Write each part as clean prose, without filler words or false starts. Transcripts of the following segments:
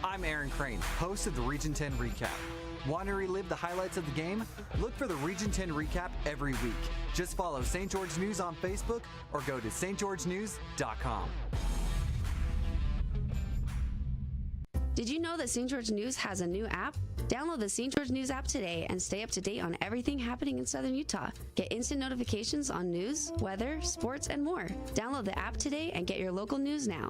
I'm Aaron Crane, host of the Region 10 Recap. Want to relive the highlights of the game? Look for the Region 10 Recap every week. Just follow St. George News on Facebook or go to stgeorgenews.com. Did you know that St. George News has a new app? Download the St. George News app today and stay up to date on everything happening in Southern Utah. Get instant notifications on news, weather, sports, and more. Download the app today and get your local news now.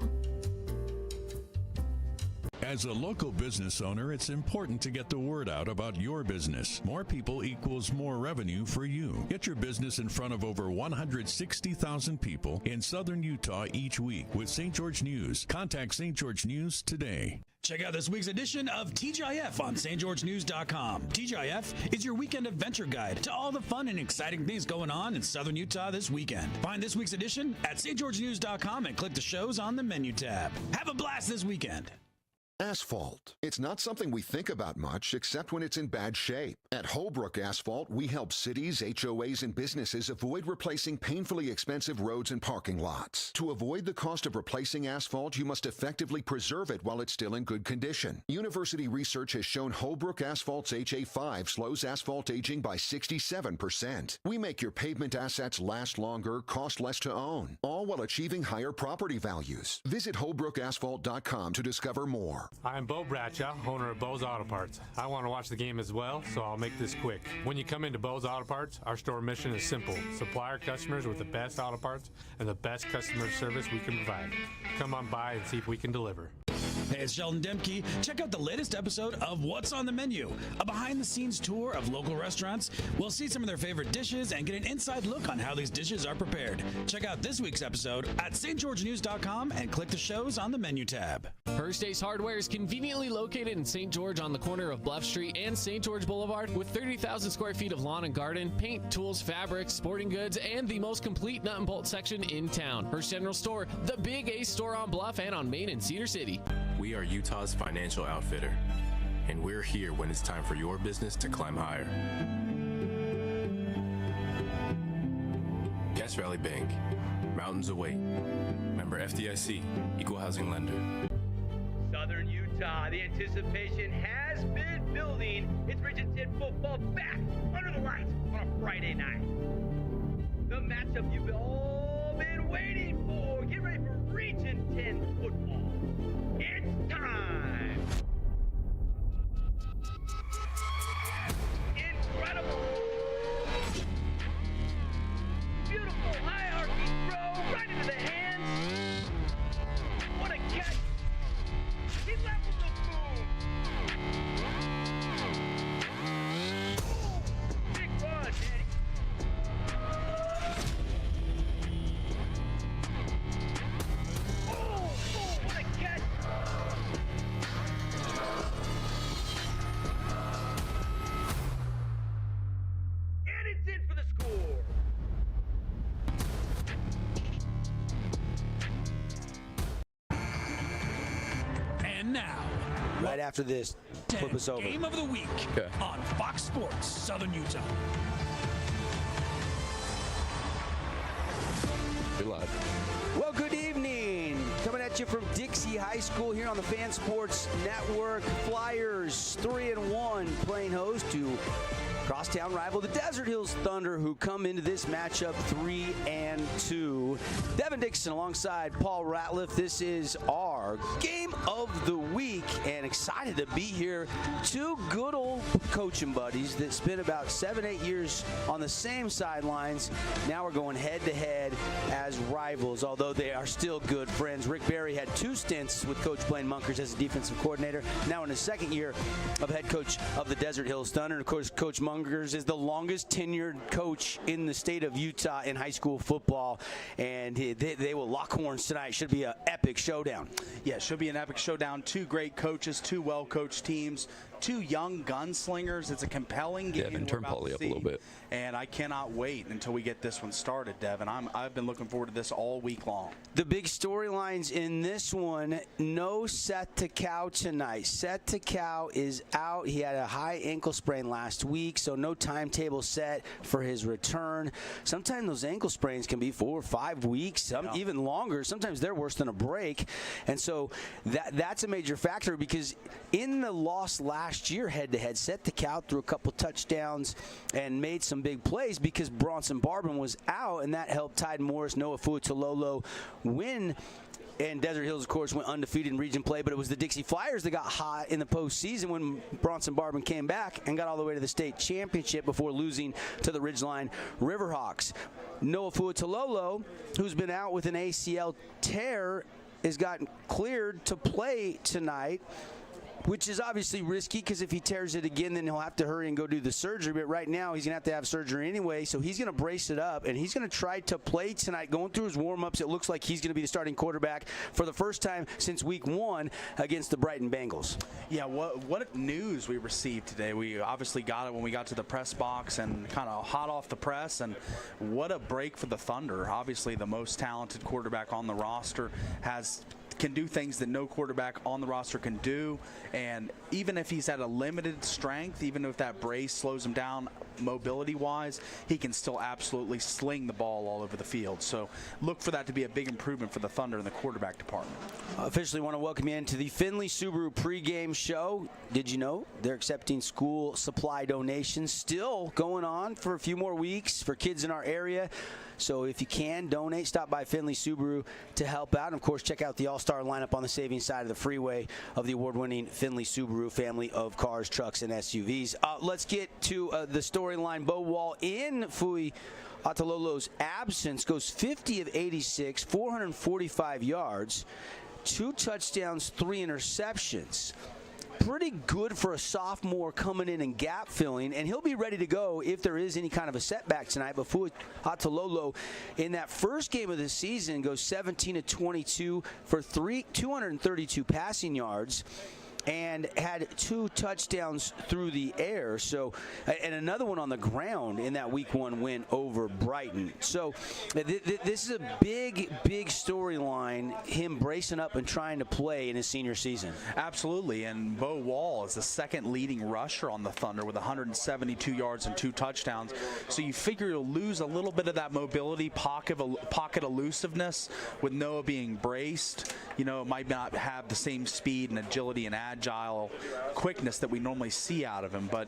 As a local business owner, it's important to get the word out about your business. More people equals more revenue for you. Get your business in front of over 160,000 people in Southern Utah each week with St. George News. Contact St. George News today. Check out this week's edition of TGIF on stgeorgenews.com. TGIF is your weekend adventure guide to all the fun and exciting things going on in Southern Utah this weekend. Find this week's edition at stgeorgenews.com and click the shows on the menu tab. Have a blast this weekend. Asphalt. It's not something we think about much, except when it's in bad shape. At Holbrook Asphalt, we help cities, HOAs, and businesses avoid replacing painfully expensive roads and parking lots. To avoid the cost of replacing asphalt, you must effectively preserve it while it's still in good condition. University research has shown Holbrook Asphalt's HA5 slows asphalt aging by 67%. We make your pavement assets last longer, cost less to own, all while achieving higher property values. Visit holbrookasphalt.com to discover more. I'm Bo Bradshaw, owner of Bo's Auto Parts. I want to watch the game as well, so I'll make this quick. When you come into Bo's Auto Parts, our store mission is simple. Supply our customers with the best auto parts and the best customer service we can provide. Come on by and see if we can deliver. Hey, it's Sheldon Demke. Check out the latest episode of What's on the Menu, a behind-the-scenes tour of local restaurants. We'll see some of their favorite dishes and get an inside look on how these dishes are prepared. Check out this week's episode at stgeorgenews.com and click the shows on the menu tab. First Ace Hardware is conveniently located in St. George on the corner of Bluff Street and St. George Boulevard with 30,000 square feet of lawn and garden, paint, tools, fabrics, sporting goods, and the most complete nut and bolt section in town. First General Store, the Big Ace store on Bluff and on Main in Cedar City. We are Utah's financial outfitter, and we're here when it's time for your business to climb higher. Cass Valley Bank, mountains await. Member FDIC, equal housing lender. Southern Utah, the anticipation has been building. It's Region 10 football back under the lights on a Friday night. The matchup you've all been waiting for. Get ready for Region 10 football. It's time! Incredible! Beautiful high arcing throw right into the hands. What a catch! He levels the boom! Big run, Daddy! Oh, what a catch! And it's in for the score! And now, right after this, flip us over. Game of the Week on Fox Sports Southern Utah. You're live. Well, good evening. Coming at you from Dixie High School here on the Fan Sports Network. Flyers 3-1 playing host to crosstown rival the Desert Hills Thunder, who come into this matchup 3-2. Devin Dixon alongside Paul Ratliff. This is our game of the week, and excited to be here. Two good old coaching buddies that spent about 7-8 years on the same sidelines. Now we're going head-to-head as rivals, although they are still good friends. Rick Berry had 2 stints with Coach Blaine Munkers as a defensive coordinator. Now in his second year of head coach of the Desert Hills Thunder. And of course, Coach Munkers is the longest tenured coach in the state of Utah in high school football, and they will lock horns tonight. Should be an epic showdown. Yeah, it should be an epic showdown. Two great coaches, two well-coached teams. two young gunslingers. It's a compelling game. Devin, turn Paulie up a little bit. And I cannot wait until we get this one started, Devin. I've been looking forward to this all week long. The big storylines in this one, no Seth Takau tonight. Seth Takau is out. He had a high ankle sprain last week, so no timetable set for his return. Sometimes those ankle sprains can be 4 or 5 weeks, even longer. Sometimes they're worse than a break. And so that's a major factor because in the loss last year head-to-head, Seth Takau threw a couple touchdowns and made some big plays because Bronson Barban was out, and that helped Tide Morris, Noah Fuatololo win. And Desert Hills, of course, went undefeated in region play, but it was the Dixie Flyers that got hot in the postseason when Bronson Barban came back and got all the way to the state championship before losing to the Ridgeline Riverhawks. Noah Fuatololo, who's been out with an ACL tear, has gotten cleared to play tonight, which is obviously risky because if he tears it again, then he'll have to hurry and go do the surgery. But right now, he's going to have surgery anyway, so he's going to brace it up, and he's going to try to play tonight. Going through his warm-ups, it looks like he's going to be the starting quarterback for the first time since week 1 against the Brighton Bengals. Yeah, what news we received today. We obviously got it when we got to the press box and kind of hot off the press, and what a break for the Thunder. Obviously, the most talented quarterback on the roster can do things that no quarterback on the roster can do, and even if he's at a limited strength, even if that brace slows him down mobility-wise, he can still absolutely sling the ball all over the field. So look for that to be a big improvement for the Thunder in the quarterback department. Officially want to welcome you into the Findlay Subaru pregame show. Did you know they're accepting school supply donations still going on for a few more weeks for kids in our area? So if you can, donate. Stop by Findlay Subaru to help out. And, of course, check out the all-star lineup on the savings side of the freeway of the award-winning Findlay Subaru family of cars, trucks, and SUVs. Let's get to the storyline. Bo Wall in Fui Atalolo's absence goes 50 of 86, 445 yards, 2 touchdowns, 3 interceptions. Pretty good for a sophomore coming in and gap filling, and he'll be ready to go if there is any kind of a setback tonight. But Fuatololo in that first game of the season goes 17 of 22 for 232 passing yards and had 2 touchdowns through the air. So, and another one on the ground in that week 1 win over Brighton. So this is a big storyline, him bracing up and trying to play in his senior season. Absolutely, and Bo Wall is the second leading rusher on the Thunder with 172 yards and 2 touchdowns. So you figure you'll lose a little bit of that mobility, pocket elusiveness with Noah being braced. You know, it might not have the same speed and agility and agile quickness that we normally see out of him. But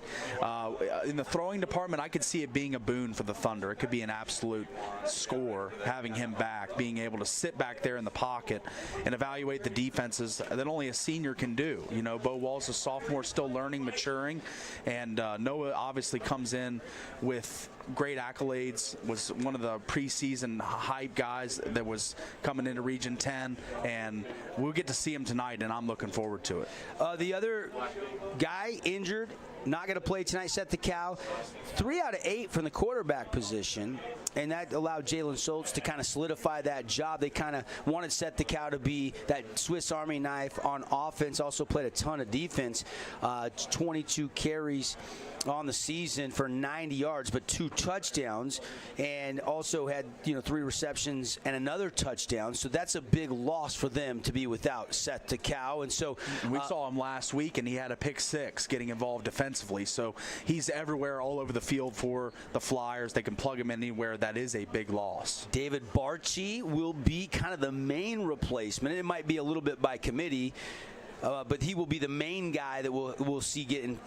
in the throwing department, I could see it being a boon for the Thunder. It could be an absolute score having him back, being able to sit back there in the pocket and evaluate the defenses that only a senior can do. You know, Bo Wall's a sophomore, still learning, maturing, and Noah obviously comes in with great accolades, was one of the preseason hype guys that was coming into Region 10, and we'll get to see him tonight, and I'm looking forward to it. The other guy injured, not going to play tonight, Seth Takau. 3 out of 8 from the quarterback position, and that allowed Jalen Schultz to kind of solidify that job. They kind of wanted Seth Takau to be that Swiss Army knife on offense, also played a ton of defense, 22 carries on the season for 90 yards, but 2 touchdowns, and also had 3 receptions and another touchdown. So that's a big loss for them to be without Seth Takau. And so we saw him last week, and he had a pick 6 getting involved defensively. So he's everywhere, all over the field for the Flyers. They can plug him anywhere. That is a big loss. David Barchi will be kind of the main replacement. It might be a little bit by committee, but he will be the main guy that we'll see getting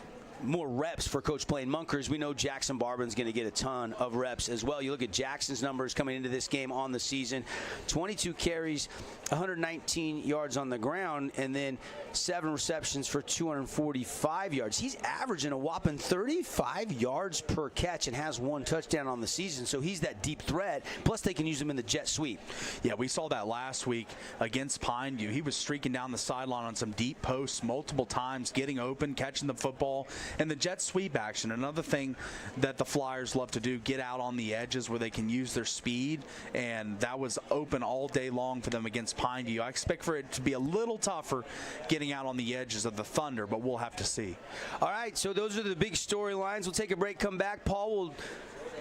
more reps for Coach Blaine Munkers. We know Jackson Barban's going to get a ton of reps as well. You look at Jackson's numbers coming into this game on the season, 22 carries, 119 yards on the ground, and then 7 receptions for 245 yards. He's averaging a whopping 35 yards per catch and has 1 touchdown on the season, so he's that deep threat. Plus, they can use him in the jet sweep. Yeah, we saw that last week against Pineview. He was streaking down the sideline on some deep posts multiple times, getting open, catching the football, And the jet sweep action, another thing that the Flyers love to do, get out on the edges where they can use their speed, and that was open all day long for them against Pineview. I expect for it to be a little tougher getting out on the edges of the Thunder, but we'll have to see. All right, so those are the big storylines. We'll take a break, come back. Paul will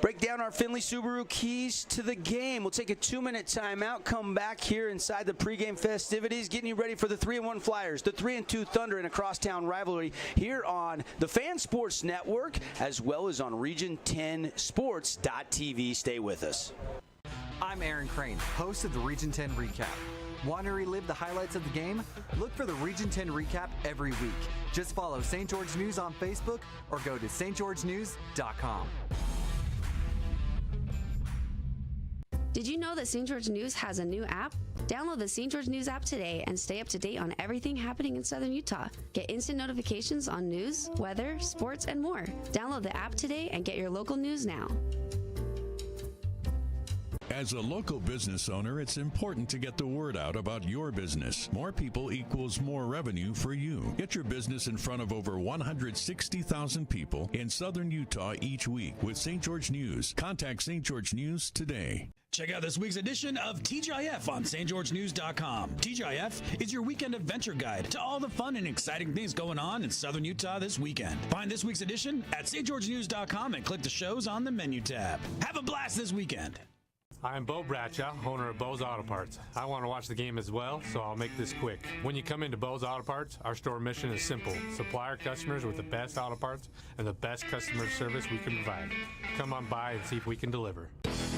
break down our Findlay Subaru keys to the game. We'll take a 2-minute timeout, come back here inside the pregame festivities, getting you ready for the 3-1 Flyers, the 3-2 Thunder in a crosstown rivalry here on the Fan Sports Network, as well as on Region10Sports.tv. Stay with us. I'm Aaron Crane, host of the Region 10 Recap. Want to relive the highlights of the game? Look for the Region 10 Recap every week. Just follow St. George News on Facebook or go to stgeorgenews.com. Did you know that St. George News has a new app? Download the St. George News app today and stay up to date on everything happening in Southern Utah. Get instant notifications on news, weather, sports, and more. Download the app today and get your local news now. As a local business owner, it's important to get the word out about your business. More people equals more revenue for you. Get your business in front of over 160,000 people in Southern Utah each week with St. George News. Contact St. George News today. Check out this week's edition of TGIF on stgeorgenews.com. TGIF is your weekend adventure guide to all the fun and exciting things going on in Southern Utah this weekend. Find this week's edition at stgeorgenews.com and click the shows on the menu tab. Have a blast this weekend. I'm Bo Bradshaw, owner of Bo's Auto Parts. I want to watch the game as well, so I'll make this quick. When you come into Bo's Auto Parts, our store mission is simple. Supply our customers with the best auto parts and the best customer service we can provide. Come on by and see if we can deliver.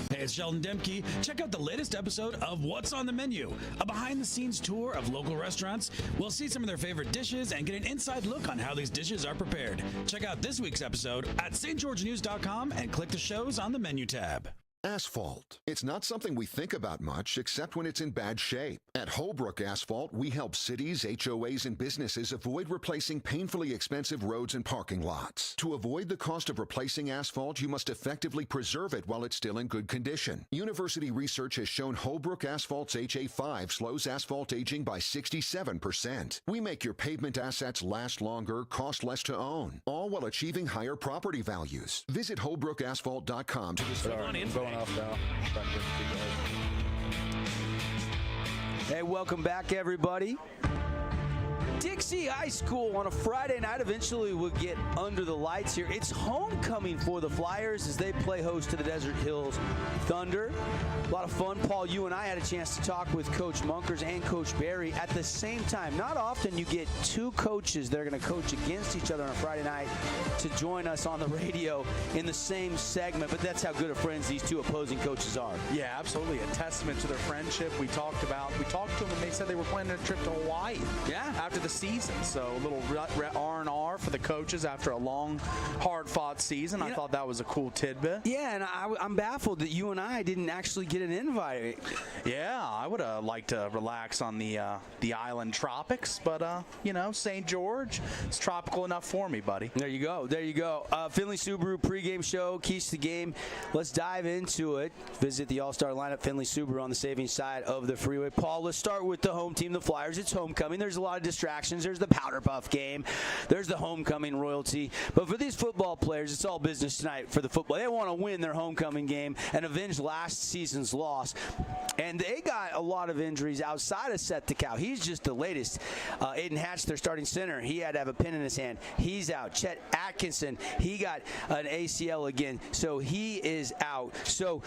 Hey, it's Sheldon Demke. Check out the latest episode of What's on the Menu, a behind-the-scenes tour of local restaurants. We'll see some of their favorite dishes and get an inside look on how these dishes are prepared. Check out this week's episode at stgeorgenews.com and click the shows on the menu tab. Asphalt. It's not something we think about much except when it's in bad shape. At Holbrook Asphalt, we help cities, HOAs, and businesses avoid replacing painfully expensive roads and parking lots. To avoid the cost of replacing asphalt, you must effectively preserve it while it's still in good condition. University research has shown Holbrook Asphalt's HA5 slows asphalt aging by 67%. We make your pavement assets last longer, cost less to own, all while achieving higher property values. Visit holbrookasphalt.com to discover. Hey, welcome back, everybody. Dixie High School on a Friday night. Eventually we'll get under the lights here. It's homecoming for the Flyers as they play host to the Desert Hills Thunder. A lot of fun. Paul, you and I had a chance to talk with Coach Munkers and Coach Barry at the same time. Not often you get two coaches that are going to coach against each other on a Friday night to join us on the radio in the same segment, but that's how good of friends these two opposing coaches are. Yeah, absolutely. A testament to their friendship. We talked to them and they said they were planning a trip to Hawaii. Yeah. After the season. So a little R&R for the coaches after a long, hard-fought season. I thought that was a cool tidbit. Yeah, and I'm baffled that you and I didn't actually get an invite. Yeah, I would have liked to relax on the island tropics, but, St. George, it's tropical enough for me, buddy. There you go. Findlay Subaru pregame show, keys to the game. Let's dive into it. Visit the all-star lineup, Findlay Subaru on the saving side of the freeway. Paul, let's start with the home team, the Flyers. It's homecoming. There's a lot of distractions. There's the Powder Puff game. There's the homecoming royalty. But for these football players, it's all business tonight for the football. They want to win their homecoming game and avenge last season's loss. And they got a lot of injuries outside of Seth DeCow. He's just the latest. Aiden Hatch, their starting center, he had to have a pin in his hand. He's out. Chet Atkinson, he got an ACL again, so he is out. So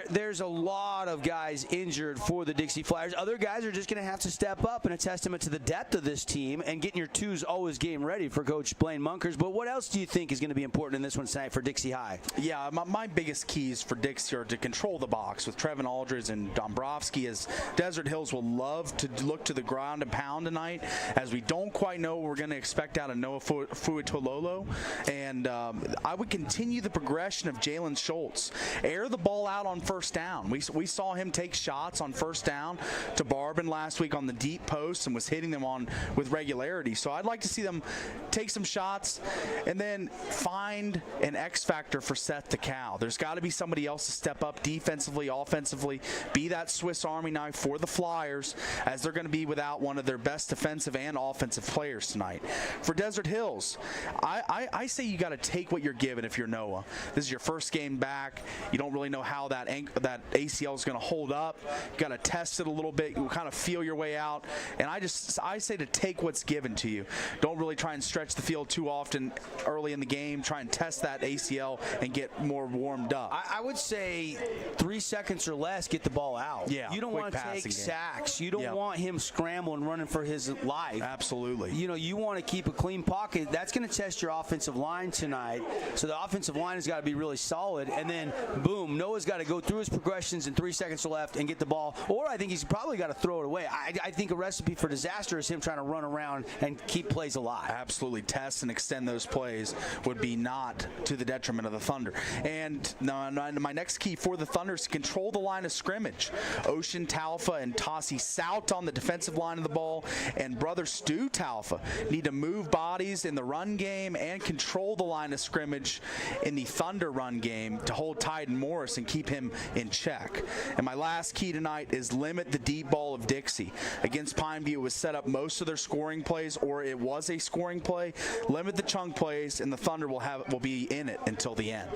there's a lot of guys injured for the Dixie Flyers. Other guys are just going to have to step up, and a testament to the depth of this team, and getting your twos always game ready for Coach Blaine Munkers. But what else do you think is going to be important in this one tonight for Dixie High? Yeah, my biggest keys for Dixie are to control the box with Trevin Aldridge and Dombrowski, as Desert Hills will love to look to the ground and pound tonight, as we don't quite know what we're going to expect out of Noah Fuitololo. And I would continue the progression of Jalen Schultz. Air the ball out on first down. We saw him take shots on first down to Barban last week on the deep post and was hit hitting them on with regularity. So I'd like to see them take some shots and then find an X factor for Seth the Cow. There's got to be somebody else to step up defensively, offensively, be that Swiss Army knife for the Flyers, as they're going to be without one of their best defensive and offensive players tonight. For Desert Hills, I say you got to take what you're given if you're Noah. This is your first game back. You don't really know how that ACL is going to hold up. You got to test it a little bit. You kind of feel your way out. And I say to take what's given to you. Don't really try and stretch the field too often early in the game. Try and test that ACL and get more warmed up. I would say 3 seconds or less, get the ball out. Yeah, you don't want to take sacks. You don't want him scrambling, running for his life. Absolutely. You want to keep a clean pocket. That's going to test your offensive line tonight. So the offensive line has got to be really solid. And then, boom, Noah's got to go through his progressions in 3 seconds left and get the ball. Or I think he's probably got to throw it away. I think a recipe for disaster is him trying to run around and keep plays alive. Absolutely. Test and extend those plays would be not to the detriment of the Thunder. And my next key for the Thunder is to control the line of scrimmage. Ocean Talfa and Tassi Sout on the defensive line of the ball, and brother Stu Talfa need to move bodies in the run game and control the line of scrimmage in the Thunder run game to hold Tyden Morris and keep him in check. And my last key tonight is limit the deep ball of Dixie. Against Pineview, it was set up most of their scoring plays, or it was a scoring play. Limit the chunk plays, and the Thunder will be in it until the end.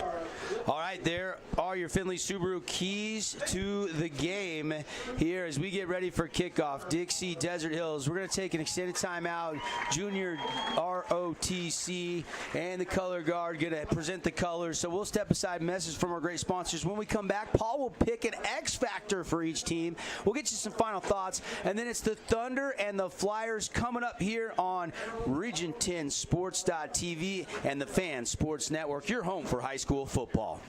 All right, there are your Finley Subaru keys to the game here as we get ready for kickoff. Dixie, Desert Hills. We're going to take an extended timeout. Junior ROTC and the color guard going to present the colors. So we'll step aside, message from our great sponsors. When we come back, Paul will pick an X factor for each team. We'll get you some final thoughts, and then it's the Thunder and the Flyers coming up here on Region 10 Sports.tv and the Fan Sports Network, your home for high school football.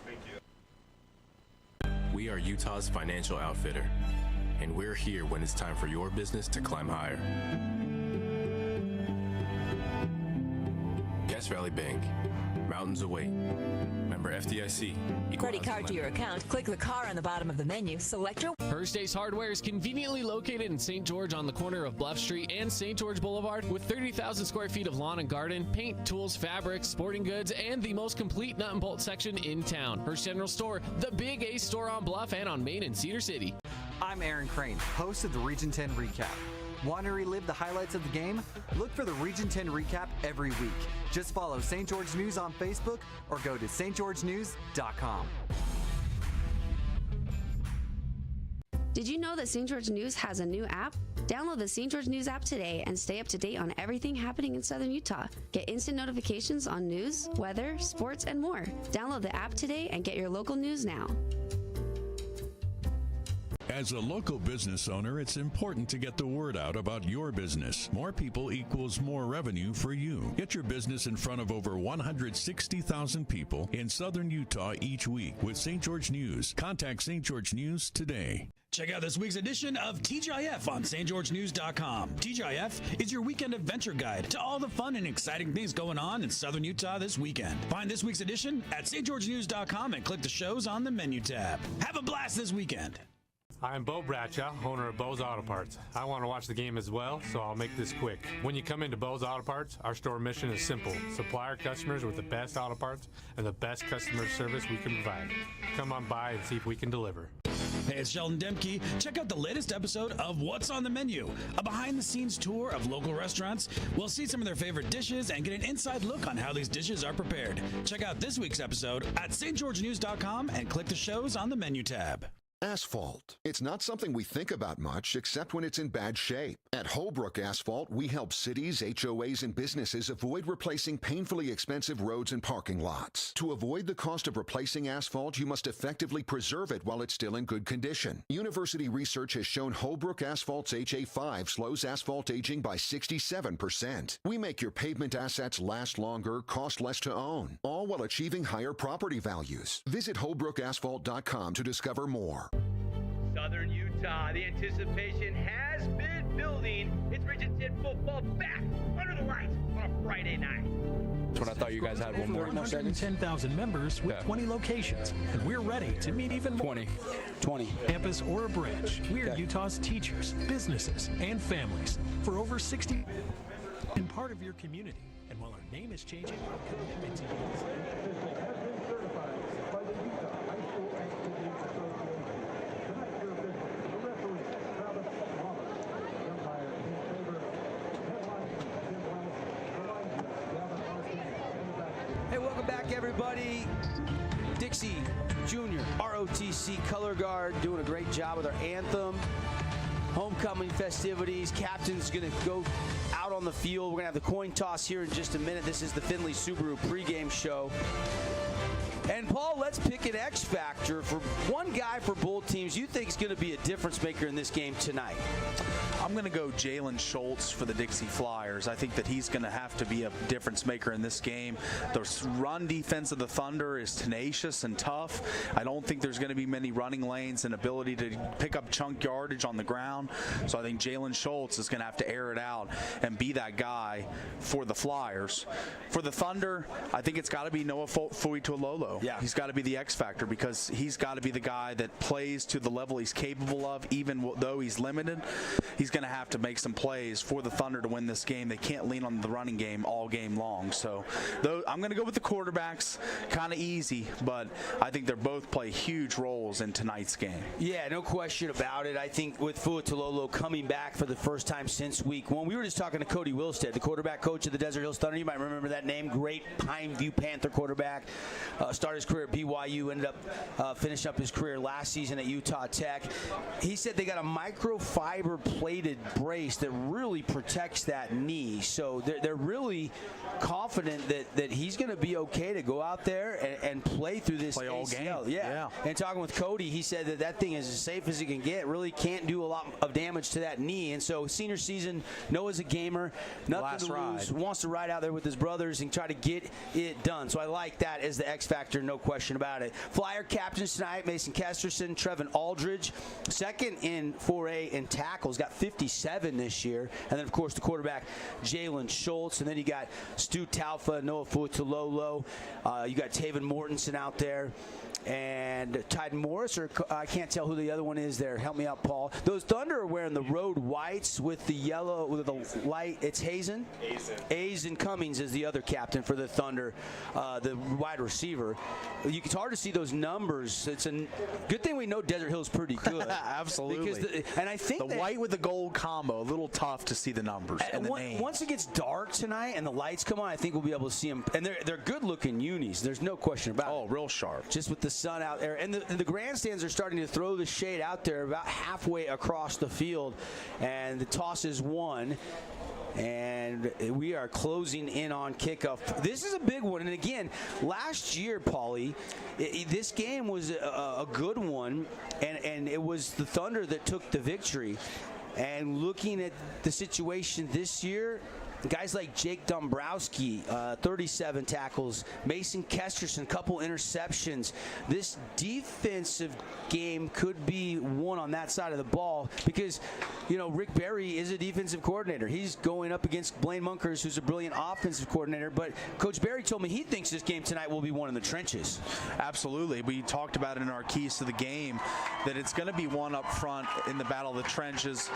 We are Utah's financial outfitter, and we're here when it's time for your business to climb higher. Guest Valley Bank, mountains away. Member FDIC. Credit card to your account. Click the car on the bottom of the menu. Select your... First Ace Hardware is conveniently located in St. George on the corner of Bluff Street and St. George Boulevard with 30,000 square feet of lawn and garden, paint, tools, fabrics, sporting goods, and the most complete nut and bolt section in town. First General Store, the Big Ace store on Bluff and on Main in Cedar City. I'm Aaron Crane, host of the Region 10 Recap. Want to relive the highlights of the game? Look for the Region 10 Recap every week. Just follow St. George News on Facebook or go to stgeorgenews.com. Did you know that St. George News has a new app? Download the St. George News app today and stay up to date on everything happening in Southern Utah. Get instant notifications on news, weather, sports, and more. Download the app today and get your local news now. As a local business owner, it's important to get the word out about your business. More people equals more revenue for you. Get your business in front of over 160,000 people in Southern Utah each week with St. George News. Contact St. George News today. Check out this week's edition of TGIF on stgeorgenews.com. TGIF is your weekend adventure guide to all the fun and exciting things going on in Southern Utah this weekend. Find this week's edition at stgeorgenews.com and click the shows on the menu tab. Have a blast this weekend. I'm Bo Bradshaw, owner of Bo's Auto Parts. I want to watch the game as well, so I'll make this quick. When you come into Bo's Auto Parts, our store mission is simple. Supply our customers with the best auto parts and the best customer service we can provide. Come on by and see if we can deliver. Hey, it's Sheldon Demke. Check out the latest episode of What's on the Menu, a behind-the-scenes tour of local restaurants. We'll see some of their favorite dishes and get an inside look on how these dishes are prepared. Check out this week's episode at stgeorgenews.com and click the shows on the menu tab. Asphalt. It's not something we think about much except when it's in bad shape. At Holbrook Asphalt, we help cities, HOAs, and businesses avoid replacing painfully expensive roads and parking lots. To avoid the cost of replacing asphalt, you must effectively preserve it while it's still in good condition. University research has shown Holbrook Asphalt's HA5 slows asphalt aging by 67%. We make your pavement assets last longer, cost less to own, all while achieving higher property values. Visit holbrookasphalt.com to discover more. Southern Utah, the anticipation has been building. It's Region 10 football back under the lights on a Friday night. That's what I thought you guys had one more. 110,000 members with 20 locations, and we're ready to meet even more. 20. Campus or a branch, we're Utah's teachers, businesses, and families for over 60 and part of your community. And while our name is changing, our commitment to you is Hey, welcome back, everybody. Dixie Jr., ROTC color guard, doing a great job with our anthem. Homecoming festivities. Captain's going to go out on the field. We're going to have the coin toss here in just a minute. This is the Findlay Subaru pregame show. And, Paul, let's pick an X factor for one guy for both teams you think is going to be a difference maker in this game tonight. I'm going to go Jalen Schultz for the Dixie Flyers. I think that he's going to have to be a difference maker in this game. The run defense of the Thunder is tenacious and tough. I don't think there's going to be many running lanes and ability to pick up chunk yardage on the ground. So I think Jalen Schultz is going to have to air it out and be that guy for the Flyers. For the Thunder, I think it's got to be Noah Fuitualolo. Yeah. He's got to be the X factor because he's got to be the guy that plays to the level he's capable of, even though he's limited. He's going to have to make some plays for the Thunder to win this game. They can't lean on the running game all game long. So I'm going to go with the quarterbacks. Kind of easy, but I think they both play huge roles in tonight's game. Yeah, no question about it. I think with Fuitualolo coming back for the first time since week one, we were just talking to Cody Wilstead, the quarterback coach of the Desert Hills Thunder. You might remember that name. Great Pineview Panther quarterback. Started his career at BYU, ended up finishing up his career last season at Utah Tech. He said they got a microfiber plated brace that really protects that knee. So they're really confident that he's going to be okay to go out there and play through this ACL. All game. Yeah. And talking with Cody, he said that thing is as safe as it can get. Really can't do a lot of damage to that knee. And so senior season, Noah's a gamer, nothing to lose, wants to ride out there with his brothers and try to get it done. So I like that as the X factor, no question about it. Flyer captains tonight, Mason Kesterson, Trevin Aldridge, second in 4A in tackles, got 57 this year. And then, of course, the quarterback, Jalen Schultz. And then you got Stu Talfa, Noah Fuitualolo. You got Taven Mortensen out there. And Tide Morris, or I can't tell who the other one is there. Help me out, Paul. Those Thunder are wearing the road whites with the yellow, with the light. It's Hazen? Hazen Cummings is the other captain for the Thunder, the wide receiver. It's hard to see those numbers. It's a good thing we know Desert Hill's pretty good. Absolutely. And I think the white with the gold combo, a little tough to see the numbers and the names. Once it gets dark tonight and the lights come on, I think we'll be able to see them. And they're good-looking unis. There's no question about it. Oh, real sharp. Just with the sun out there. And the grandstands are starting to throw the shade out there about halfway across the field. And the toss is won. And we are closing in on kickoff. This is a big one. And again, last year, Paulie, this game was a good one. And it was the Thunder that took the victory. And looking at the situation this year, guys like Jake Dombrowski, 37 tackles. Mason Kesterson, couple interceptions. This defensive game could be won on that side of the ball because, Rick Berry is a defensive coordinator. He's going up against Blaine Munkers, who's a brilliant offensive coordinator. But Coach Berry told me he thinks this game tonight will be won in the trenches. Absolutely. We talked about it in our keys to the game that it's going to be one up front in the battle of the trenches.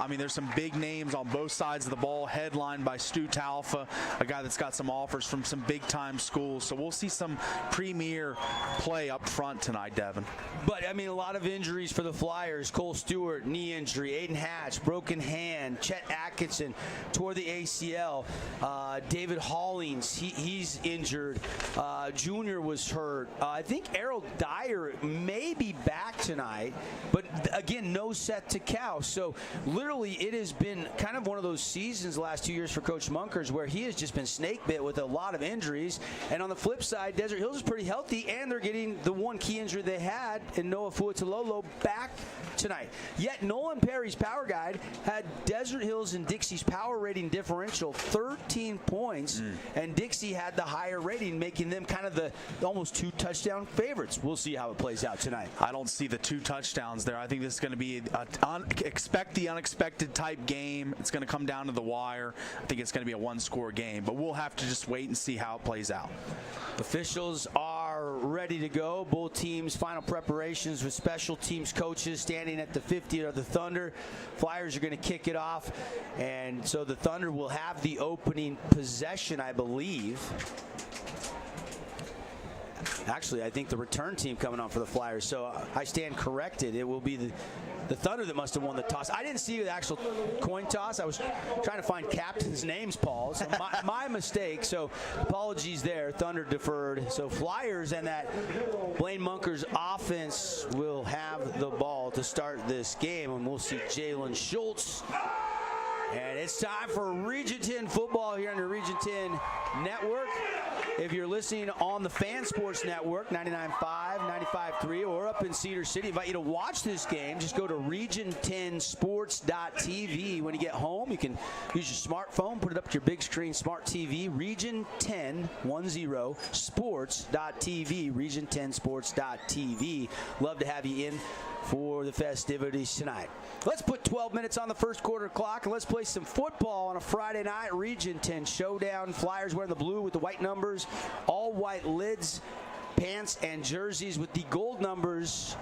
I mean, there's some big names on both sides of the ball, headlined by Stu Talfa, a guy that's got some offers from some big-time schools. So we'll see some premier play up front tonight, Devin. But, I mean, a lot of injuries for the Flyers. Cole Stewart, knee injury. Aiden Hatch, broken hand. Chet Atkinson tore the ACL. David Hollings, he's injured. Junior was hurt. I think Errol Dyer may be back tonight. But, again, no set to Cow. So, literally, it has been kind of one of those seasons the last 2 years for Coach Munkers where he has just been snake bit with a lot of injuries. And on the flip side, Desert Hills is pretty healthy, and they're getting the one key injury they had in Noah Fuitualolo back tonight. Yet Nolan Perry's Power Guide had Desert Hills and Dixie's power rating differential 13 points, and Dixie had the higher rating, making them kind of the almost 2 touchdown favorites. We'll see how it plays out tonight. I don't see the 2 touchdowns there. I think this is going to be expect the unexpected type game. It's going to come down to the wire. I think it's going to be a one-score game, but we'll have to just wait and see how it plays out. Officials are ready to go. Both teams' final preparations with special teams coaches standing at the 50 of the Thunder. Flyers are going to kick it off, and so the Thunder will have the opening possession, I believe. Actually, I think the return team coming on for the Flyers, so I stand corrected. It will be the Thunder that must have won the toss. I didn't see the actual coin toss. I was trying to find captains' names, Paul. So my mistake. So apologies there. Thunder deferred. So Flyers and that Blaine Munkers offense will have the ball to start this game, and we'll see Jalen Schultz. And it's time for Region 10 football here on the Region 10 Network. If you're listening on the Fan Sports Network, 99.5, 95.3, or up in Cedar City, I invite you to watch this game. Just go to region10sports.tv. When you get home, you can use your smartphone, put it up to your big screen smart TV, region10sports.tv, region10sports.tv. Love to have you in for the festivities tonight. Let's put 12 minutes on the first quarter clock, and let's play some football on a Friday night Region 10 showdown. Flyers wearing the blue with the white numbers, all white lids, pants, and jerseys with the gold numbers.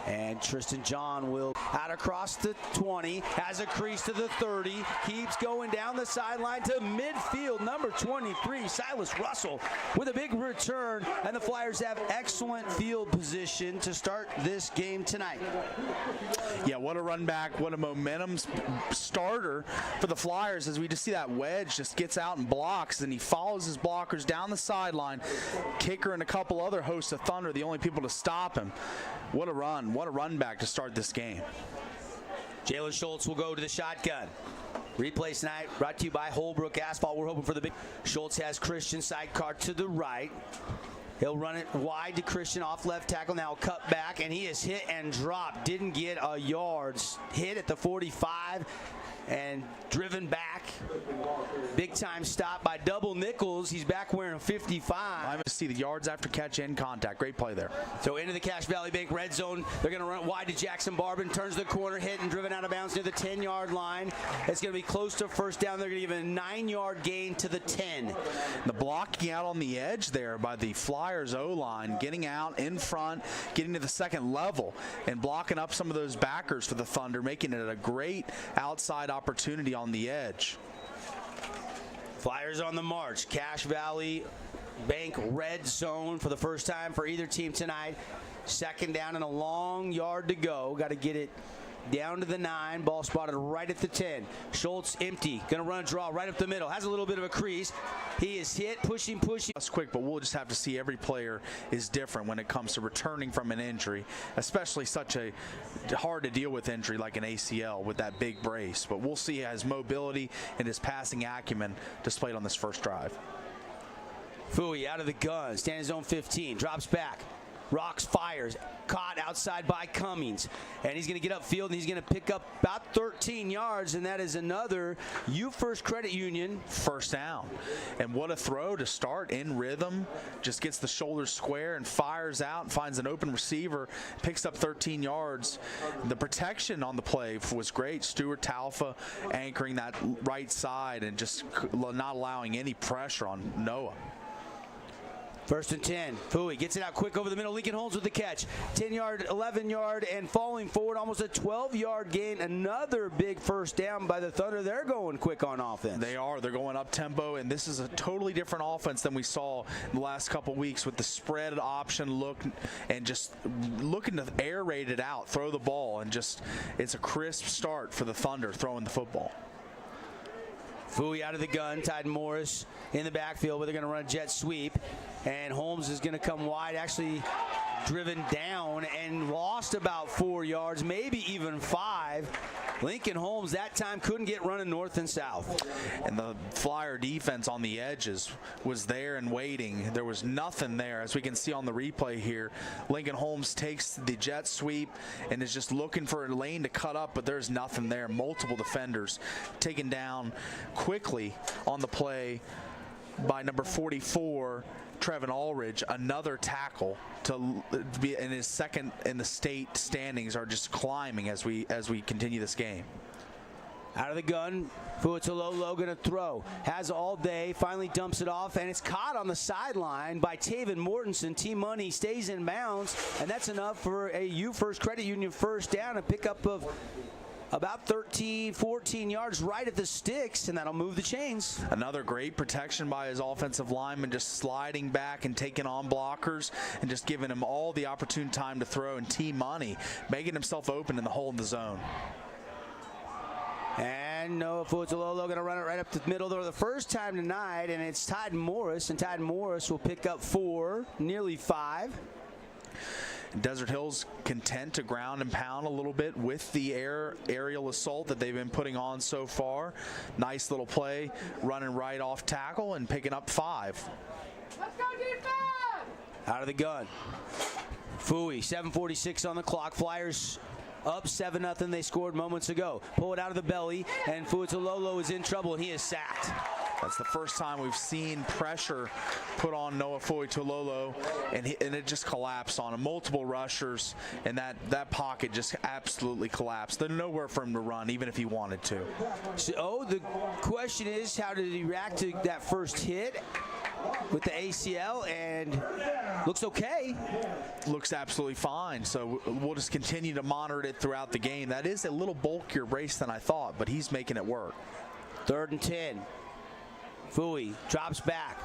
And Tristan John will out across the 20, has a crease to the 30, keeps going down the sideline to midfield. Number 23, Silas Russell, with a big return, and the Flyers have excellent field position to start this game tonight. Yeah, what a run back, what a momentum starter for the Flyers, as we just see that wedge just gets out and blocks, and he follows his blockers down the sideline. Kicker and a couple other hosts of Thunder, the only people to stop him. What a run. What a run back to start this game. Jalen Schultz will go to the shotgun. Replay tonight brought to you by Holbrook Asphalt. We're hoping for the big. Schultz has Christian sidecar to the right. He'll run it wide to Christian off left tackle. Now cut back, and he is hit and dropped. Didn't get a yards. Hit at the 45 and driven back. Big time stop by Double Nichols. He's back wearing a 55. I'm going to see the yards after catch and contact. Great play there. So into the Cache Valley Bank red zone. They're going to run it wide to Jackson Barbin. Turns the corner, hit and driven out of bounds near the 10-yard line. It's going to be close to first down. They're going to give a 9-yard gain to the 10. The blocking out on the edge there by the Flyers O-line, getting out in front, getting to the second level, and blocking up some of those backers for the Thunder, making it a great outside opportunity on the edge. Flyers on the march. Cache Valley Bank red zone for the first time for either team tonight. Second down and a long yard to go. Got to get it down to the 9. Ball spotted right at the 10. Schultz empty. Going to run a draw right up the middle. Has a little bit of a crease. He is hit, pushing. That's quick, but we'll just have to see. Every player is different when it comes to returning from an injury, especially such a hard to deal with injury like an ACL with that big brace. But we'll see his mobility and his passing acumen displayed on this first drive. Fooey out of the gun. Standing zone 15. Drops back. Rocks, fires, caught outside by Cummings, and he's going to get upfield, and he's going to pick up about 13 yards, and that is another U-First Credit Union first down. And what a throw to start in rhythm. Just gets the shoulders square and fires out and finds an open receiver, picks up 13 yards. The protection on the play was great. Stuart Talfa anchoring that right side and just not allowing any pressure on Noah. First and 10. Fooey gets it out quick over the middle. Lincoln Holmes with the catch. 10-yard, 11-yard, and falling forward. Almost a 12-yard gain. Another big first down by the Thunder. They're going quick on offense. They are. They're going up tempo, and this is a totally different offense than we saw in the last couple weeks with the spread option look and just looking to air raid it out, throw the ball, and just it's a crisp start for the Thunder throwing the football. Fooey out of the gun. Tide Morris in the backfield, but they're going to run a jet sweep. And Holmes is going to come wide, actually driven down and lost about 4 yards, maybe even 5. Lincoln Holmes that time couldn't get running north and south. And the Flyer defense on the edges was there and waiting. There was nothing there. As we can see on the replay here, Lincoln Holmes takes the jet sweep and is just looking for a lane to cut up, but there's nothing there. Multiple defenders taken down quickly on the play by number 44, Trevin Ulrich. Another tackle to be in his second in the state standings are just climbing as we continue this game. Out of the gun, Fuatololo going to throw. Has all day, finally dumps it off, and it's caught on the sideline by Taven Mortensen. Team Money stays in bounds, and that's enough for a U-First Credit Union first down, a pickup of about 13, 14 yards right at the sticks, and that'll move the chains. Another great protection by his offensive lineman, just sliding back and taking on blockers and just giving him all the opportune time to throw. And Team Money making himself open in the hole in the zone. And Noah Fuatololo going to run it right up the middle there the first time tonight, and it's Tyden Morris, and Tyden Morris will pick up 4, nearly 5. Desert Hills content to ground and pound a little bit with the aerial assault that they've been putting on so far. Nice little play, running right off tackle and picking up 5. Let's go defense! Out of the gun. Fooey, 7:46 on the clock. Flyers up 7-0. They scored moments ago. Pull it out of the belly, and Fuatololo is in trouble, and he is sacked. That's the first time we've seen pressure put on Noah Fuatololo, and it just collapsed on him. Multiple rushers, and that pocket just absolutely collapsed. There's nowhere for him to run, even if he wanted to. So the question is, how did he react to that first hit with the ACL? And looks okay. Looks absolutely fine. So we'll just continue to monitor it throughout the game. That is a little bulkier brace than I thought, but he's making it work. 3rd and 10. Fooey drops back,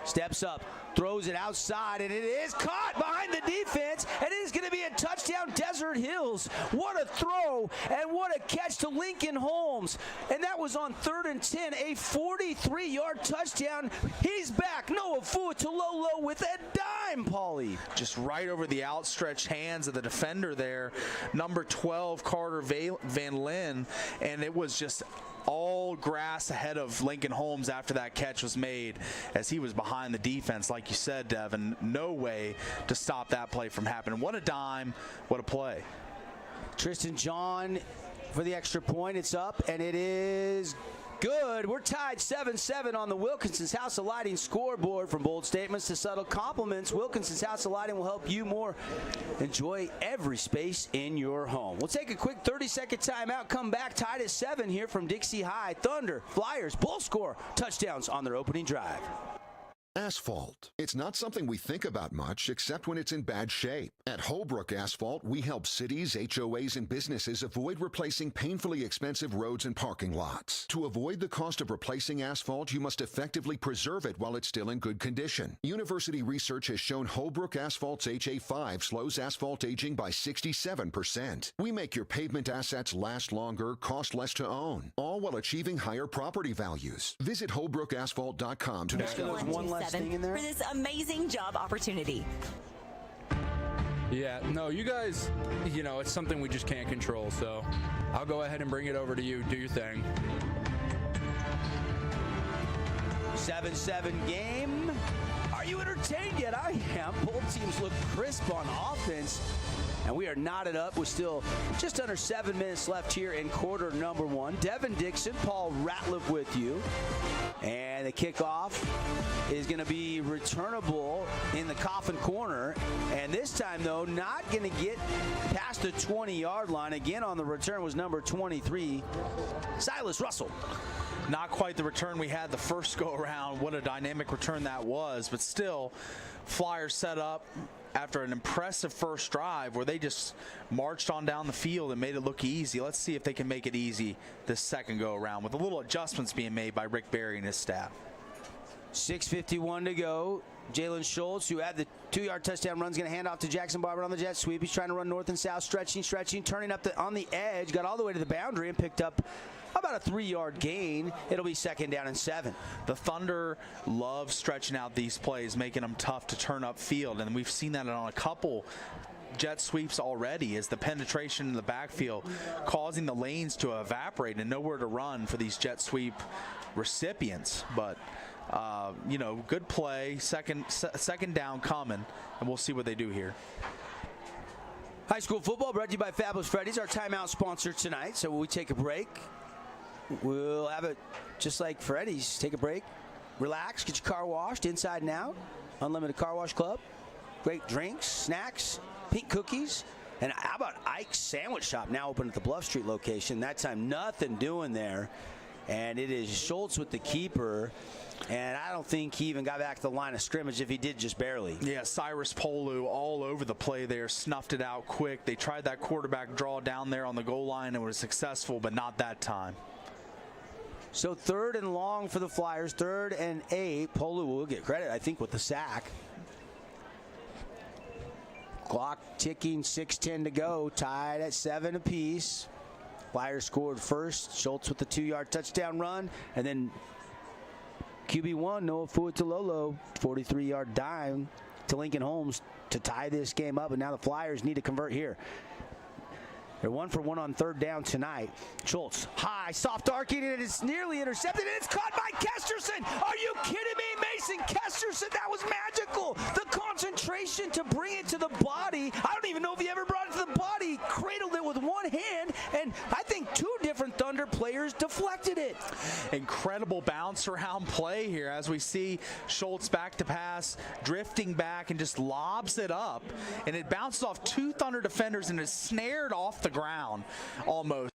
steps up, throws it outside, and it is caught behind the defense, and it is going to be a touchdown, Desert Hills. What a throw, and what a catch to Lincoln Holmes. And that was on 3rd and 10, a 43-yard touchdown. He's back. Noah Fuatololo with a dime, Paulie. Just right over the outstretched hands of the defender there, number 12, Carter Van Lin, and it was just all grass ahead of Lincoln Holmes after that catch was made, as he was behind the defense. Like you said, Devin, no way to stop that play from happening. What a dime, what a play. Tristan John for the extra point. It's up, and it is good. We're tied 7-7 on the Wilkinson's House of Lighting scoreboard. From bold statements to subtle compliments, Wilkinson's House of Lighting will help you more enjoy every space in your home. We'll take a quick 30-second timeout, come back tied at 7 here from Dixie High. Thunder, Flyers, both score touchdowns on their opening drive. Asphalt. It's not something we think about much, except when it's in bad shape. At Holbrook Asphalt, we help cities, HOAs, and businesses avoid replacing painfully expensive roads and parking lots. To avoid the cost of replacing asphalt, you must effectively preserve it while it's still in good condition. University research has shown Holbrook Asphalt's HA5 slows asphalt aging by 67%. We make your pavement assets last longer, cost less to own, all while achieving higher property values. Visit holbrookasphalt.com to discover one last thing in there for this amazing job opportunity. Yeah, no, you guys, it's something we just can't control, so I'll go ahead and bring it over to you. Do your thing. 7-7 game. Are you entertained yet? I am. Both teams look crisp on offense, and we are knotted up with still just under 7 minutes left here in quarter number 1. Devin Dixon, Paul Ratliff with you. And the kickoff is going to be returnable in the coffin corner. And this time, though, not going to get past the 20-yard line. Again, on the return was number 23, Silas Russell. Not quite the return we had the first go-around. What a dynamic return that was. But still, Flyers set up after an impressive first drive where they just marched on down the field and made it look easy. Let's see if they can make it easy this second go-around with a little adjustments being made by Rick Barry and his staff. 6:51 to go. Jalen Schultz, who had the 2-yard touchdown run, is going to hand off to Jackson Barber on the jet sweep. He's trying to run north and south, stretching, turning up on the edge, got all the way to the boundary and picked up about a 3-yard gain. It'll be 2nd down and 7. The Thunder love stretching out these plays, making them tough to turn up field, and we've seen that on a couple jet sweeps already, as the penetration in the backfield causing the lanes to evaporate and nowhere to run for these jet sweep recipients. But good play, second down coming, and we'll see what they do here. High school football brought to you by Fabulous Freddy's, our timeout sponsor tonight. So when we take a break, we'll have it just like Freddy's. Take a break, relax, get your car washed inside and out. Unlimited Car Wash Club. Great drinks, snacks, pink cookies, And how about Ike's Sandwich Shop, now open at the Bluff Street location? That time, nothing doing there. And it is Schultz with the keeper. And I don't think he even got back to the line of scrimmage, if he did, just barely. Yeah, Cyrus Polu all over the play there, snuffed it out quick. They tried that quarterback draw down there on the goal line and was successful, but not that time. So 3rd and long for the Flyers, 3rd and 8. Polu will get credit, I think, with the sack. Clock ticking, 6:10 to go, tied at 7 apiece. Flyers scored first. Schultz with the 2-yard touchdown run, and then QB1, Noah Fuatulolo, 43-yard dime to Lincoln Holmes to tie this game up, and now the Flyers need to convert here. They're 1 for 1 on 3rd down tonight. Schultz, high, soft arcing, and it's nearly intercepted, and it's caught by Kesterson. Are you kidding me, Mason Kesterson? That was magical. The concentration to bring it to the body. I don't even know if he ever brought it to the body. He cradled it with one hand, and I think 2 different Thunder players deflected it. Incredible bounce around play here as we see Schultz back to pass, drifting back, and just lobs it up. And it bounces off 2 Thunder defenders and is snared off the ground almost.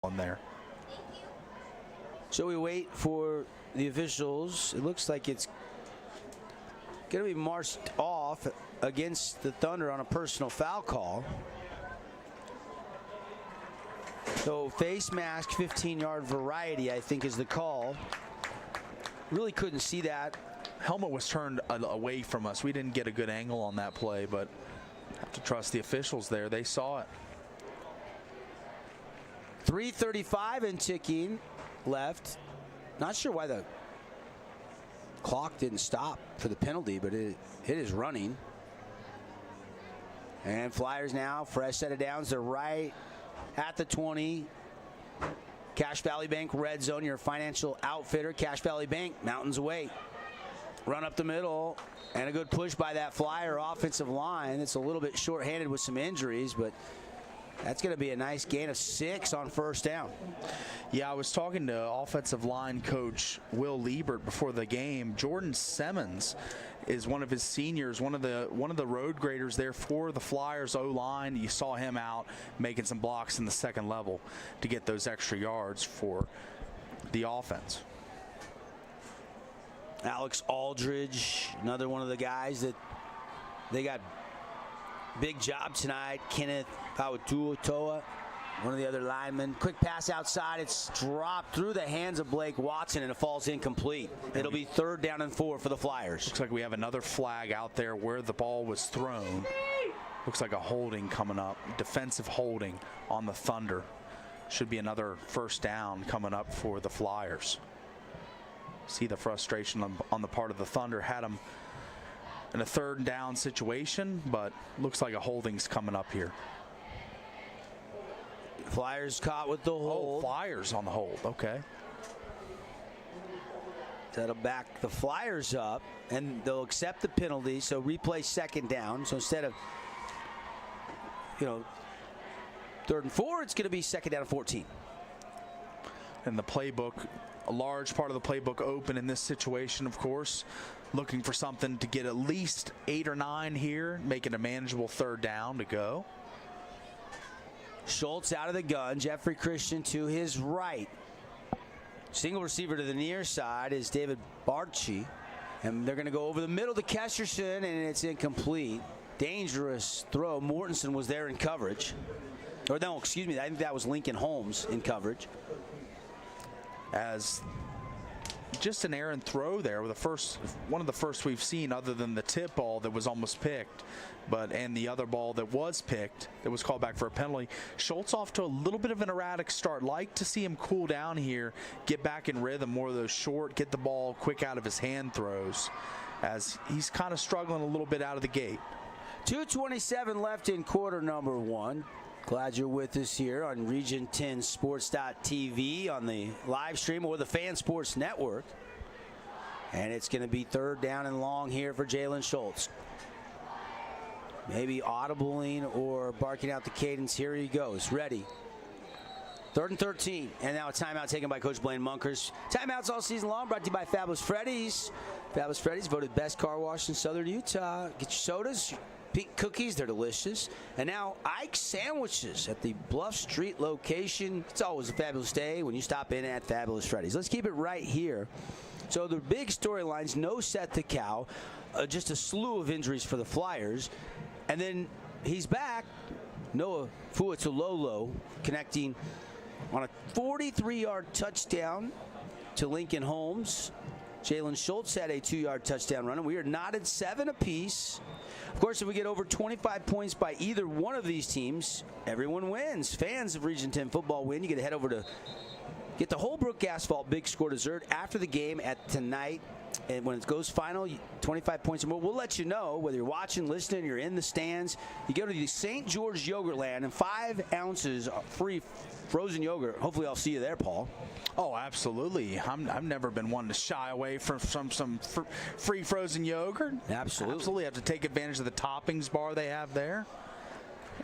On there. So we wait for the officials. It looks like it's going to be marched off against the Thunder on a personal foul call. So face mask, 15-yard variety, I think, is the call. Really couldn't see that helmet was turned away from us. We didn't get a good angle on that play, but have to trust the officials there. They saw it. 3:35 and ticking left. Not sure why the clock didn't stop for the penalty, but it is running. And Flyers now, fresh set of downs. They're right at the 20. Cache Valley Bank red zone, your financial outfitter. Cache Valley Bank, mountains away. Run up the middle, and a good push by that Flyer offensive line. It's a little bit shorthanded with some injuries, but that's going to be a nice gain of 6 on first down. Yeah, I was talking to offensive line coach Will Liebert before the game. Jordan Simmons is one of his seniors, one of the road graders there for the Flyers O-line. You saw him out making some blocks in the second level to get those extra yards for the offense. Alex Aldridge, another one of the guys that they got big job tonight. Kenneth Pautuotoa, one of the other linemen. Quick pass outside. It's dropped through the hands of Blake Watson, and it falls incomplete. It'll be 3rd down and 4 for the Flyers. Looks like we have another flag out there where the ball was thrown. Looks like a holding coming up. Defensive holding on the Thunder. Should be another first down coming up for the Flyers. See the frustration on the part of the Thunder. Had them in a 3rd down situation, but looks like a holding's coming up here. Flyers caught with the hold. Oh, Flyers on the hold. Okay. That'll back the Flyers up, and they'll accept the penalty, so replay 2nd down. So instead of, 3rd and 4, it's going to be 2nd down and 14. And the playbook, a large part of the playbook open in this situation, of course. Looking for something to get at least 8 or 9 here, make it a manageable 3rd down to go. Schultz out of the gun. Jeffrey Christian to his right. Single receiver to the near side is David Barchi. And they're going to go over the middle to Kesterson, and it's incomplete. Dangerous throw. Mortensen was there in coverage. Or no, excuse me, I think that was Lincoln Holmes in coverage. As just an errant throw there, one of the first we've seen, other than the tip ball that was almost picked, and the other ball that was picked that was called back for a penalty. Schultz off to a little bit of an erratic start. Like to see him cool down here, get back in rhythm, more of those short, get the ball quick out of his hand throws, as he's kind of struggling a little bit out of the gate. 2:27 left in quarter number 1. Glad you're with us here on Region10Sports.tv on the live stream or the Fan Sports Network. And it's going to be 3rd down and long here for Jalen Schultz. Maybe audibling or barking out the cadence. Here he goes. Ready. 3rd and 13. And now a timeout taken by Coach Blaine Munkers. Timeouts all season long brought to you by Fabulous Freddy's. Fabulous Freddy's voted best car wash in Southern Utah. Get your sodas. Pink cookies, they're delicious. And now Ike's Sandwiches at the Bluff Street location. It's always a fabulous day when you stop in at Fabulous Freddy's. Let's keep it right here. So the big storylines, no Seth the Cow, just a slew of injuries for the Flyers. And then he's back, Noah Fuatulolo, connecting on a 43-yard touchdown to Lincoln Holmes. Jalen Schultz had a 2-yard touchdown run, and we are knotted 7 apiece. Of course, if we get over 25 points by either one of these teams, everyone wins. Fans of Region 10 football win. You get to head over to get the Holbrook Asphalt Big Score dessert after the game at tonight. And when it goes final, 25 points or more, we'll let you know whether you're watching, listening, you're in the stands. You go to the St. George Yogurtland, and 5 ounces of free frozen yogurt. Hopefully I'll see you there, Paul. Oh, absolutely. I've never been one to shy away from some free frozen yogurt. Absolutely. Have to take advantage of the toppings bar they have there.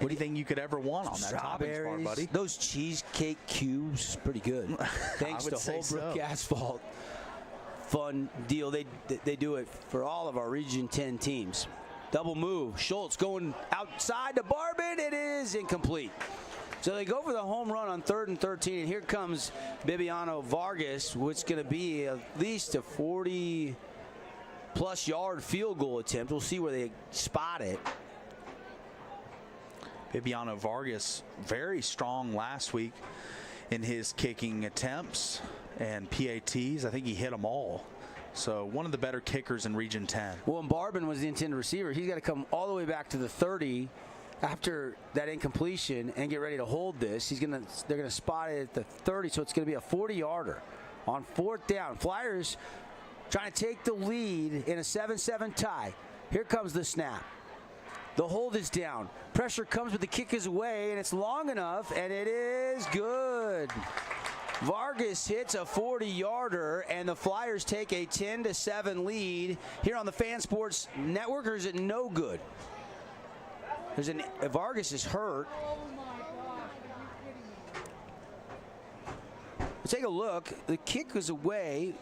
Anything you could ever want on that toppings bar, buddy. Those cheesecake cubes, pretty good. Thanks to Holbrook Asphalt. Fun deal. They do it for all of our Region 10 teams. Double move. Schultz going outside to Barbin. It is incomplete. So they go for the home run on 3rd and 13, and here comes Bibiano Vargas, which is going to be at least a 40-plus yard field goal attempt. We'll see where they spot it. Bibiano Vargas, very strong last week in his kicking attempts and PATs. I think he hit them all. So one of the better kickers in Region 10. Well, and Barbin was the intended receiver. He's got to come all the way back to the 30 after that incompletion and get ready to hold this. They're gonna spot it at the 30, so it's gonna be a 40-yarder on 4th down. Flyers trying to take the lead in a 7-7 tie. Here comes the snap. The hold is down. Pressure comes, but the kick is away, and it's long enough, and it is good. Vargas hits a 40-yarder, and the Flyers take a 10-7 lead here on the Fan Sports Network. Or is it no good? Vargas is hurt. Take a look. The kick was away,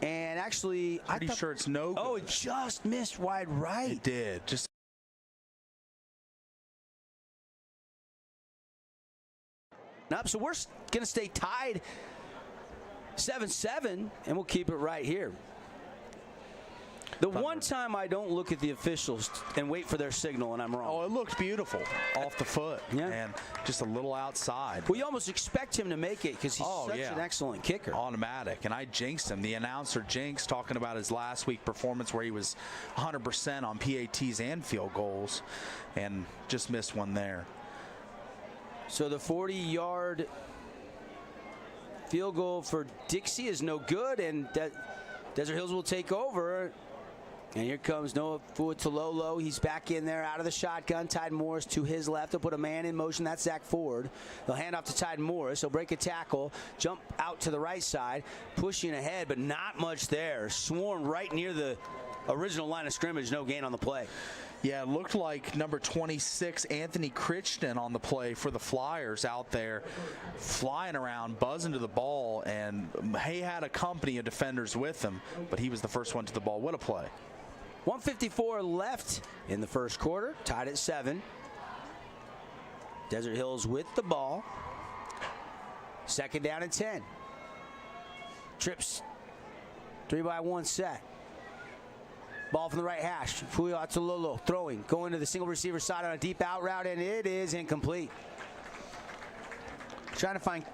and actually, Pretty sure it's no good. Oh, it just missed wide right. It did. So we're going to stay tied 7-7, and we'll keep it right here. The one time I don't look at the officials and wait for their signal, and I'm wrong. Oh, it looked beautiful off the foot, and just a little outside. Well, you almost expect him to make it because he's such an excellent kicker. Automatic, and I jinxed him. The announcer jinxed, talking about his last week performance where he was 100% on PATs and field goals, and just missed one there. So the 40-yard field goal for Dixie is no good, and Desert Hills will take over. And here comes Noah Fuatololo. He's back in there out of the shotgun. Tide Morris to his left. They'll put a man in motion. That's Zach Ford. They'll hand off to Tide Morris. He'll break a tackle, jump out to the right side, pushing ahead, but not much there. Swarmed right near the original line of scrimmage. No gain on the play. Yeah, it looked like number 26, Anthony Crichton, on the play for the Flyers out there, flying around, buzzing to the ball, and he had a company of defenders with him, but he was the first one to the ball. What a play. 1:54 left in the first quarter, tied at 7. Desert Hills with the ball. 2nd down and 10. Trips 3-by-1 set. Ball from the right hash. Fuatololo throwing, going to the single receiver side on a deep out route, and it is incomplete. Trying to find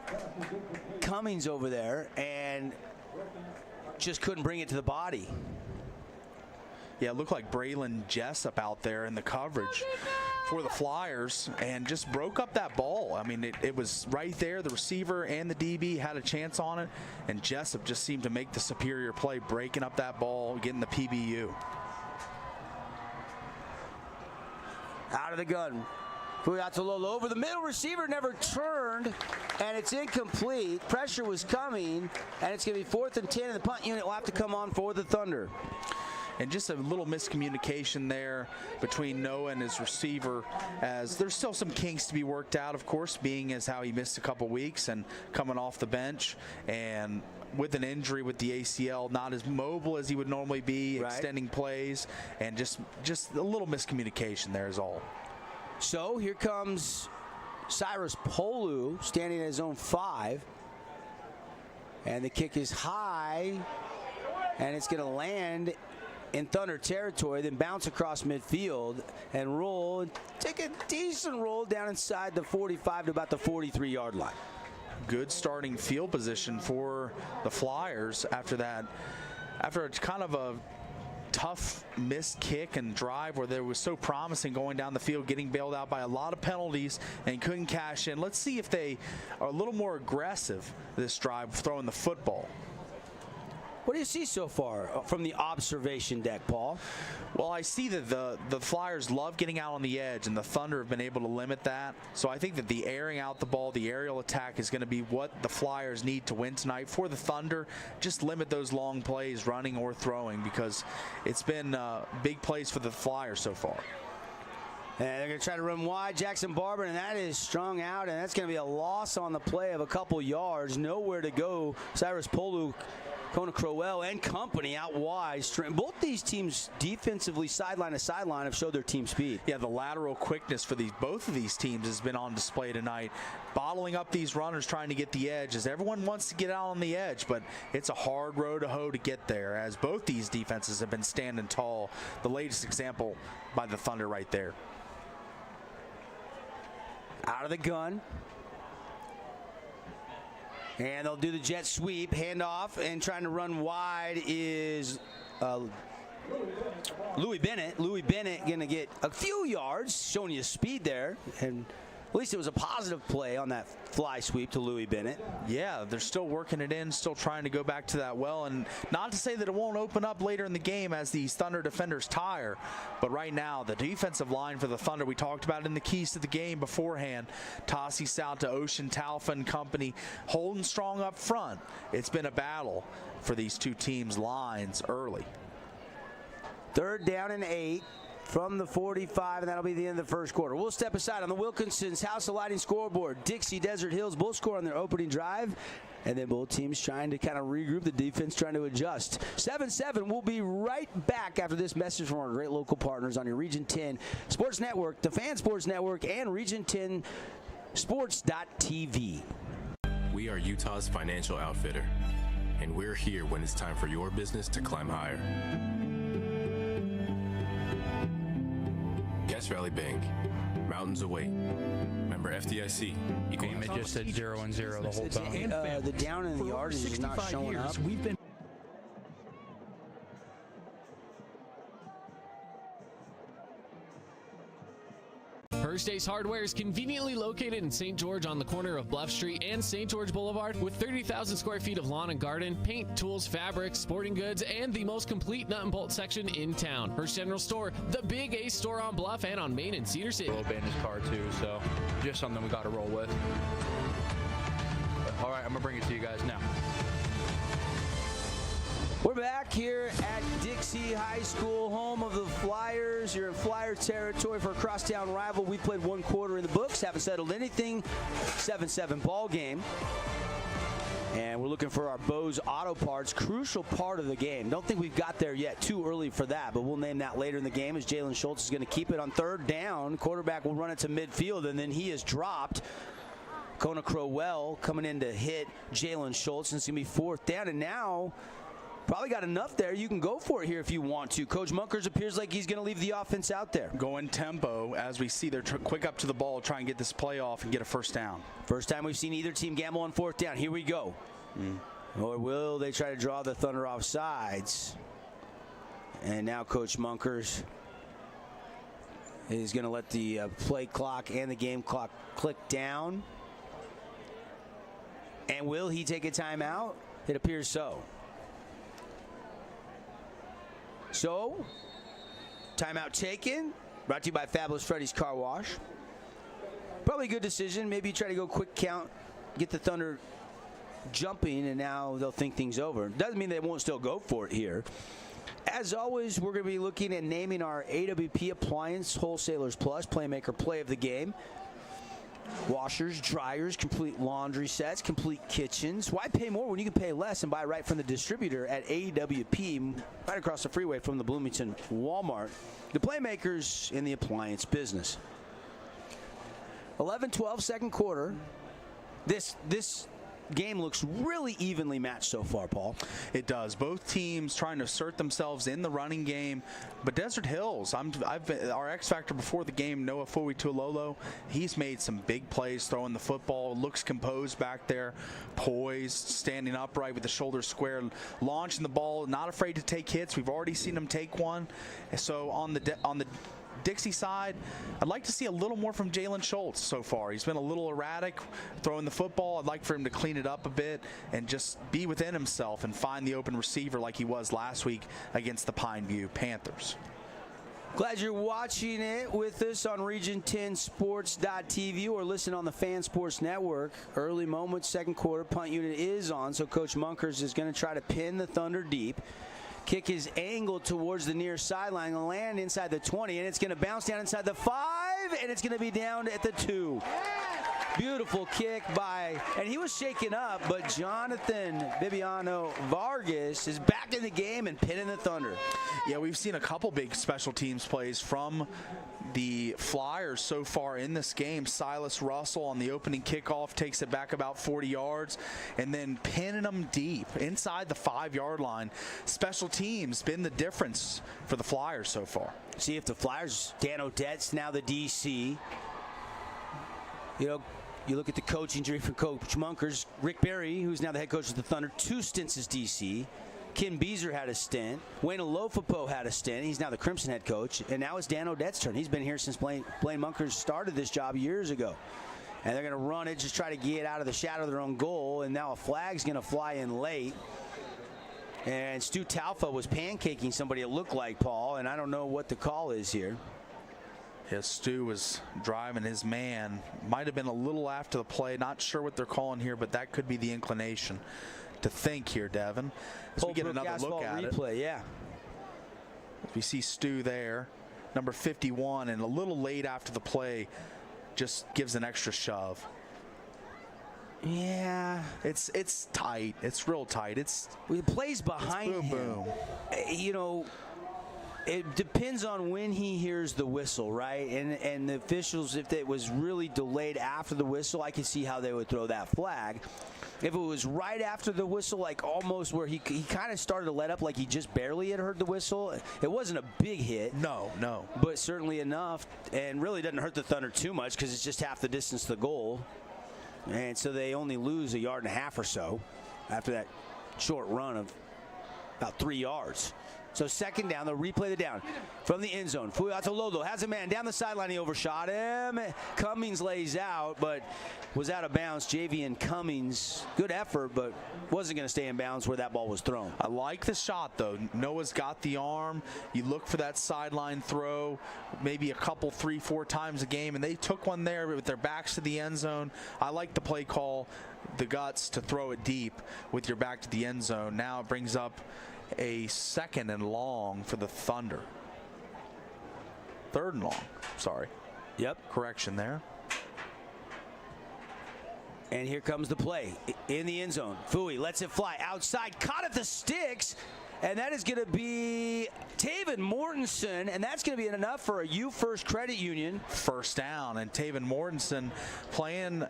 Cummings over there, and just couldn't bring it to the body. Yeah, it looked like Braylon Jessup out there in the coverage for the Flyers and just broke up that ball. I mean, it was right there. The receiver and the DB had a chance on it, and Jessup just seemed to make the superior play, breaking up that ball, getting the PBU. Out of the gun. Fuatololo over the middle. Receiver never turned, and it's incomplete. Pressure was coming, and it's going to be 4th and 10, and the punt unit will have to come on for the Thunder. And just a little miscommunication there between Noah and his receiver, as there's still some kinks to be worked out, of course, being as how he missed a couple weeks and coming off the bench, and with an injury with the ACL, not as mobile as he would normally be, extending plays, and just a little miscommunication there is all. So here comes Cyrus Polu standing at his own 5, and the kick is high, and it's going to land in Thunder territory, then bounce across midfield and roll, and take a decent roll down inside the 45 to about the 43-yard line. Good starting field position for the Flyers after that. After it's kind of a tough missed kick and drive where they was so promising going down the field, getting bailed out by a lot of penalties and couldn't cash in. Let's see if they are a little more aggressive this drive, throwing the football. What do you see so far from the observation deck, Paul? Well, I see that the Flyers love getting out on the edge, and the Thunder have been able to limit that. So I think that the airing out the ball, the aerial attack is going to be what the Flyers need to win tonight. For the Thunder, just limit those long plays, running or throwing, because it's been big plays for the Flyers so far. And they're going to try to run wide. Jackson Barber, and that is strung out, and that's going to be a loss on the play of a couple yards. Nowhere to go. Cyrus Polu, Kona Crowell, and company out wide. Both these teams defensively, sideline to sideline, have showed their team speed. Yeah, the lateral quickness for both of these teams has been on display tonight. Bottling up these runners, trying to get the edge, as everyone wants to get out on the edge, but it's a hard road to hoe to get there, as both these defenses have been standing tall. The latest example by the Thunder right there. Out of the gun. And they'll do the jet sweep, handoff, and trying to run wide is Louis Bennett. Louis Bennett going to get a few yards, showing you speed there. And at least it was a positive play on that fly sweep to Louis Bennett. Yeah, they're still working it in, still trying to go back to that well. And not to say that it won't open up later in the game as these Thunder defenders tire. But right now, the defensive line for the Thunder, we talked about in the keys to the game beforehand. Tassi Salta, Ocean, Talfa and company holding strong up front. It's been a battle for these two teams' lines early. 3rd down and 8 from the 45, and that'll be the end of the first quarter. We'll step aside on the Wilkinson's House of Lighting scoreboard. Dixie, Desert Hills both score on their opening drive, and then both teams trying to kind of regroup, the defense trying to adjust. 7-7, we'll be right back after this message from our great local partners on your Region 10 Sports Network, the Fan Sports Network, and Region 10 Sports.tv. We are Utah's financial outfitter, and we're here when it's time for your business to climb higher. Guest Valley Bank, mountains await. Member FDIC. It just said 0 and 0 the whole time. The down in the yardage is not showing up. We've been First Ace Hardware is conveniently located in St. George on the corner of Bluff Street and St. George Boulevard with 30,000 square feet of lawn and garden, paint, tools, fabrics, sporting goods, and the most complete nut and bolt section in town. First General Store, the Big Ace store on Bluff and on Main in Cedar City. A little bit in his car too, so just something we got to roll with. All right, I'm going to bring it to you guys now. We're back here at Dixie High School, home of the Flyers. You're in Flyer territory for a crosstown rival. We played 1 quarter in the books, haven't settled anything. 7-7 ball game. And we're looking for our Bose Auto Parts, crucial part of the game. Don't think we've got there yet, too early for that, but we'll name that later in the game as Jalen Schultz is going to keep it on 3rd down. Quarterback will run it to midfield, and then he is dropped. Kona Crowell coming in to hit Jalen Schultz, and it's going to be 4th down, and now probably got enough there. You can go for it here if you want to. Coach Munkers appears like he's going to leave the offense out there. Going tempo as we see they're quick up to the ball, try and get this play off and get a 1st down. First time we've seen either team gamble on 4th down. Here we go. Or will they try to draw the Thunder off sides? And now Coach Munkers is going to let the play clock and the game clock click down. And will he take a timeout? It appears so. So, timeout taken. Brought to you by Fabulous Freddy's Car Wash. Probably a good decision. Maybe you try to go quick count, get the Thunder jumping, and now they'll think things over. Doesn't mean they won't still go for it here. As always, we're going to be looking at naming our AWP Appliance Wholesalers Plus Playmaker Play of the Game. Washers, dryers, complete laundry sets, complete kitchens. Why pay more when you can pay less and buy right from the distributor at AWP, right across the freeway from the Bloomington Walmart? The playmakers in the appliance business. 11-12 second quarter. This game looks really evenly matched so far, Paul. It does. Both teams trying to assert themselves in the running game. But Desert Hills, our X factor before the game, Noah Fuitualolo, he's made some big plays throwing the football. Looks composed back there, poised, standing upright with the shoulders square, launching the ball, not afraid to take hits. We've already seen him take one. So on the Dixie side, I'd like to see a little more from Jalen Schultz so far. He's been a little erratic throwing the football. I'd like for him to clean it up a bit and just be within himself and find the open receiver like he was last week against the Pineview Panthers. Glad you're watching it with us on Region 10 Sports.tv or listen on the Fan Sports Network. Early moments, second quarter, punt unit is on, so Coach Munkers is going to try to pin the Thunder deep. Kick is angled towards the near sideline, land inside the 20, and it's going to bounce down inside the 5, and it's going to be down at the 2. Beautiful kick and he was shaken up, but Jonathan Bibiano Vargas is back in the game and pinning the Thunder. Yeah, we've seen a couple big special teams plays from the Flyers so far in this game. Silas Russell on the opening kickoff takes it back about 40 yards and then pinning them deep inside the 5-yard line. Special teams been the difference for the Flyers so far. See if the Flyers, Dan Odette's now the DC. You know, You look at the coaching tree for Coach Munkers. Rick Barry, who's now the head coach of the Thunder, 2 stints as DC. Ken Beezer had a stint. Wayne Olofopo had a stint. He's now the Crimson head coach. And now it's Dan Odette's turn. He's been here since Blaine Munkers started this job years ago. And they're going to run it, just try to get out of the shadow of their own goal. And now a flag's going to fly in late. And Stu Talfa was pancaking somebody, it looked like, Paul. And I don't know what the call is here. Yeah, Stu was driving his man. Might have been a little after the play. Not sure what they're calling here, but that could be the inclination to think here, Devin. As we get another look at replay, yeah. We see Stu there, number 51, and a little late after the play, just gives an extra shove. Yeah, it's tight. It's real tight. It plays behind boom, him. Boom. You know, it depends on when he hears the whistle, right? And the officials, if it was really delayed after the whistle, I could see how they would throw that flag. If it was right after the whistle, like almost where he kind of started to let up, like he just barely had heard the whistle, it wasn't a big hit. No. But certainly enough, and really doesn't hurt the Thunder too much because it's just half the distance to the goal. And so they only lose 1.5 yards or so after that short run of about 3 yards. So second down, they'll replay the down from the end zone. Fuiatololo has a man down the sideline. He overshot him. Cummings lays out, but was out of bounds. Javian Cummings, good effort, but wasn't going to stay in bounds where that ball was thrown. I like the shot, though. Noah's got the arm. You look for that sideline throw maybe a couple, 3-4 times a game, and they took one there with their backs to the end zone. I like the play call, the guts to throw it deep with your back to the end zone. Now it brings up a 2nd and long for the Thunder. 3rd and long, sorry. Yep. Correction there. And here comes the play in the end zone. Fui lets it fly outside, caught at the sticks, and that is going to be Taven Mortensen, and that's going to be enough for a U-First Credit Union. First down, and Taven Mortensen playing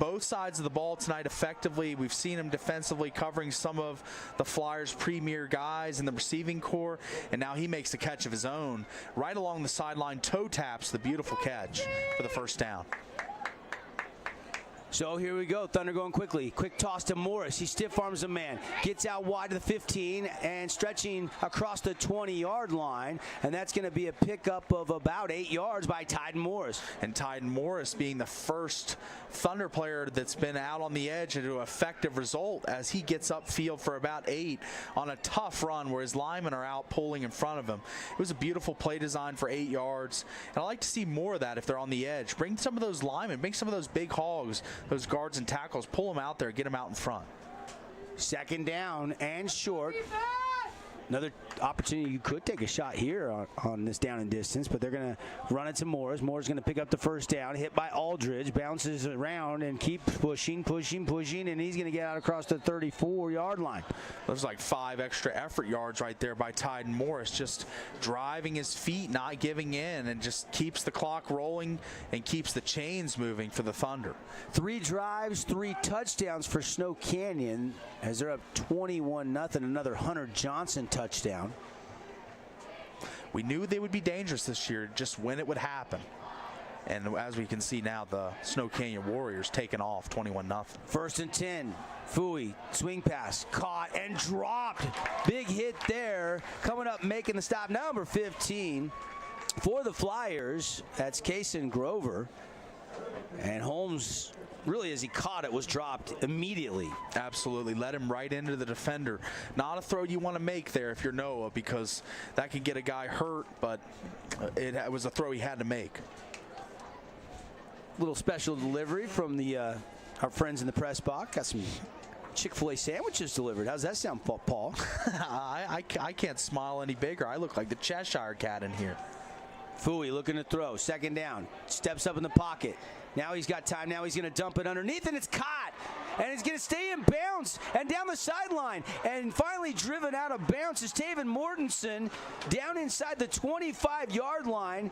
both sides of the ball tonight effectively. We've seen him defensively covering some of the Flyers' premier guys in the receiving corps, and now he makes a catch of his own right along the sideline, toe taps the beautiful catch for the first down. So here we go. Thunder going quickly. Quick toss to Morris. He stiff arms a man. Gets out wide to the 15 and stretching across the 20-yard line. And that's going to be a pickup of about 8 yards by Tyden Morris. And Tyden Morris being the first Thunder player that's been out on the edge into an effective result as he gets upfield for about 8 on a tough run where his linemen are out pulling in front of him. It was a beautiful play design for 8 yards. And I like to see more of that if they're on the edge. Bring some of those linemen, bring some of those big hogs, those guards and tackles, pull them out there, get them out in front. Second down and short. Another opportunity. You could take a shot here on this down and distance, but they're going to run it to Morris. Morris going to pick up the first down, hit by Aldridge, bounces around and keeps pushing, and he's going to get out across the 34-yard line. There's like 5 extra effort yards right there by Tyden Morris, just driving his feet, not giving in, and just keeps the clock rolling and keeps the chains moving for the Thunder. 3 drives, 3 touchdowns for Snow Canyon as they're up 21-0. Another Hunter Johnson touchdown. We knew they would be dangerous this year, just when it would happen. And as we can see now, the Snow Canyon Warriors taking off 21-0. 1st and 10. Fui, swing pass, caught and dropped. Big hit there. Coming up, making the stop, number 15 for the Flyers. That's Kason Grover. And Holmes, really, as he caught it, was dropped immediately. Absolutely. Let him right into the defender. Not a throw you want to make there if you're Noah, because that could get a guy hurt, but it was a throw he had to make. Little special delivery from the our friends in the press box. Got some Chick-fil-A sandwiches delivered. How's that sound, Paul? I can't smile any bigger. I look like the Cheshire Cat in here. Fui looking to throw. 2nd down. Steps up in the pocket. Now he's got time. Now he's going to dump it underneath, and it's caught. And it's going to stay in bounds and down the sideline. And finally driven out of bounds is Taven Mortensen down inside the 25-yard line.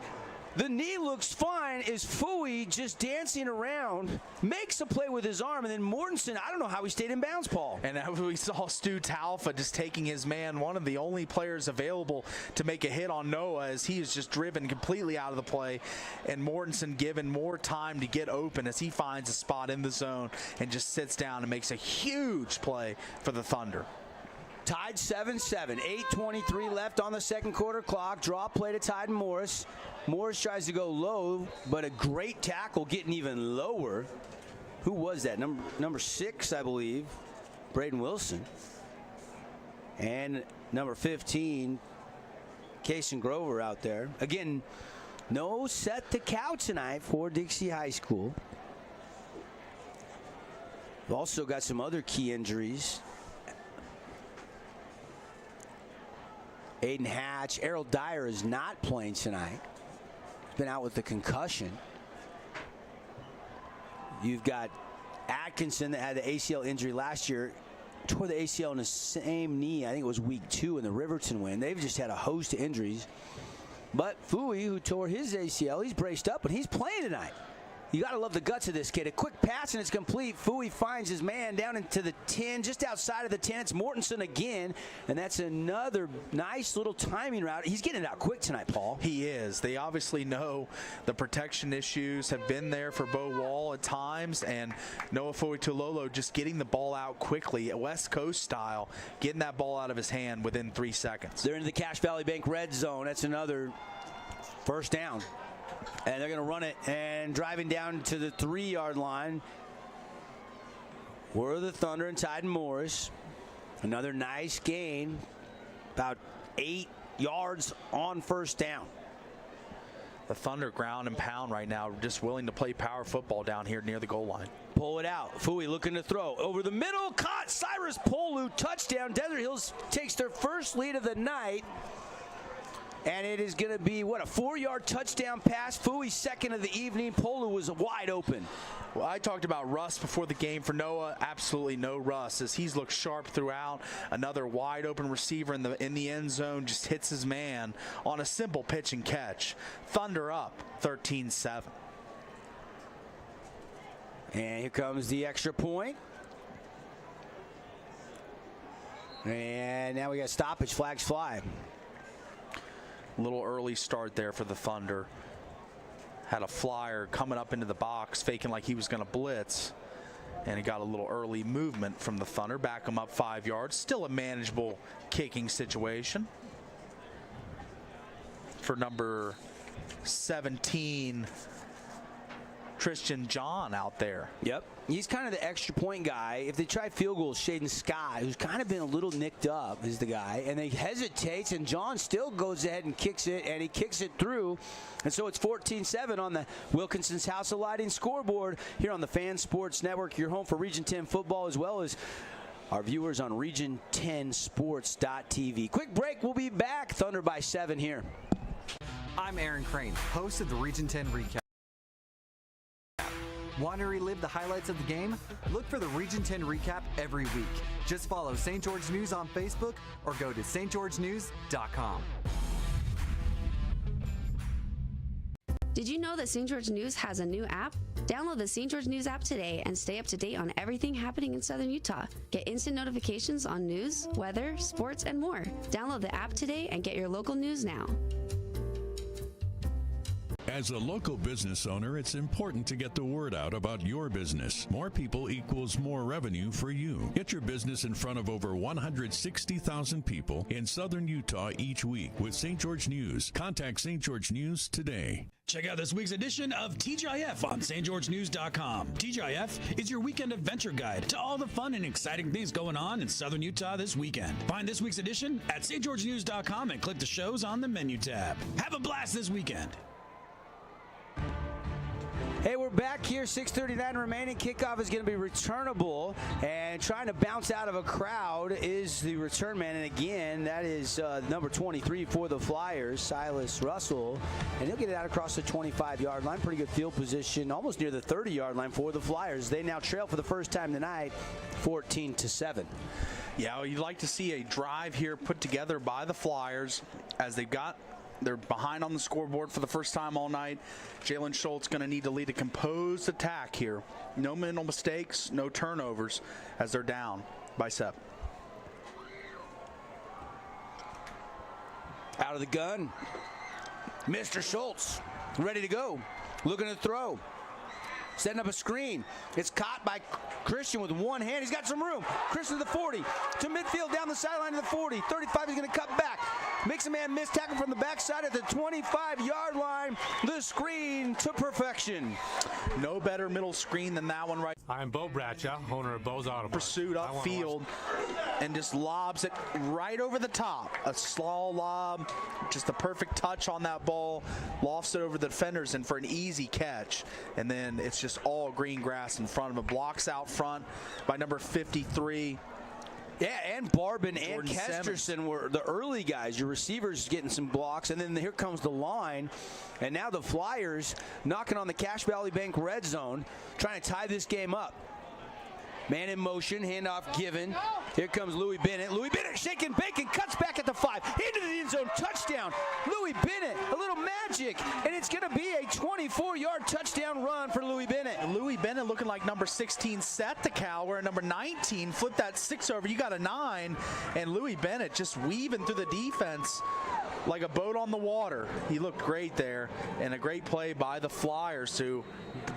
The knee looks fine. Is Fooey just dancing around, makes a play with his arm, and then Mortensen, I don't know how he stayed in bounds, Paul. And we saw Stu Talfa just taking his man, one of the only players available to make a hit on Noah, as he is just driven completely out of the play, and Mortensen given more time to get open as he finds a spot in the zone and just sits down and makes a huge play for the Thunder. Tied 7-7, 8:23 left on the second quarter clock. Draw play to Tide Morris. Morris tries to go low, but a great tackle getting even lower. Who was that? Number 6, I believe, Braden Wilson. And number 15, Kason Grover out there. Again, no Seth to cow tonight for Dixie High School. We've also got some other key injuries. Aiden Hatch. Errol Dyer is not playing tonight. He's been out with a concussion. You've got Atkinson that had the ACL injury last year. Tore the ACL in the same knee. I think it was week 2 in the Riverton win. They've just had a host of injuries. But Fooey, who tore his ACL, he's braced up, and he's playing tonight. You got to love the guts of this kid. A quick pass, and it's complete. Fooey finds his man down into the 10, just outside of the 10. It's Mortensen again, and that's another nice little timing route. He's getting it out quick tonight, Paul. He is. They obviously know the protection issues have been there for Bo Wall at times, and Noah Fooey-Tulolo just getting the ball out quickly, West Coast style, getting that ball out of his hand within 3 seconds. They're into the Cache Valley Bank red zone. That's another first down. And they're going to run it, and driving down to the 3-yard line were the Thunder and Tide Morris. Another nice gain, about 8 yards on first down. The Thunder ground and pound right now, just willing to play power football down here near the goal line. Pull it out. Fooey looking to throw. Over the middle, caught. Cyrus Polu, touchdown. Desert Hills takes their first lead of the night. And it is going to be, a 4-yard touchdown pass. Fooey's second of the evening. Polu was wide open. Well, I talked about rust before the game for Noah. Absolutely no rust, as he's looked sharp throughout. Another wide open receiver in the end zone just hits his man on a simple pitch and catch. Thunder up 13-7. And here comes the extra point. And now we got stoppage. Flags fly. A little early start there for the Thunder. Had a flyer coming up into the box, faking like he was going to blitz. And he got a little early movement from the Thunder. Back him up 5 yards. Still a manageable kicking situation for number 17, Tristan John out there. Yep. He's kind of the extra point guy. If they try field goals, Shaden Scott, who's kind of been a little nicked up, is the guy. And he hesitates, and John still goes ahead and kicks it, and he kicks it through. And so it's 14-7 on the Wilkinson's House of Lighting scoreboard here on the Fan Sports Network, your home for Region 10 football, as well as our viewers on region10sports.tv. Quick break. We'll be back. Thunder by 7 here. I'm Aaron Crane, host of the Region 10 Recap. Want to relive the highlights of the game? Look for the Region 10 Recap every week. Just follow St. George News on Facebook or go to stgeorgenews.com. Did you know that St. George News has a new app? Download the St. George News app today and stay up to date on everything happening in Southern Utah. Get instant notifications on news, weather, sports, and more. Download the app today and get your local news now. As a local business owner, it's important to get the word out about your business. More people equals more revenue for you. Get your business in front of over 160,000 people in Southern Utah each week with St. George News. Contact St. George News today. Check out this week's edition of TGIF on stgeorgenews.com. TGIF is your weekend adventure guide to all the fun and exciting things going on in Southern Utah this weekend. Find this week's edition at stgeorgenews.com and click the shows on the menu tab. Have a blast this weekend. Hey, we're back here, 6:39 remaining. Kickoff is going to be returnable, and trying to bounce out of a crowd is the return man. And again, that is number 23 for the Flyers, Silas Russell, and he'll get it out across the 25-yard line. Pretty good field position, almost near the 30-yard line for the Flyers. They now trail for the first time tonight, 14-7. Yeah, well, you'd like to see a drive here put together by the Flyers as they've got They're behind on the scoreboard for the first time all night. Jalen Schultz going to need to lead a composed attack here. No mental mistakes, no turnovers as they're down by 7. Out of the gun, Mr. Schultz, ready to go, looking to throw, setting up a screen. It's caught by Christian with one hand. He's got some room. Christian to the 40, to midfield, down the sideline to the 40. 35, he's going to cut back. Makes a man miss, tackle from the backside at the 25-yard line. The screen to perfection. No better middle screen than that one right. I'm Bo Bradshaw, owner of Bo's Auto Parts. Pursued upfield and just lobs it right over the top. A slow lob, just a perfect touch on that ball. Lofts it over the defenders and for an easy catch. And then it's just all green grass in front of him. Blocks out front by number 53. Yeah, and Barbin and Kesterson were the early guys. Your receivers getting some blocks, and then here comes the line. And now the Flyers knocking on the Cache Valley Bank red zone, trying to tie this game up. Man in motion, handoff given. Here comes Louis Bennett. Louis Bennett shaking bacon, cuts back at the 5, into the end zone, touchdown. Louis Bennett, a little magic, and it's going to be a 24-yard touchdown run for Louis Bennett. And Louis Bennett looking like number 16 set the cow, where number 19 flipped that 6 over. You got a 9, and Louis Bennett just weaving through the defense like a boat on the water. He looked great there, and a great play by the Flyers to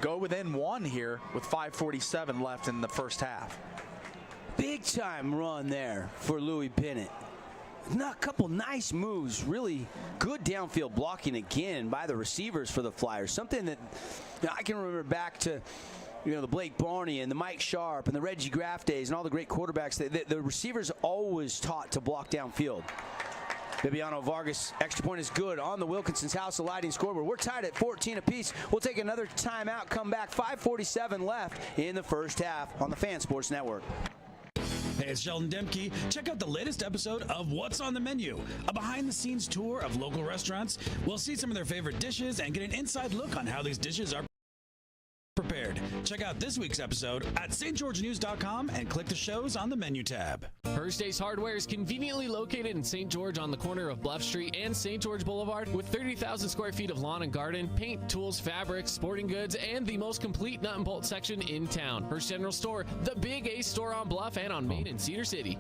go within 1 here with 5:47 left in the first half. Big time run there for Louis Bennett. A couple nice moves, really good downfield blocking again by the receivers for the Flyers. Something that I can remember back to the Blake Barney and the Mike Sharp and the Reggie Graff days and all the great quarterbacks. The receivers always taught to block downfield. Bibiano Vargas, extra point is good on the Wilkinson's House of Lighting scoreboard. We're tied at 14 apiece. We'll take another timeout, come back. 5:47 left in the first half on the Fan Sports Network. Hey, it's Sheldon Demke. Check out the latest episode of What's on the Menu, a behind-the-scenes tour of local restaurants. We'll see some of their favorite dishes and get an inside look on how these dishes are prepared. Check out this week's episode at stgeorgenews.com and click the shows on the menu tab. First Ace Hardware is conveniently located in St. George on the corner of Bluff Street and St. George Boulevard with 30,000 square feet of lawn and garden, paint, tools, fabrics, sporting goods, and the most complete nut and bolt section in town. First General Store, the Big Ace store on Bluff and on Main in Cedar City.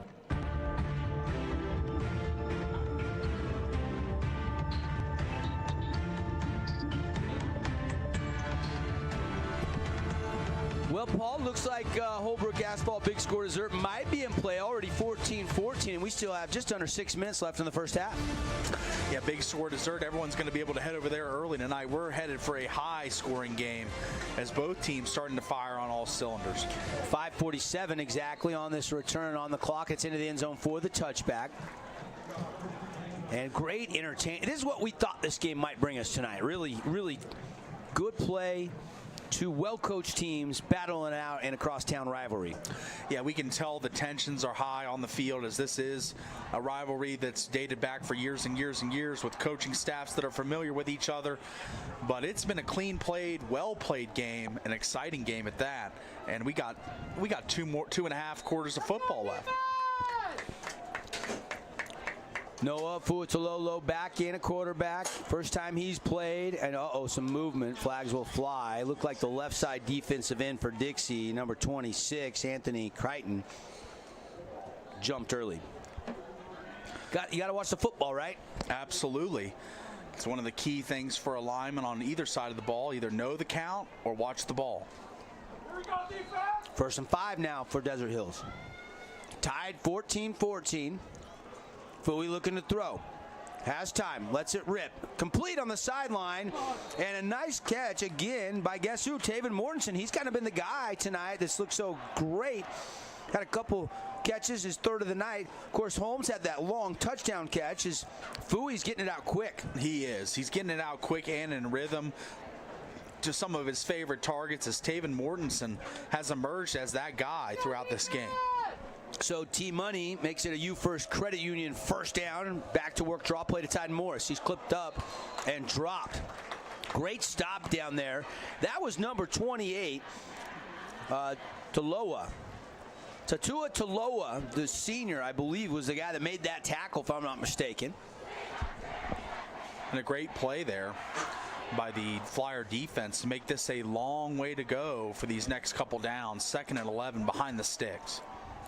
Well, Paul, looks like Holbrook Asphalt Big Score Dessert might be in play. Already 14-14, and we still have just under 6 minutes left in the first half. Yeah, Big Score Dessert. Everyone's going to be able to head over there early tonight. We're headed for a high-scoring game as both teams starting to fire on all cylinders. 5:47 exactly on this return on the clock. It's into the end zone for the touchback. And great entertainment. This is what we thought this game might bring us tonight. Really, really good play. Two well-coached teams battling out in a crosstown rivalry. Yeah, we can tell the tensions are high on the field as this is a rivalry that's dated back for years and years and years with coaching staffs that are familiar with each other. But it's been a clean-played, well-played game, an exciting game at that. And we got 2.5 quarters of football left. Noah Fuatololo back in a quarterback. First time he's played. And some movement. Flags will fly. Looked like the left side defensive end for Dixie, number 26, Anthony Crichton, jumped early. You got to watch the football, right? Absolutely. It's one of the key things for a lineman on either side of the ball. Either know the count or watch the ball. 1st and 5 now for Desert Hills. Tied 14-14. Fooey looking to throw. Has time. Lets it rip. Complete on the sideline. And a nice catch again by guess who? Taven Mortensen. He's kind of been the guy tonight that's looked so great. Had a couple catches, his 3rd of the night. Of course, Holmes had that long touchdown catch. Fooey's getting it out quick. He is. He's getting it out quick and in rhythm. To some of his favorite targets as Taven Mortensen has emerged as that guy throughout this game. So T-Money makes it a U-First Credit Union first down. Back to work, draw play to Tyden Morris. He's clipped up and dropped. Great stop down there. That was number 28, Taloa. Tatua Taloa, the senior, I believe, was the guy that made that tackle, if I'm not mistaken. And a great play there by the Flyer defense to make this a long way to go for these next couple downs. 2nd and 11 behind the sticks.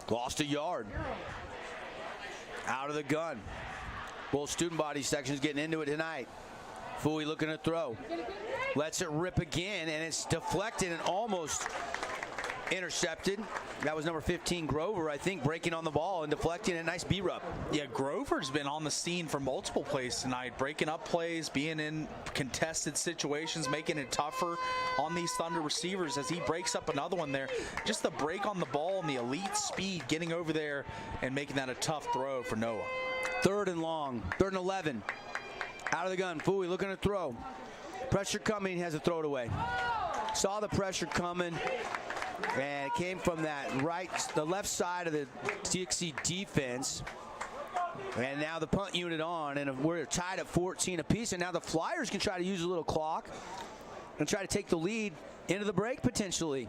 Lost a yard. Out of the gun. Both student body sections getting into it tonight. Fooey looking to throw. Lets it rip again, and it's deflected and almost intercepted. That was number 15, Grover, I think, breaking on the ball and deflecting it. Nice B-rub. Yeah, Grover's been on the scene for multiple plays tonight, breaking up plays, being in contested situations, making it tougher on these Thunder receivers as he breaks up another one there. Just the break on the ball and the elite speed, getting over there and making that a tough throw for Noah. 3rd and long, 3rd and 11. Out of the gun, Fooey looking to throw. Pressure coming, has to throw it away. Saw the pressure coming, and it came from the left side of the Dixie defense. And now the punt unit on, and we're tied at 14 apiece. And now the Flyers can try to use a little clock and try to take the lead into the break potentially.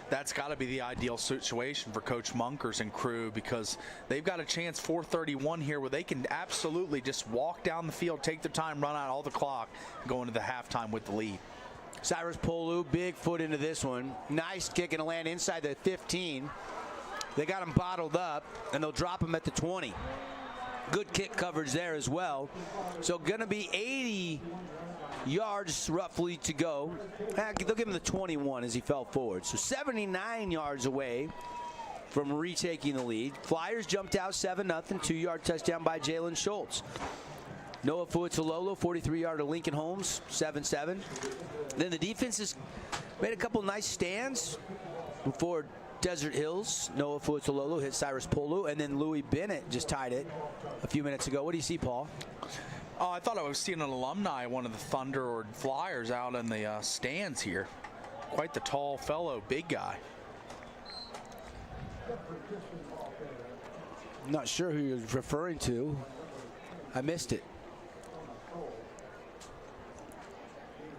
That's got to be the ideal situation for Coach Munkers and crew, because they've got a chance 4:31 here where they can absolutely just walk down the field, take their time, run out all the clock, go into the halftime with the lead. Cyrus Polu, big foot into this one. Nice kick and a land inside the 15. They got him bottled up, and they'll drop him at the 20. Good kick coverage there as well. So going to be 80 yards roughly to go. They'll give him the 21 as he fell forward. So 79 yards away from retaking the lead. Flyers jumped out 7-0, 2-yard touchdown by Jalen Schultz. Noah Fuitzalolo, 43-yarder Lincoln Holmes, 7-7. Then the defense has made a couple nice stands before Desert Hills. Noah Fuitzalolo hit Cyrus Polu, and then Louis Bennett just tied it a few minutes ago. What do you see, Paul? Oh, I thought I was seeing an alumni, one of the Thunder or Flyers, out in the stands here. Quite the tall fellow, big guy. I'm not sure who you're referring to. I missed it.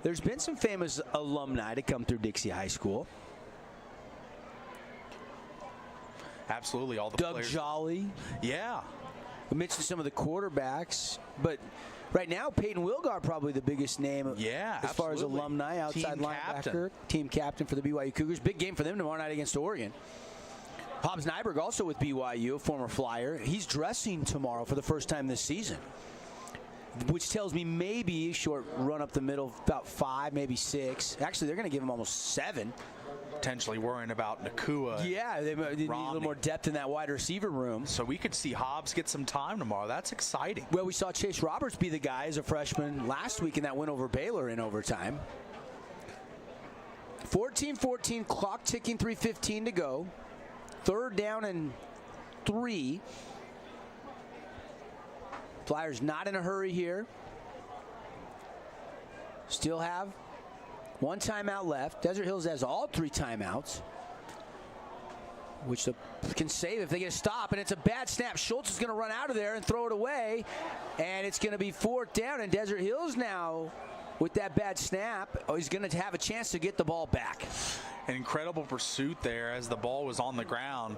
There's been some famous alumni to come through Dixie High School. Absolutely, all the Doug players. Jolly. Yeah. We mentioned some of the quarterbacks, but right now Peyton Wilgar probably the biggest name as far as alumni, outside linebacker, team captain for the BYU Cougars. Big game for them tomorrow night against Oregon. Hobbs Nyberg also with BYU, a former Flyer. He's dressing tomorrow for the first time this season, which tells me maybe a short run up the middle, about 5, maybe 6. Actually, they're going to give him almost 7. Potentially worrying about Nakua. Yeah, they need a little more depth in that wide receiver room. So we could see Hobbs get some time tomorrow. That's exciting. Well, we saw Chase Roberts be the guy as a freshman last week in that win over Baylor in overtime. 14-14, clock ticking, 3:15 to go. 3rd down and 3. Flyers not in a hurry here. Still have 1 timeout left. Desert Hills has all 3 timeouts, which they can save if they get a stop. And it's a bad snap. Schultz is going to run out of there and throw it away. And it's going to be 4th down. And Desert Hills now, with that bad snap, he's going to have a chance to get the ball back. An incredible pursuit there as the ball was on the ground.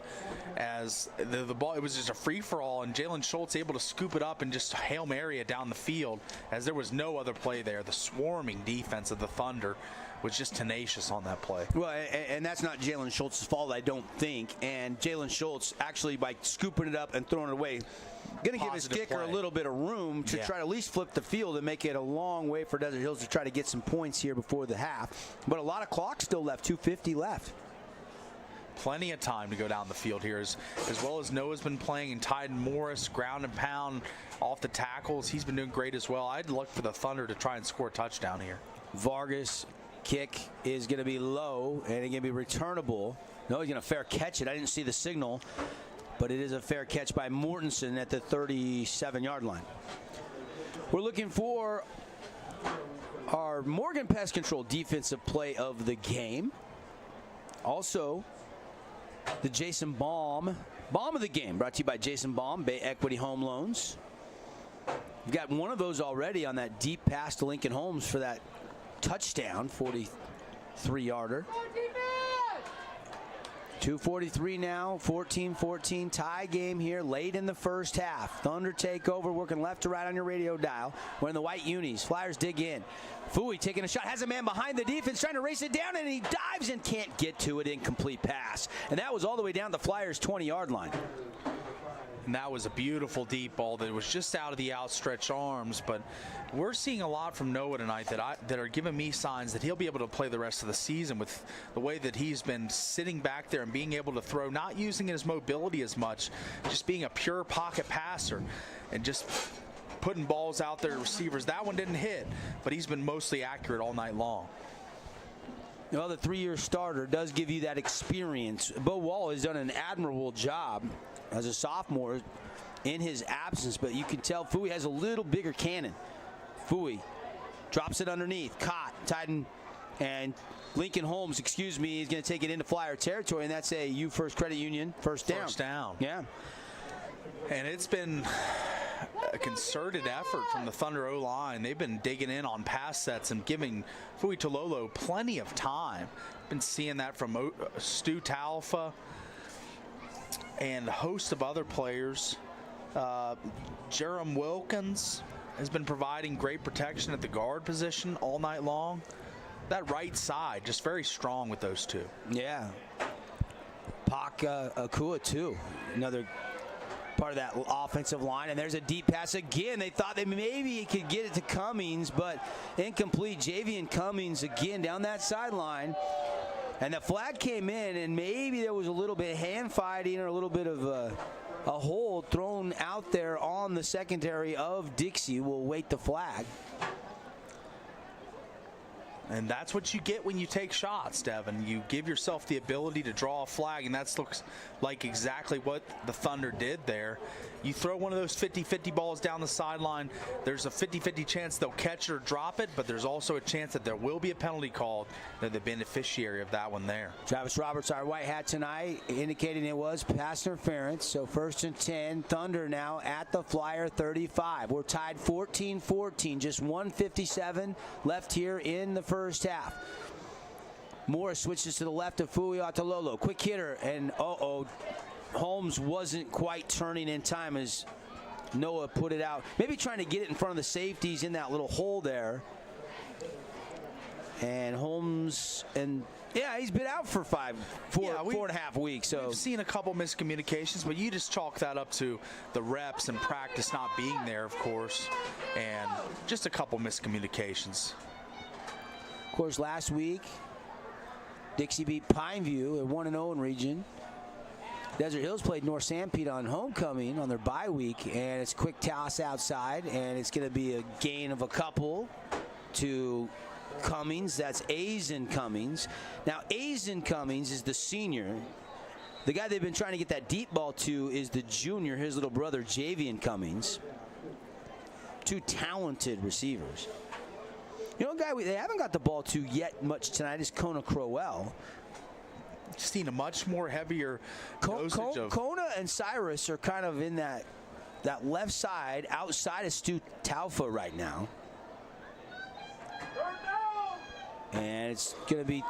As the ball, it was just a free-for-all, and Jalen Schultz able to scoop it up and just Hail Mary it down the field as there was no other play there. The swarming defense of the Thunder was just tenacious on that play. Well, and that's not Jalen Schultz's fault, I don't think. And Jalen Schultz, actually, by scooping it up and throwing it away, going to give his kicker a little bit of room to try to at least flip the field and make it a long way for Desert Hills to try to get some points here before the half. But a lot of clock still left, 2:50 left. Plenty of time to go down the field here, as well as Noah's been playing, and Tyden Morris, ground and pound off the tackles. He's been doing great as well. I'd look for the Thunder to try and score a touchdown here. Vargas kick is going to be low, and it's going to be returnable. No, he's going to fair catch it. I didn't see the signal, but it is a fair catch by Mortensen at the 37-yard line. We're looking for our Morgan Pest Control defensive play of the game. Also, the Jason Baum of the game, brought to you by Jason Baum, Bay Equity Home Loans. We've got one of those already on that deep pass to Lincoln Holmes for that touchdown, 43-yarder. 2:43 now, 14-14, tie game here late in the first half. Thunder take over, working left to right on your radio dial. We're in the white unis. Flyers dig in. Fouie taking a shot, has a man behind the defense, trying to race it down, and he dives and can't get to it. Incomplete pass. And that was all the way down the Flyers' 20-yard line. And that was a beautiful deep ball that was just out of the outstretched arms. But we're seeing a lot from Noah tonight that are giving me signs that he'll be able to play the rest of the season with the way that he's been sitting back there and being able to throw, not using his mobility as much, just being a pure pocket passer and just putting balls out there to receivers. That one didn't hit, but he's been mostly accurate all night long. Well, the 3-year starter does give you that experience. Bo Wall has done an admirable job as a sophomore in his absence, but you can tell Fouie has a little bigger cannon. Fouie drops it underneath, caught, Titan, and Lincoln Holmes, is going to take it into Flyer territory, and that's a U First Credit Union first down. First down. Yeah. And it's been a concerted effort from the Thunder O-line. They've been digging in on pass sets and giving Fouie Tololo plenty of time. Been seeing that from Stu Talfa and a host of other players. Jerem Wilkins has been providing great protection at the guard position all night long. That right side, just very strong with those two. Yeah. Pak Akua, too. Another part of that offensive line. And there's a deep pass again. They thought that maybe he could get it to Cummings, but incomplete. Javian Cummings again down that sideline. And the flag came in, and maybe there was a little bit of hand fighting or a little bit of a hold thrown out there on the secondary of Dixie. We'll wait the flag. And that's what you get when you take shots, Devin. You give yourself the ability to draw a flag, and that looks like exactly what the Thunder did there. You throw one of those 50-50 balls down the sideline, there's a 50-50 chance they'll catch it or drop it, but there's also a chance that there will be a penalty called. They're the beneficiary of that one there. Travis Roberts, our white hat tonight, indicating it was pass interference. So 1st and 10, Thunder now at the Flyer 35. We're tied 14-14, just 1:57 left here in the first half. Morris switches to the left of Fouie Tololo. Quick hitter, and Holmes wasn't quite turning in time as Noah put it out. Maybe trying to get it in front of the safeties in that little hole there. And Holmes, and yeah, he's been out for 4.5 weeks. So we've seen a couple miscommunications, but you just chalk that up to the reps and practice not being there, of course, and just a couple miscommunications. Of course, last week, Dixie beat Pineview at 1-0 in region. Desert Hills played North Sanpete on homecoming on their bye week, and it's a quick toss outside, and it's going to be a gain of a couple to Cummings. That's Azen Cummings. Now, Azen Cummings is the senior. The guy they've been trying to get that deep ball to is the junior, his little brother, Javian Cummings. Two talented receivers. You know, a guy they haven't got the ball to yet much tonight is Kona Crowell. Seen a much more heavier dosage of Kona and Cyrus are kind of in that left side outside of Stu Taufa right now. And it's going to be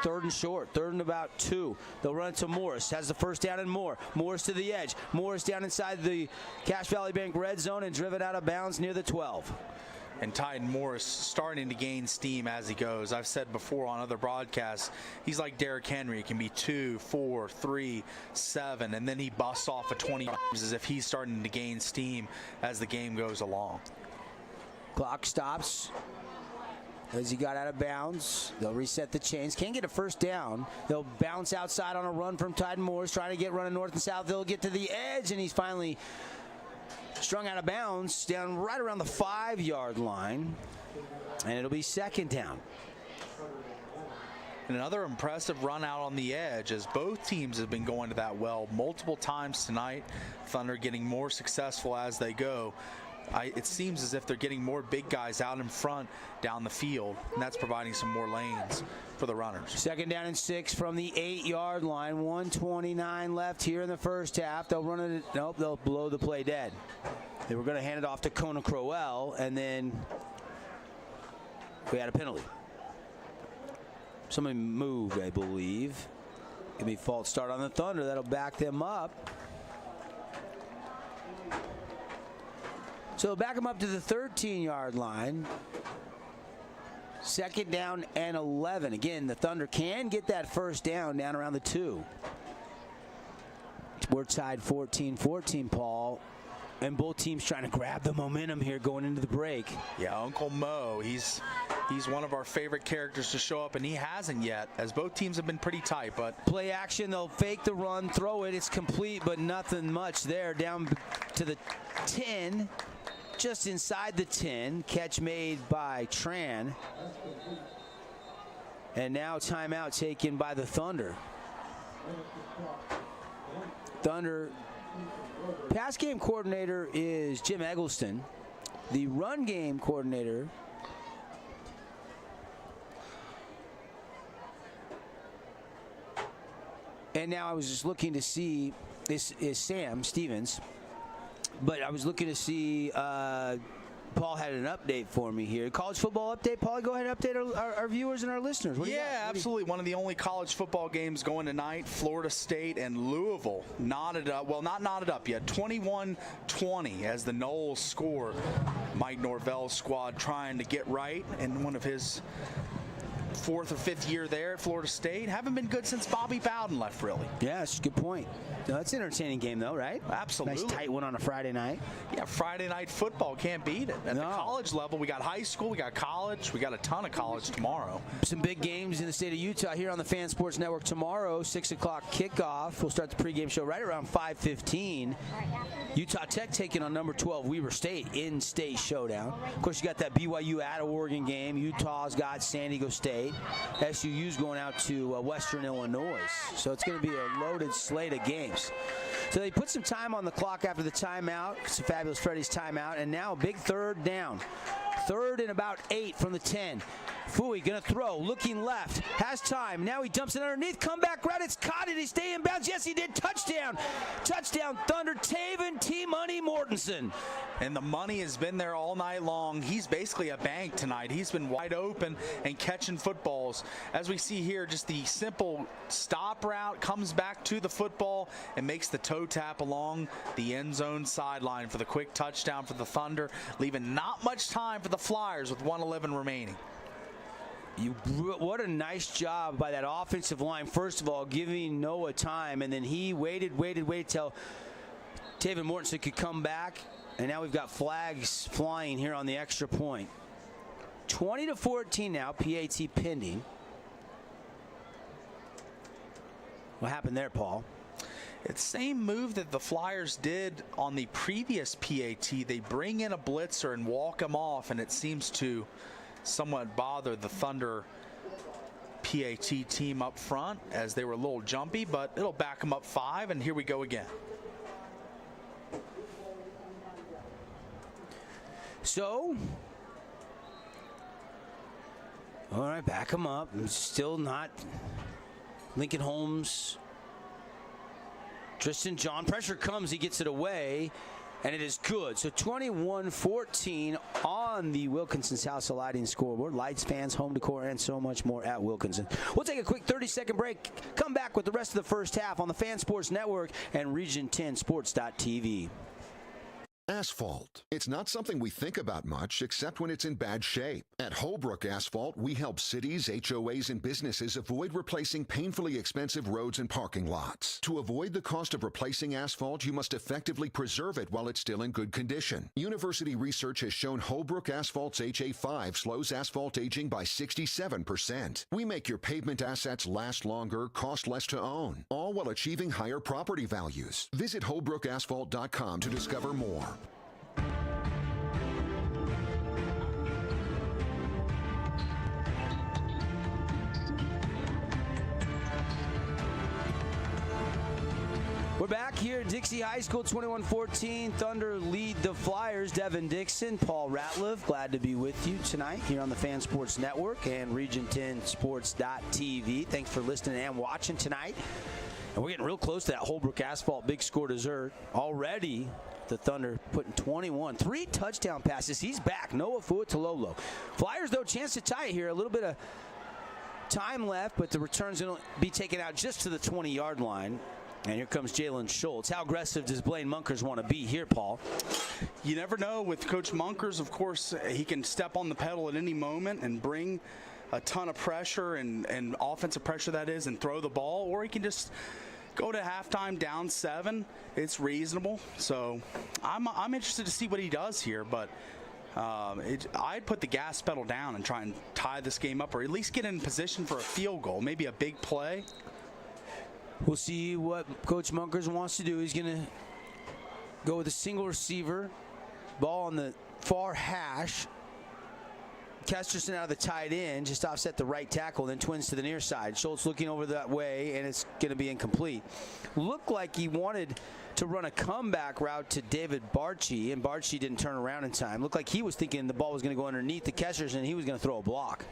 3rd and short, 3rd and about 2. They'll run it to Morris. Has the first down and more. Morris to the edge. Morris down inside the Cache Valley Bank red zone and driven out of bounds near the 12. And Titan Morris starting to gain steam as he goes. I've said before on other broadcasts, he's like Derrick Henry. It can be 2, 4, 3, 7, and then he busts off of 20 yards as if he's starting to gain steam as the game goes along. Clock stops as he got out of bounds. They'll reset the chains. Can't get a first down. They'll bounce outside on a run from Titan Morris, trying to get running north and south. They'll get to the edge, and he's finally strung out of bounds down right around the 5-yard line, and it'll be 2nd down. And another impressive run out on the edge as both teams have been going to that well multiple times tonight. Thunder getting more successful as they go. It seems as if they're getting more big guys out in front down the field, and that's providing some more lanes for the runners. 2nd down and 6 from the 8-yard line. 1:29 left here in the first half. They'll run it. Nope, they'll blow the play dead. They were going to hand it off to Kona Crowell, and then we had a penalty. Somebody moved, I believe. Give me false start on the Thunder. That'll back them up. So back them up to the 13-yard line. Second down and 11. Again, the Thunder can get that first down around the 2. We're tied 14-14, Paul. And both teams trying to grab the momentum here going into the break. Yeah, Uncle Mo, he's one of our favorite characters to show up, and he hasn't yet, as both teams have been pretty tight. But play action, they'll fake the run, throw it. It's complete, but nothing much there. Down to the 10, just inside the 10. Catch made by Tran. And now timeout taken by the Thunder. Thunder pass game coordinator is Jim Eggleston. The run game coordinator and now I was just looking to see, this is Sam Stevens, but I was looking to see Paul had an update for me here. College football update. Paul, go ahead and update our viewers and our listeners. What do you got? Absolutely. One of the only college football games going tonight, Florida State and Louisville knotted up. Well, not knotted up yet. 21-20 as the Noles score. Mike Norvell's squad trying to get right in one of his 4th or 5th year there at Florida State. Haven't been good since Bobby Bowden left, really. Yeah, that's a good point. No, that's an entertaining game, though, right? Absolutely. Nice tight one on a Friday night. Yeah, Friday night football, can't beat it. At the college level, we got high school, we got college, we got a ton of college tomorrow. Some big games in the state of Utah here on the Fan Sports Network tomorrow, 6 o'clock kickoff. We'll start the pregame show right around 5:15. Utah Tech taking on number 12 Weber State, in-state showdown. Of course, you got that BYU at Oregon game. Utah's got San Diego State. SUU's going out to Western Illinois. So it's going to be a loaded slate of games. So they put some time on the clock after the timeout. It's a Fabulous Freddy's timeout. And now a big third down. 3rd and about 8 from the 10. Fui going to throw, looking left, has time. Now he dumps it underneath, come back right, it's caught. Did he stay in bounds? Yes, he did. Touchdown. Touchdown, Thunder, Taven T-Money Mortensen. And the money has been there all night long. He's basically a bank tonight. He's been wide open and catching footballs. As we see here, just the simple stop route, comes back to the football and makes the toe tap along the end zone sideline for the quick touchdown for the Thunder, leaving not much time for the Flyers with 1:11 remaining. What a nice job by that offensive line. First of all, giving Noah time, and then he waited till Taven Mortensen could come back, and now we've got flags flying here on the extra point. 20-14 now, PAT pending. What happened there, Paul? It's the same move that the Flyers did on the previous PAT. They bring in a blitzer and walk him off, and it seems to somewhat bother the Thunder PAT team up front as they were a little jumpy, but it'll back them up 5, and here we go again. So, all right, back them up. Still not Lincoln Holmes. Tristan John, pressure comes, he gets it away. And it is good. So 21-14 on the Wilkinson's House of Lighting scoreboard. Lights, fans, home decor, and so much more at Wilkinson. We'll take a quick 30-second break. Come back with the rest of the first half on the Fan Sports Network and Region10Sports.tv. Asphalt. It's not something we think about much except when it's in bad shape. At Holbrook Asphalt, we help cities, HOAs, and businesses avoid replacing painfully expensive roads and parking lots. To avoid the cost of replacing asphalt, you must effectively preserve it while it's still in good condition. University research has shown Holbrook Asphalt's HA5 slows asphalt aging by 67%. We make your pavement assets last longer, cost less to own, all while achieving higher property values. Visit holbrookasphalt.com to discover more. We're back here at Dixie High School, 21-14. Thunder lead the Flyers. Devin Dixon, Paul Ratliff, glad to be with you tonight here on the Fan Sports Network and Region10Sports.tv. Thanks for listening and watching tonight. And we're getting real close to that Holbrook Asphalt big score dessert. Already, the Thunder putting 21. 3 touchdown passes. He's back. Noah Fuatololo. Flyers, though, chance to tie it here. A little bit of time left, but the return's going to be taken out just to the 20-yard line. And here comes Jalen Schultz. How aggressive does Blaine Munkers want to be here, Paul? You never know with Coach Munkers. Of course, he can step on the pedal at any moment and bring a ton of pressure and offensive pressure, that is, and throw the ball. Or he can just go to halftime down 7. It's reasonable. So I'm interested to see what he does here. But I'd put the gas pedal down and try and tie this game up, or at least get in position for a field goal, maybe a big play. We'll see what Coach Munkers wants to do. He's going to go with a single receiver, ball on the far hash. Kesterson out of the tight end, just offset the right tackle, then twins to the near side. Schultz looking over that way, and it's going to be incomplete. Looked like he wanted to run a comeback route to David Barchi, and Barchi didn't turn around in time. Looked like he was thinking the ball was going to go underneath the Kesterson, and he was going to throw a block.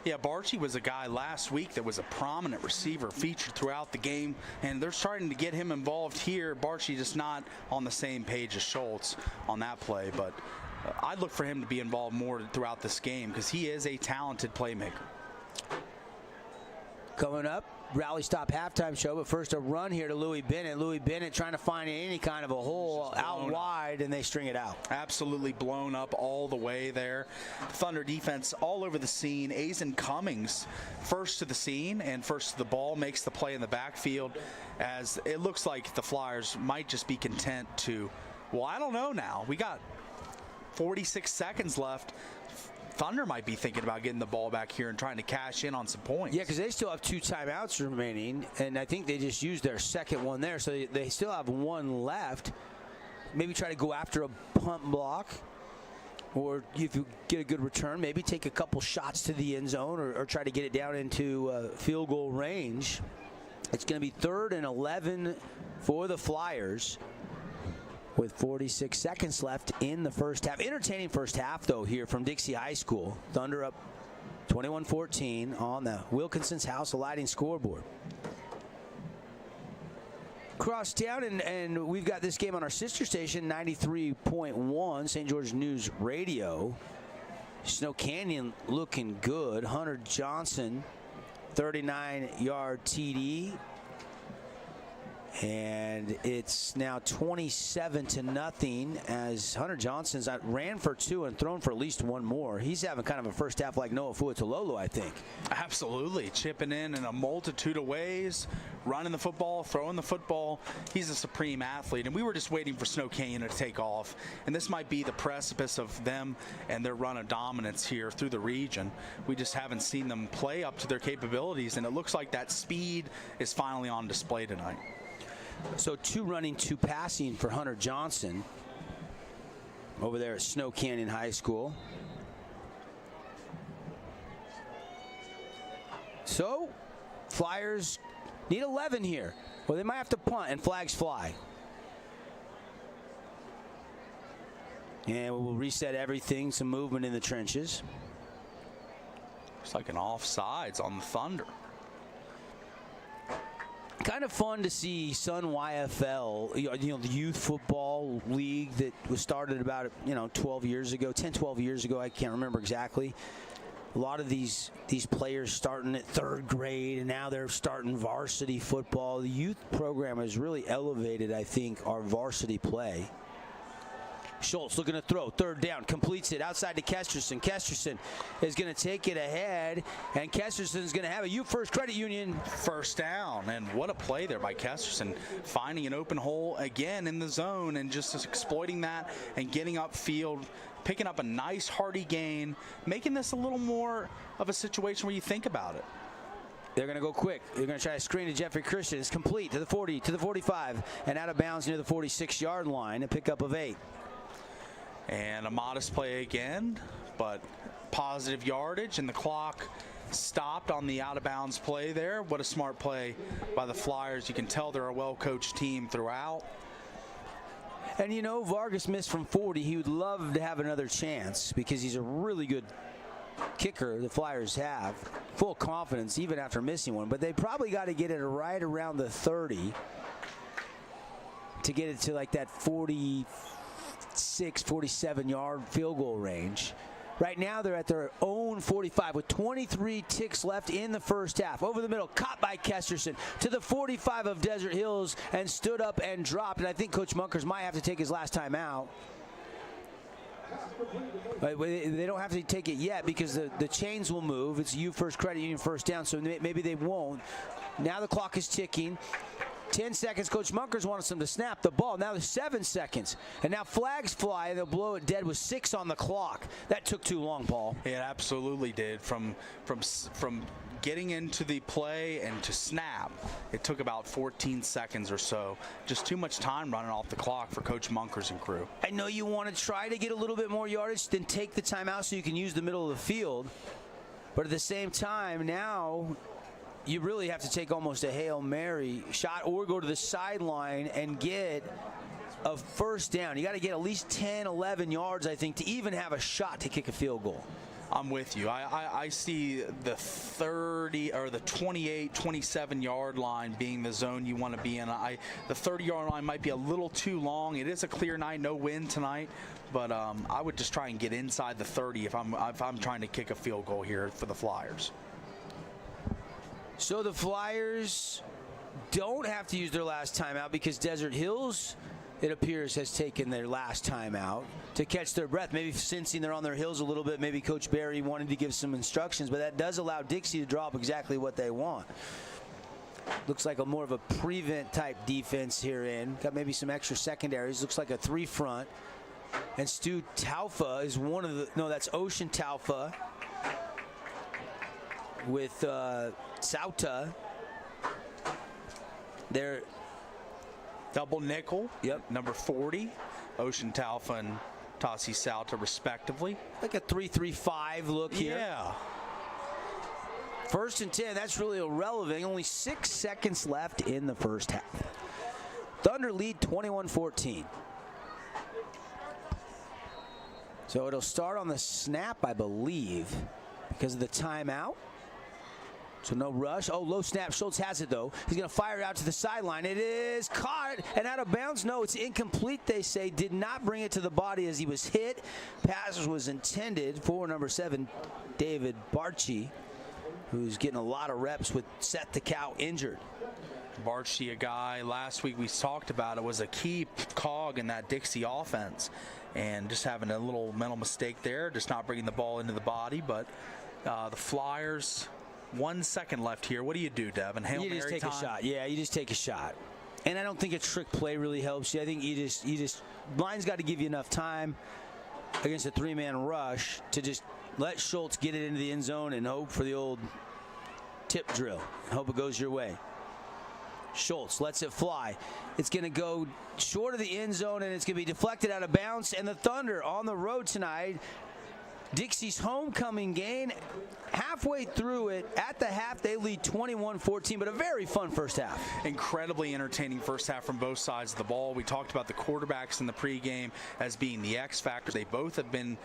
Yeah, Barchi was a guy last week that was a prominent receiver, featured throughout the game, and they're starting to get him involved here. Barchi just not on the same page as Schultz on that play, but I'd look for him to be involved more throughout this game because he is a talented playmaker. Coming up, Rally Stop halftime show, but first a run here to Louis Bennett. Louis Bennett trying to find any kind of a hole out wide, and they string it out. Absolutely blown up all the way there. Thunder defense all over the scene. Azen Cummings first to the scene and first to the ball, makes the play in the backfield, as it looks like the Flyers might just be content to, well, I don't know now. We got 46 seconds left. Thunder might be thinking about getting the ball back here and trying to cash in on some points. Yeah, because they still have 2 timeouts remaining, and I think they just used their second one there, so they still have 1 left. Maybe try to go after a punt block, or if you get a good return, maybe take a couple shots to the end zone or try to get it down into field goal range. It's going to be 3rd and 11 for the Flyers, with 46 seconds left in the first half. Entertaining first half, though, here from Dixie High School. Thunder up 21-14 on the Wilkinson's House Lighting scoreboard. Cross town, and we've got this game on our sister station, 93.1, St. George News Radio. Snow Canyon looking good. Hunter Johnson, 39-yard TD. And it's now 27-0 as Hunter Johnson's ran for 2 and thrown for at least 1 more. He's having kind of a first half like Noah Fuatololo, I think. Absolutely. Chipping in a multitude of ways, running the football, throwing the football. He's a supreme athlete, and we were just waiting for Snow Canyon to take off. And this might be the precipice of them and their run of dominance here through the region. We just haven't seen them play up to their capabilities, and it looks like that speed is finally on display tonight. So 2 running, 2 passing for Hunter Johnson over there at Snow Canyon High School. So Flyers need 11 here. Well, they might have to punt, and flags fly. And we'll reset everything, some movement in the trenches. Looks like an offsides on the Thunder. Kind of fun to see Sun YFL, the youth football league that was started about 12 years ago, 10, 12 years ago. I can't remember exactly. A lot of these players starting at 3rd grade, and now they're starting varsity football. The youth program has really elevated, I think, our varsity play. Schultz looking to throw, 3rd down, completes it outside to Kesterson. Kesterson is going to take it ahead, and Kesterson is going to have a First Credit Union first down. And what a play there by Kesterson, finding an open hole again in the zone and just exploiting that and getting upfield, picking up a nice hearty gain, making this a little more of a situation where you think about it. They're going to go quick. They're going to try to screen to Jeffrey Christian. It's complete to the 40, to the 45, and out of bounds near the 46-yard line, a pickup of 8. And a modest play again, but positive yardage, and the clock stopped on the out-of-bounds play there. What a smart play by the Flyers. You can tell they're a well-coached team throughout. And, Vargas missed from 40. He would love to have another chance because he's a really good kicker the Flyers have. Full confidence even after missing one. But they probably got to get it right around the 30 to get it to like that 46, 47-yard field goal range. Right now they're at their own 1:45 with 23 ticks left in the first half. Over the middle, caught by Kesterson to the 45 of Desert Hills and stood up and dropped. And I think Coach Munkers might have to take his last time out. But they don't have to take it yet because the chains will move. It's you first credit union first down, so maybe they won't. Now the clock is ticking. 10 seconds. Coach Munkers wants them to snap the ball. Now there's 7 seconds. And now flags fly, and they'll blow it dead with 6 on the clock. That took too long, Paul. It absolutely did. From getting into the play and to snap, it took about 14 seconds or so. Just too much time running off the clock for Coach Munkers and crew. I know you want to try to get a little bit more yardage, then take the timeout so you can use the middle of the field. But at the same time, now you really have to take almost a Hail Mary shot or go to the sideline and get a first down. You got to get at least 10, 11 yards, I think, to even have a shot to kick a field goal. I'm with you. I see the 30 or the 28, 27-yard line being the zone you want to be in. The 30-yard line might be a little too long. It is a clear night, no wind tonight, but I would just try and get inside the 30 if I'm trying to kick a field goal here for the Flyers. So the Flyers don't have to use their last timeout because Desert Hills, it appears, has taken their last timeout to catch their breath. Maybe sensing they're on their heels a little bit. Maybe Coach Barry wanted to give some instructions, but that does allow Dixie to draw up exactly what they want. Looks like a more of a prevent type defense here in. Got maybe some extra secondaries. Looks like a 3 front. And Stu Taufa is one of the, no, that's Ocean Taufa with Sauta. They're double nickel. Yep. Number 40, Ocean Taufa and Tassi Sauta, respectively. Like a 3-3-5 look here. Yeah. 1st and 10. That's really irrelevant. Only 6 seconds left in the first half. Thunder lead 21-14. So it'll start on the snap, I believe, because of the timeout. So no rush. Oh, low snap. Schultz has it, though. He's going to fire it out to the sideline. It is caught and out of bounds. No, it's incomplete, they say. Did not bring it to the body as he was hit. Pass was intended for number 7, David Barchi, who's getting a lot of reps with Seth the Cow injured. Barchi, a guy last week we talked about, it was a key cog in that Dixie offense. And just having a little mental mistake there, just not bringing the ball into the body. But the Flyers, 1 second left here. What do you do, Devin? Hail Mary just take time? a shot. Yeah, you just take a shot. And I don't think a trick play really helps you. I think you just line's got to give you enough time against a 3-man rush to just let Schultz get it into the end zone and hope for the old tip drill. Hope it goes your way. Schultz lets it fly. It's going to go short of the end zone, and it's going to be deflected out of bounds. And the Thunder on the road tonight. Dixie's homecoming game. Halfway through it, at the half, they lead 21-14, but a very fun first half. Incredibly entertaining first half from both sides of the ball. We talked about the quarterbacks in the pregame as being the X factor. They both have been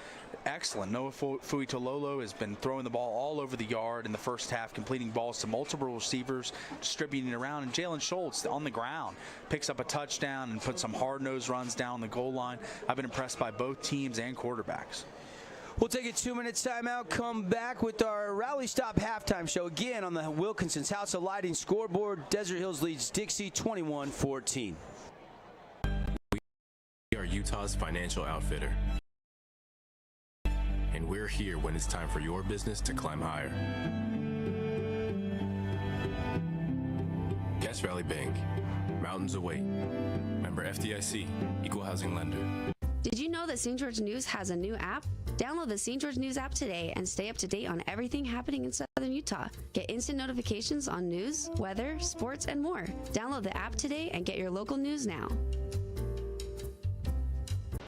excellent. Noah Fuitololo has been throwing the ball all over the yard in the first half, completing balls to multiple receivers, distributing it around. And Jalen Schultz on the ground picks up a touchdown and puts some hard-nosed runs down the goal line. I've been impressed by both teams and quarterbacks. We'll take a 2-minute timeout, come back with our Rally Stop halftime show again on the Wilkinson's House of Lighting scoreboard. Desert Hills leads Dixie 21-14. We are Utah's financial outfitter. And we're here when it's time for your business to climb higher. Cash Valley Bank, mountains await. Member FDIC, equal housing lender. Did you know that St. George News has a new app? Download the St. George News app today and stay up to date on everything happening in Southern Utah. Get instant notifications on news, weather, sports, and more. Download the app today and get your local news now.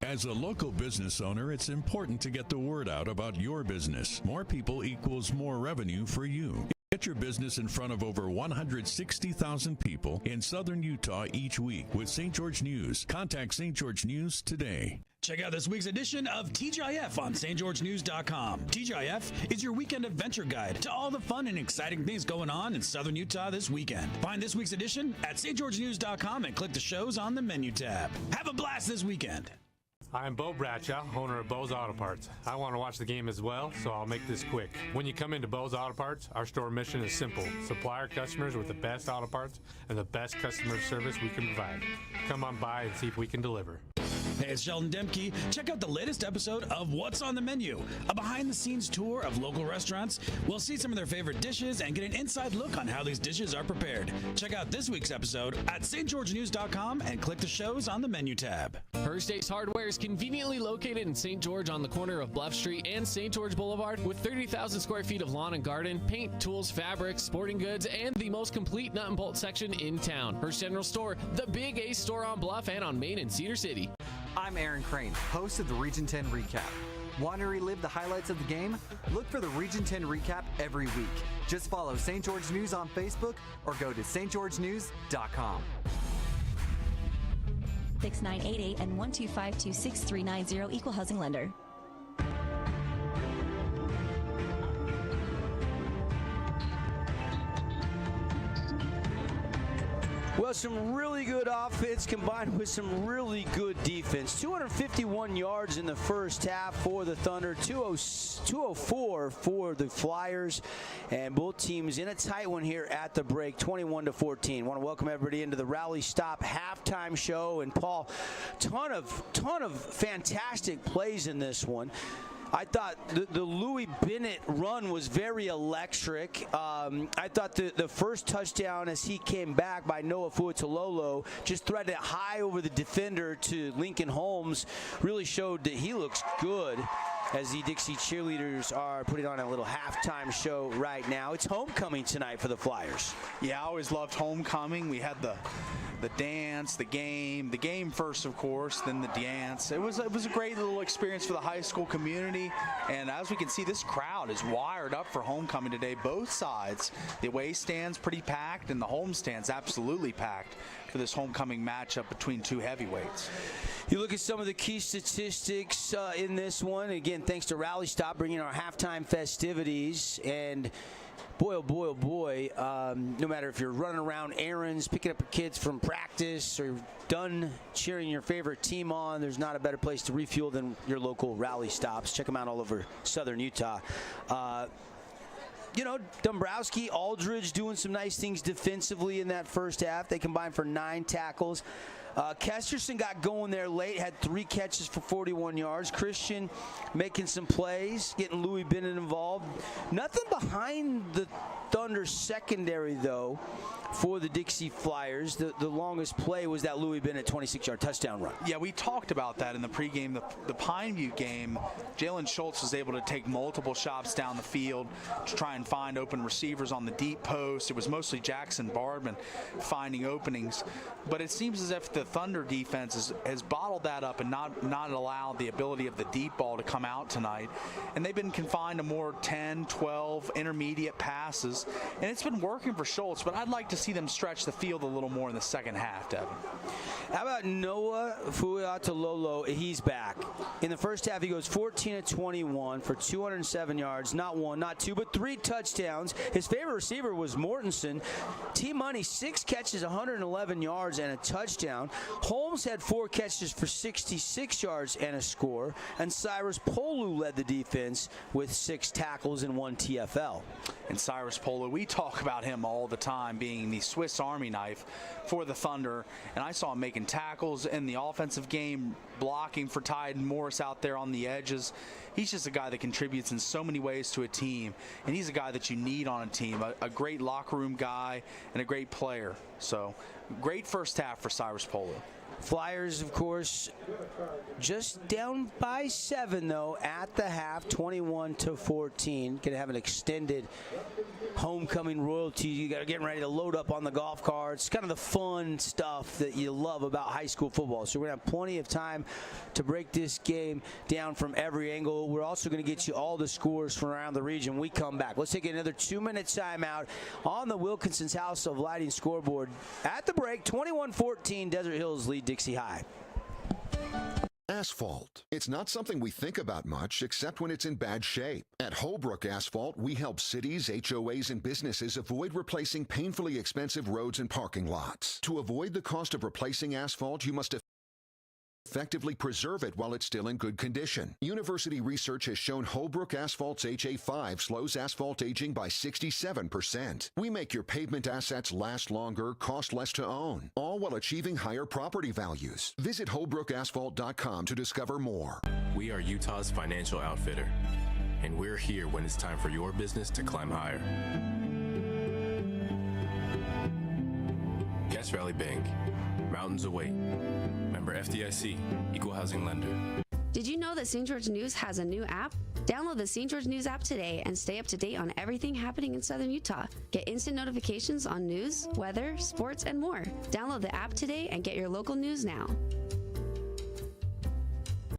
As a local business owner, it's important to get the word out about your business. More people equals more revenue for you. Get your business in front of over 160,000 people in Southern Utah each week with St. George News. Contact St. George News today. Check out this week's edition of TGIF on stgeorgenews.com. TGIF is your weekend adventure guide to all the fun and exciting things going on in Southern Utah this weekend. Find this week's edition at stgeorgenews.com and click the shows on the menu tab. Have a blast this weekend. I'm Bo Bradshaw, owner of Bo's Auto Parts. I want to watch the game as well, so I'll make this quick. When you come into Bo's Auto Parts, our store mission is simple. Supply our customers with the best auto parts and the best customer service we can provide. Come on by and see if we can deliver. Hey, it's Sheldon Demke. Check out the latest episode of What's on the Menu, a behind-the-scenes tour of local restaurants. We'll see some of their favorite dishes and get an inside look on how these dishes are prepared. Check out this week's episode at stgeorgenews.com and click the shows on the menu tab. First Ace Hardware is conveniently located in St. George on the corner of Bluff Street and St. George Boulevard with 30,000 square feet of lawn and garden, paint, tools, fabrics, sporting goods, and the most complete nut and bolt section in town. First General Store, the Big Ace store on Bluff and on Main in Cedar City. I'm Aaron Crane, host of the Region 10 Recap. Want to relive the highlights of the game? Look for the Region 10 Recap every week. Just follow St. George News on Facebook or go to stgeorgenews.com. 6988 and 12526 equal housing lender. Well, some really good offense combined with some really good defense. 251 yards in the first half for the Thunder, 204 for the Flyers, and both teams in a tight one here at the break, 21-14. Want to welcome everybody into the Rally Stop halftime show. And Paul, ton of fantastic plays in this one. I thought the Louis Bennett run was very electric. I thought the first touchdown as he came back by Noah Fuatololo, just threaded it high over the defender to Lincoln Holmes, really showed that he looks good as the Dixie cheerleaders are putting on a little halftime show right now. It's homecoming tonight for the Flyers. Yeah, I always loved homecoming. We had the dance, the game first, of course, then the dance. It was a great little experience for the high school community, and as we can see, this crowd is wired up for homecoming today. Both sides, the away stand's pretty packed, and the home stand's absolutely packed for this homecoming matchup between two heavyweights. You look at some of the key statistics in this one. Again, thanks to Rally Stop bringing our halftime festivities. And boy, oh boy, oh boy, no matter if you're running around errands, picking up your kids from practice, or done cheering your favorite team on, there's not a better place to refuel than your local Rally Stops. Check them out all over southern Utah. Dombrowski, Aldridge doing some nice things defensively in that first half. They combined for 9 tackles. Kesterson got going there late, had 3 catches for 41 yards. Christian making some plays, getting Louis Bennett involved. Nothing behind the Thunder secondary, though, for the Dixie Flyers. The longest play was that Louis Bennett 26-yard touchdown run. Yeah, we talked about that in the pregame. The Pineview game, Jalen Schultz was able to take multiple shots down the field to try and find open receivers on the deep post. It was mostly Jackson Bardman finding openings. But it seems as if the Thunder defense has bottled that up and not allowed the ability of the deep ball to come out tonight. And they've been confined to more 10, 12 intermediate passes. And it's been working for Schultz, but I'd like to see them stretch the field a little more in the second half, Devin. How about Noah Fuatololo? He's back. In the first half, he goes 14-21 for 207 yards, not 1, not 2, but 3 touchdowns. His favorite receiver was Mortensen. T-Money, 6 catches, 111 yards, and a touchdown. Holmes had 4 catches for 66 yards and a score. And Cyrus Polu led the defense with 6 tackles and 1 TFL. And Cyrus Polu, we talk about him all the time being the Swiss Army knife for the Thunder. And I saw him making tackles in the offensive game, blocking for Tide Morris out there on the edges. He's just a guy that contributes in so many ways to a team, and he's a guy that you need on a team, a great locker room guy and a great player. So great first half for Cyrus Polu. Flyers, of course, just down by 7, though, at the half, 21-14. Going to have an extended homecoming royalty. You got to get ready to load up on the golf carts. It's kind of the fun stuff that you love about high school football. So we're going to have plenty of time to break this game down from every angle. We're also going to get you all the scores from around the region. We come back. Let's take another 2-minute timeout on the Wilkinson's House of Lighting scoreboard. At the break, 21-14, Desert Hills lead Dixie High. Asphalt. It's not something we think about much except when it's in bad shape. At Holbrook Asphalt, we help cities, HOAs, and businesses avoid replacing painfully expensive roads and parking lots. To avoid the cost of replacing asphalt, you must effectively preserve it while it's still in good condition. University research has shown Holbrook Asphalt's HA5 slows asphalt aging by 67%. We make your pavement assets last longer, cost less to own, all while achieving higher property values. Visit HolbrookAsphalt.com to discover more. We are Utah's financial outfitter, and we're here when it's time for your business to climb higher. Guest Valley Bank, mountains await. Member FDIC, equal housing lender. Did you know that St. George News has a new app? Download the St. George News app today and stay up to date on everything happening in Southern Utah. Get instant notifications on news, weather, sports, and more. Download the app today and get your local news now.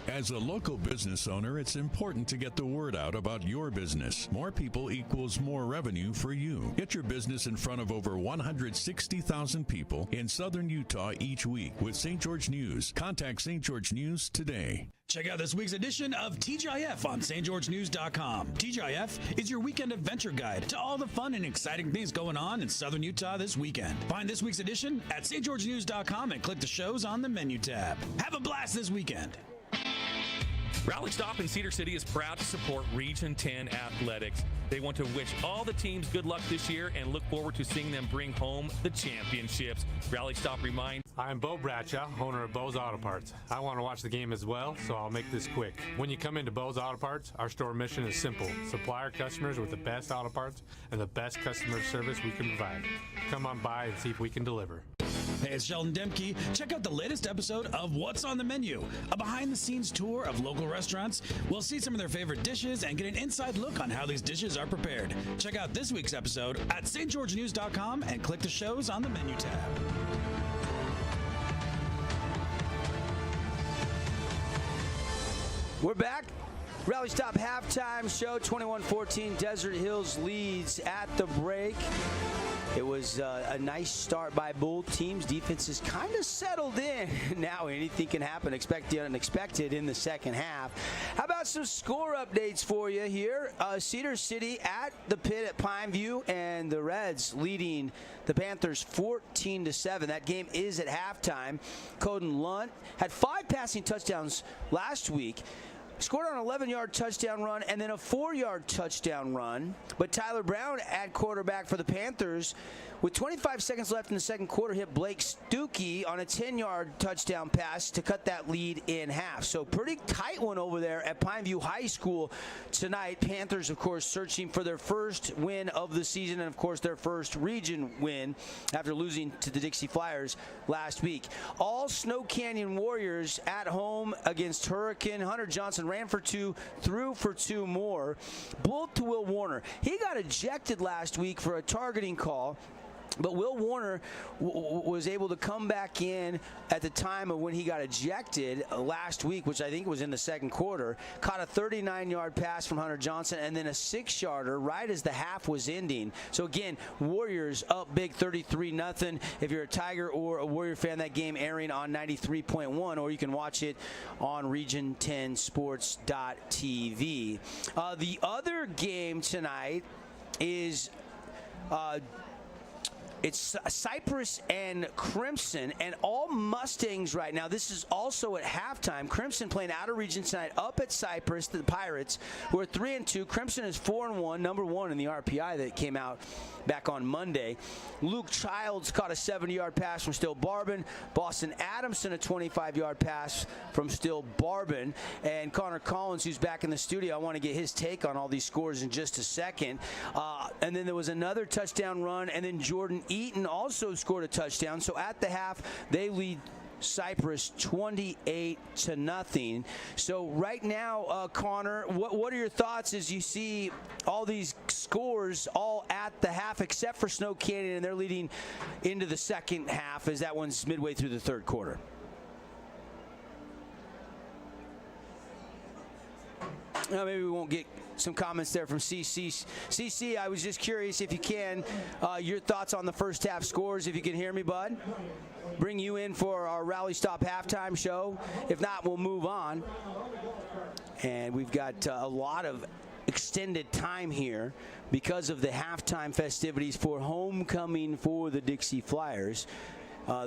As a local business owner, it's important to get the word out about your business. More people equals more revenue for you. Get your business in front of over 160,000 people in Southern Utah each week with St. George News. Contact St. George News today. Check out this week's edition of TGIF on stgeorgenews.com. TGIF is your weekend adventure guide to all the fun and exciting things going on in Southern Utah this weekend. Find this week's edition at stgeorgenews.com and click the shows on the menu tab. Have a blast this weekend. Rally Stop in Cedar City is proud to support Region 10 athletics. They want to wish all the teams good luck this year and look forward to seeing them bring home the championships. Rally Stop reminds... I'm Bo Bradshaw, owner of Bo's Auto Parts. I want to watch the game as well, so I'll make this quick. When you come into Bo's Auto Parts, our store mission is simple. Supply our customers with the best auto parts and the best customer service we can provide. Come on by and see if we can deliver. Hey, it's Sheldon Demke. Check out the latest episode of What's on the Menu, a behind-the-scenes tour of local restaurants. We'll see some of their favorite dishes and get an inside look on how these dishes are prepared. Check out this week's episode at stgeorgenews.com and click the shows on the menu tab. We're back. Rally Stop halftime show, 21-14. Desert Hills leads at the break. It was a nice start by both teams. Defenses kind of settled in. Now anything can happen. Expect the unexpected in the second half. How about some score updates for you here? Cedar City at the pit at Pineview, and the Reds leading the Panthers 14-7. That game is at halftime. Coden Lunt had 5 passing touchdowns last week. Scored on an 11-yard touchdown run and then a 4-yard touchdown run. But Tyler Brown at quarterback for the Panthers, with 25 seconds left in the second quarter, hit Blake Stuckey on a 10-yard touchdown pass to cut that lead in half. So pretty tight one over there at Pineview High School tonight. Panthers, of course, searching for their first win of the season and, of course, their first region win after losing to the Dixie Flyers last week. All Snow Canyon Warriors at home against Hurricane. Hunter Johnson ran for 2, threw for 2 more. Both to Will Warner. He got ejected last week for a targeting call. But Will Warner was able to come back in at the time of when he got ejected last week, which I think was in the second quarter. Caught a 39-yard pass from Hunter Johnson and then a 6-yarder right as the half was ending. So, again, Warriors up big 33-0. If you're a Tiger or a Warrior fan, that game airing on 93.1, or you can watch it on region10sports.tv. The other game tonight is... It's Cypress and Crimson, and all Mustangs right now. This is also at halftime. Crimson playing out of region tonight up at Cypress, the Pirates, who are 3-2. Crimson is 4-1, number 1 in the RPI that came out back on Monday. Luke Childs caught a 70-yard pass from Still Barbin. Boston Adamson a 25-yard pass from Still Barbin. And Connor Collins, who's back in the studio, I want to get his take on all these scores in just a second. And then there was another touchdown run, and then Jordan Eaton also scored a touchdown. So at the half, they lead Cypress 28-0. So right now, Connor, what are your thoughts as you see all these scores all at the half, except for Snow Canyon, and they're leading into the second half as that one's midway through the third quarter? Maybe we won't get some comments there from CC. CC, I was just curious if you can, your thoughts on the first half scores, if you can hear me, bud. Bring you in for our Rally Stop halftime show. If not, we'll move on. And we've got a lot of extended time here because of the halftime festivities for homecoming for the Dixie Flyers.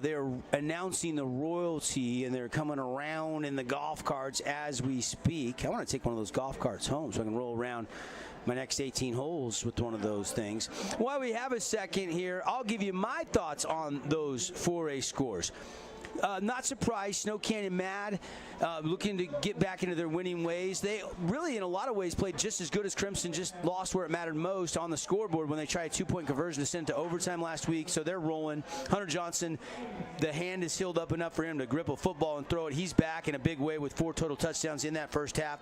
They're announcing the royalty, and they're coming around in the golf carts as we speak. I want to take one of those golf carts home so I can roll around my next 18 holes with one of those things. While we have a second here, I'll give you my thoughts on those 4A scores. Not surprised, Snow Canyon mad, looking to get back into their winning ways. They really, in a lot of ways, played just as good as Crimson, just lost where it mattered most on the scoreboard when they tried a 2-point conversion to send to overtime last week, so they're rolling. Hunter Johnson, the hand is healed up enough for him to grip a football and throw it. He's back in a big way with 4 total touchdowns in that first half.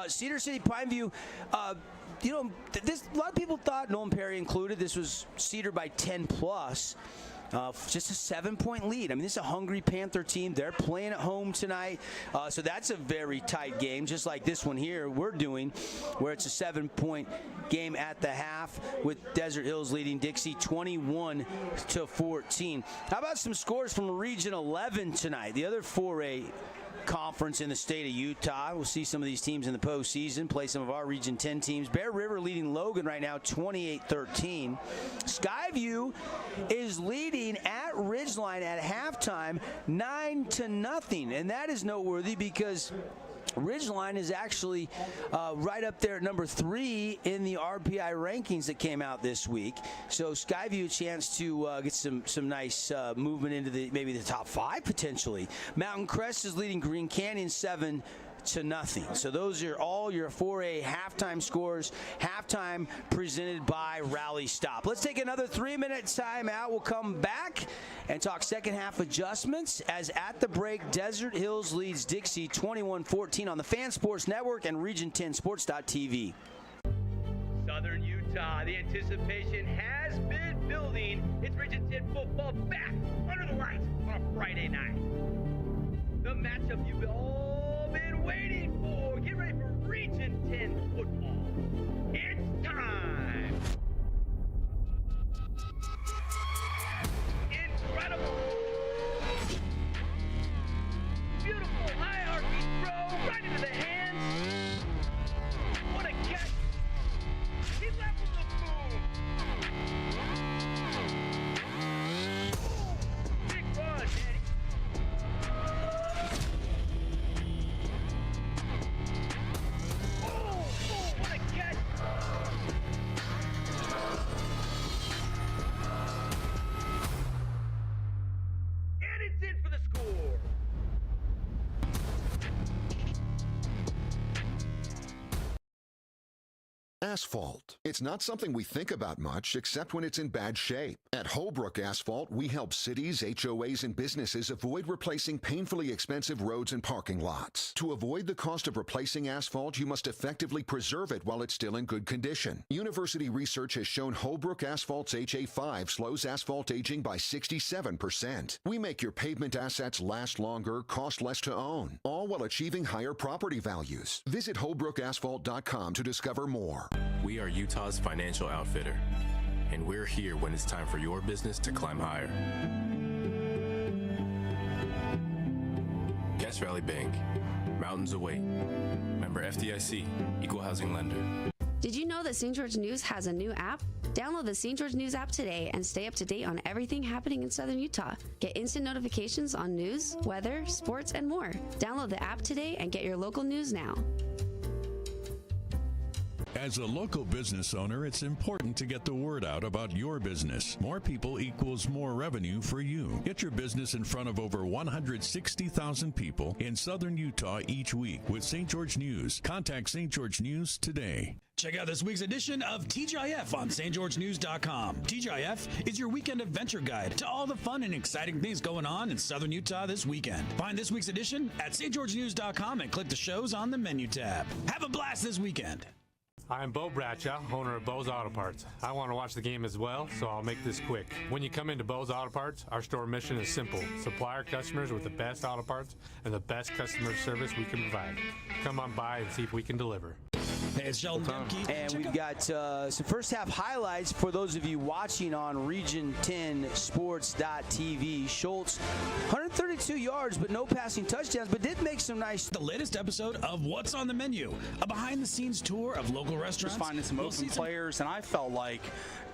Cedar City, Pineview, a lot of people thought, Nolan Perry included, this was Cedar by 10+. Just a 7-point lead. I mean, this is a hungry Panther team. They're playing at home tonight. So that's a very tight game, just like this one here we're doing, where it's a 7-point game at the half with Desert Hills leading Dixie 21-14. How about some scores from Region 11 tonight? The other 4A conference in the state of Utah. We'll see some of these teams in the postseason, play some of our Region 10 teams. Bear River leading Logan right now 28-13. Skyview is leading at Ridgeline at halftime 9-0, and that is noteworthy because Ridgeline is actually right up there at number 3 in the RPI rankings that came out this week. So Skyview a chance to get some nice movement into maybe the top 5 potentially. Mountain Crest is leading Green Canyon 7-0. So those are all your 4A halftime scores. Halftime presented by Rally Stop. Let's take another 3-minute timeout. We'll come back and talk second half adjustments as at the break, Desert Hills leads Dixie 21-14 on the Fan Sports Network and Region10sports.tv. Southern Utah, the anticipation has been building. It's Region 10 football back under the lights on a Friday night. The matchup you've all been waiting for. Get ready for Region 10 football. It's time. Incredible. Beautiful high heartbeat throw right into the hands. What a catch. He levels the boom. Big run, man. What a catch. And it's in for the score. Asphalt. It's not something we think about much except when it's in bad shape. At Holbrook Asphalt, we help cities, HOAs, and businesses avoid replacing painfully expensive roads and parking lots. To avoid the cost of replacing asphalt, you must effectively preserve it while it's still in good condition. University research has shown Holbrook Asphalt's HA5 slows asphalt aging by 67%. We make your pavement assets last longer, cost less to own, all while achieving higher property values. Visit holbrookasphalt.com to discover more. We are Utah's financial outfitter, and we're here when it's time for your business to climb higher. Guest Valley Bank, mountains await. Member FDIC, equal housing lender. Did you know that St. George News has a new app? Download the St. George News app today and stay up to date on everything happening in Southern Utah. Get instant notifications on news, weather, sports, and more. Download the app today and get your local news now. As a local business owner, it's important to get the word out about your business. More people equals more revenue for you. Get your business in front of over 160,000 people in Southern Utah each week with St. George News. Contact St. George News today. Check out this week's edition of TGIF on stgeorgenews.com. TGIF is your weekend adventure guide to all the fun and exciting things going on in Southern Utah this weekend. Find this week's edition at stgeorgenews.com and click the shows on the menu tab. Have a blast this weekend. I'm Bo Bradshaw, owner of Bo's Auto Parts. I want to watch the game as well, so I'll make this quick. When you come into Bo's Auto Parts, our store mission is simple. Supply our customers with the best auto parts and the best customer service we can provide. Come on by and see if we can deliver. Hey, it's Sheldon Demke. And we've got some first half highlights for those of you watching on Region10Sports.tv. Schultz, 132 yards, but no passing touchdowns, but did make some nice. The latest episode of What's on the Menu, a behind-the-scenes tour of local restaurants. Just finding some open players, and I felt like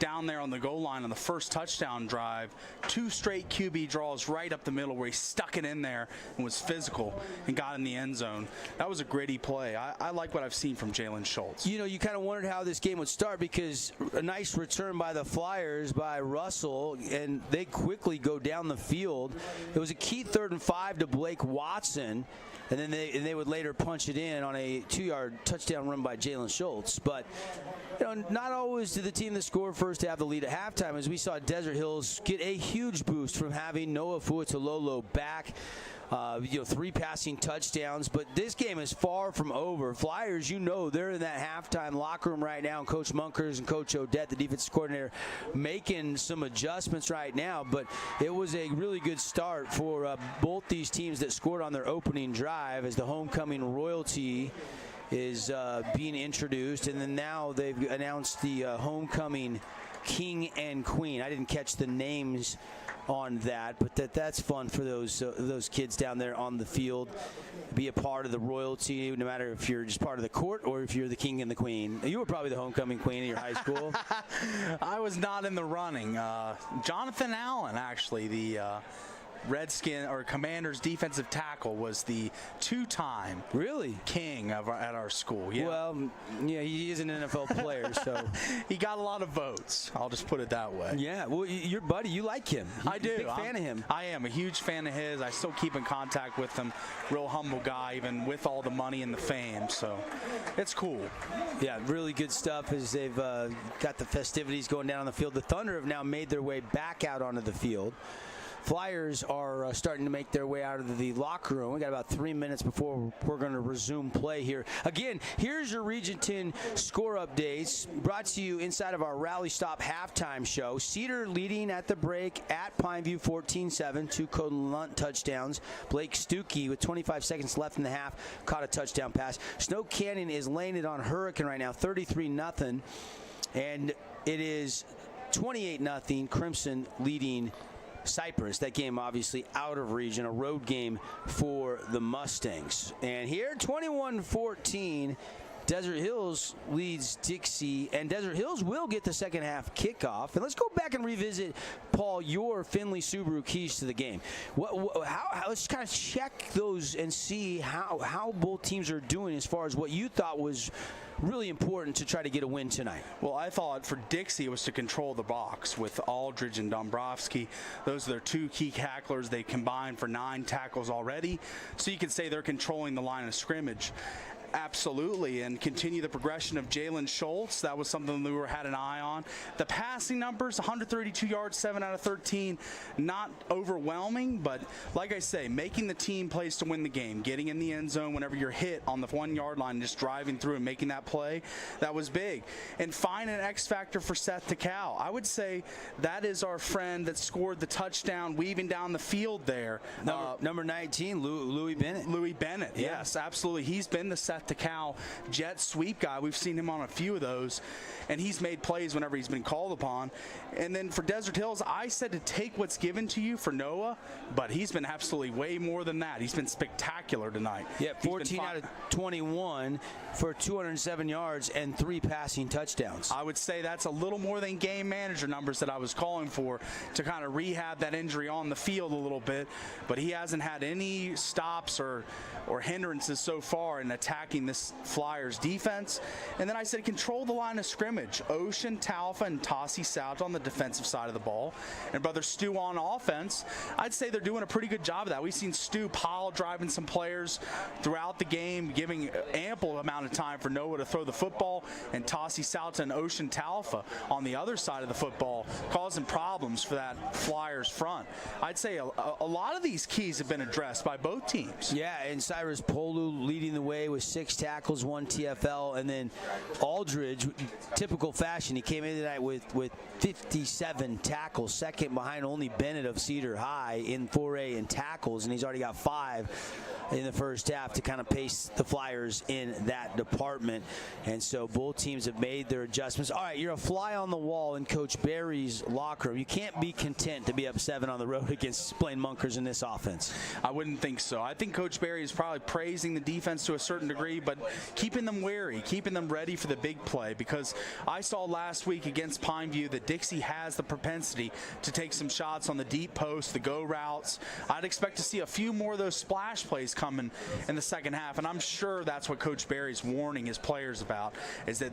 down there on the goal line on the first touchdown drive, 2 straight QB draws right up the middle where he stuck it in there and was physical and got in the end zone. That was a gritty play. I like what I've seen from Jalen Schultz. You know, you kind of wondered how this game would start because a nice return by the Flyers by Russell, and they quickly go down the field. It was a key 3rd and 5 to Blake Watson, and then they would later punch it in on a 2-yard touchdown run by Jalen Schultz. But you know, not always did the team that scored first have the lead at halftime, as we saw Desert Hills get a huge boost from having Noah Fuatololo back. 3 passing touchdowns, but this game is far from over. Flyers, they're in that halftime locker room right now, and Coach Munkers and Coach Odette, the defensive coordinator, making some adjustments right now, but it was a really good start for both these teams that scored on their opening drive as the homecoming royalty is being introduced, and then now they've announced the homecoming king and queen. I didn't catch the names on that, but that's fun for those kids down there on the field. Be a part of the royalty, no matter if you're just part of the court or if you're the king and the queen. You were probably the homecoming queen in your high school. I was not in the running. Jonathan Allen, actually, the Redskin or Commanders defensive tackle, was the 2-time king at our school. Yeah. Well, yeah, he is an NFL player, so he got a lot of votes. I'll just put it that way. Yeah, well, your buddy, you like him. I do. Big fan of him. I am a huge fan of his. I still keep in contact with him. Real humble guy, even with all the money and the fame. So it's cool. Yeah, really good stuff as they've got the festivities going down on the field. The Thunder have now made their way back out onto the field. Flyers are starting to make their way out of the locker room. We got about 3 minutes before we're going to resume play here. Again, here's your Region 10 score updates brought to you inside of our Rally Stop halftime show. Cedar leading at the break at Pineview 14-7, 2 Coden Lunt touchdowns. Blake Stuckey with 25 seconds left in the half caught a touchdown pass. Snow Canyon is laying it on Hurricane right now, 33-0, and it is 28-0. Crimson leading Cypress. That game obviously out of region, a road game for the Mustangs. And here, 21-14, Desert Hills leads Dixie, and Desert Hills will get the second half kickoff. And let's go back and revisit, Paul, your Finley Subaru keys to the game. Let's kind of check those and see how both teams are doing as far as what you thought was really important to try to get a win tonight. Well, I thought for Dixie it was to control the box with Aldridge and Dombrowski. Those are their 2 key tacklers. They combined for 9 tackles already. So you could say they're controlling the line of scrimmage. Absolutely, and continue the progression of Jalen Schultz. That was something we had an eye on. The passing numbers, 132 yards, 7 out of 13. Not overwhelming, but like I say, making the team plays to win the game. Getting in the end zone whenever you're hit on the 1-yard line and just driving through and making that play, that was big. And find an X factor for Seth Takau. I would say that is our friend that scored the touchdown weaving down the field there. Number 19, Louis Bennett. Louis Bennett, yeah. Yes, absolutely. He's been the Seth Takau jet sweep guy. We've seen him on a few of those, and he's made plays whenever he's been called upon. And then for Desert Hills, I said to take what's given to you for Noah, but he's been absolutely way more than that. He's been spectacular tonight. Yeah, 14 out of 21 for 207 yards and 3 passing touchdowns. I would say that's a little more than game manager numbers that I was calling for to kind of rehab that injury on the field a little bit, but he hasn't had any stops or hindrances so far in attacking this Flyers defense. And then I said control the line of scrimmage. Ocean, Talfa, and Tossie South on the defensive side of the ball, and brother Stu on offense. I'd say they're doing a pretty good job of that. We've seen Stu pile driving some players throughout the game, giving ample amount of time for Noah to throw the football, and Tossie South and Ocean Talfa on the other side of the football, causing problems for that Flyers front. I'd say a lot of these keys have been addressed by both teams. Yeah, and Cyrus Polu leading the way with 6 tackles, 1 TFL, and then Aldridge, typical fashion, he came in tonight with 57 tackles, second behind only Bennett of Cedar High in 4A in tackles, and he's already got 5 in the first half to kind of pace the Flyers in that department. And so both teams have made their adjustments. All right, you're a fly on the wall in Coach Barry's locker room. You can't be content to be up 7 on the road against Blaine Munkers in this offense. I wouldn't think so. I think Coach Barry is probably praising the defense to a certain degree, but keeping them wary, keeping them ready for the big play, because I saw last week against Pineview that Dixie has the propensity to take some shots on the deep post, the go routes. I'd expect to see a few more of those splash plays coming in the second half, and I'm sure that's what Coach Barry's warning his players about, is that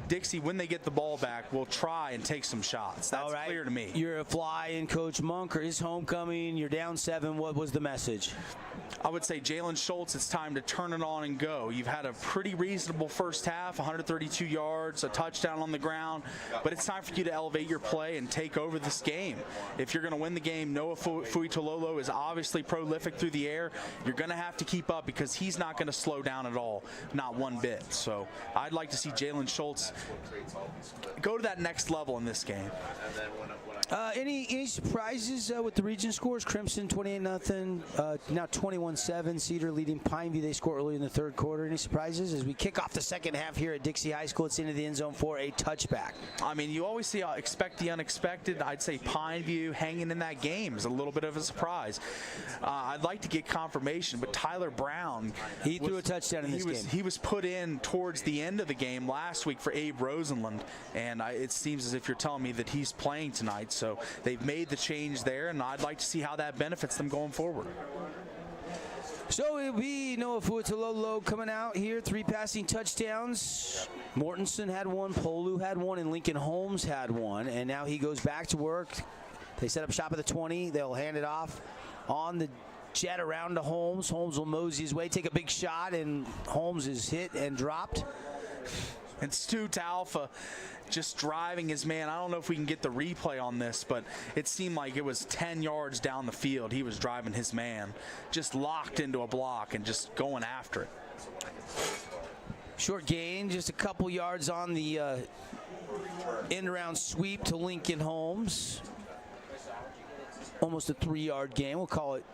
Dixie, when they get the ball back, will try and take some shots. That's clear to me. You're a fly in Coach Munker. His homecoming, you're down 7. What was the message? I would say Jalen Schultz, it's time to turn it on and go. You've had a pretty reasonable first half, 132 yards, a touchdown on the ground, but it's time for you to elevate your play and take over this game. If you're going to win the game, Noah Fuitololo is obviously prolific through the air. You're going to have to keep up because he's not going to slow down at all, not one bit. So I'd like to see Jalen Schultz go to that next level in this game. Any surprises with the region scores? Crimson 28-0, now 21-7. Cedar leading Pineview. They score early in the third quarter. Any surprises as we kick off the second half here at Dixie High School? It's into the end zone for a touchback. I mean, you always see expect the unexpected. I'd say Pineview hanging in that game is a little bit of a surprise. I'd like to get confirmation, but Tyler Brown, he threw a touchdown in this game. He was put in towards the end of the game last week for Abe Rosenlund, and it seems as if you're telling me that he's playing tonight. So they've made the change there, and I'd like to see how that benefits them going forward. So it'll be Noah Fuitololo coming out here, 3 passing touchdowns. Mortensen had 1, Polu had 1, and Lincoln Holmes had 1. And now he goes back to work. They set up shop at the 20. They'll hand it off on the jet around to Holmes. Holmes will mosey his way, take a big shot, and Holmes is hit and dropped. And Stu Talfa just driving his man. I don't know if we can get the replay on this, but it seemed like it was 10 yards down the field. He was driving his man, just locked into a block and just going after it. Short gain, just a couple yards on the end-around sweep to Lincoln Holmes. Almost a 3-yard gain. We'll call it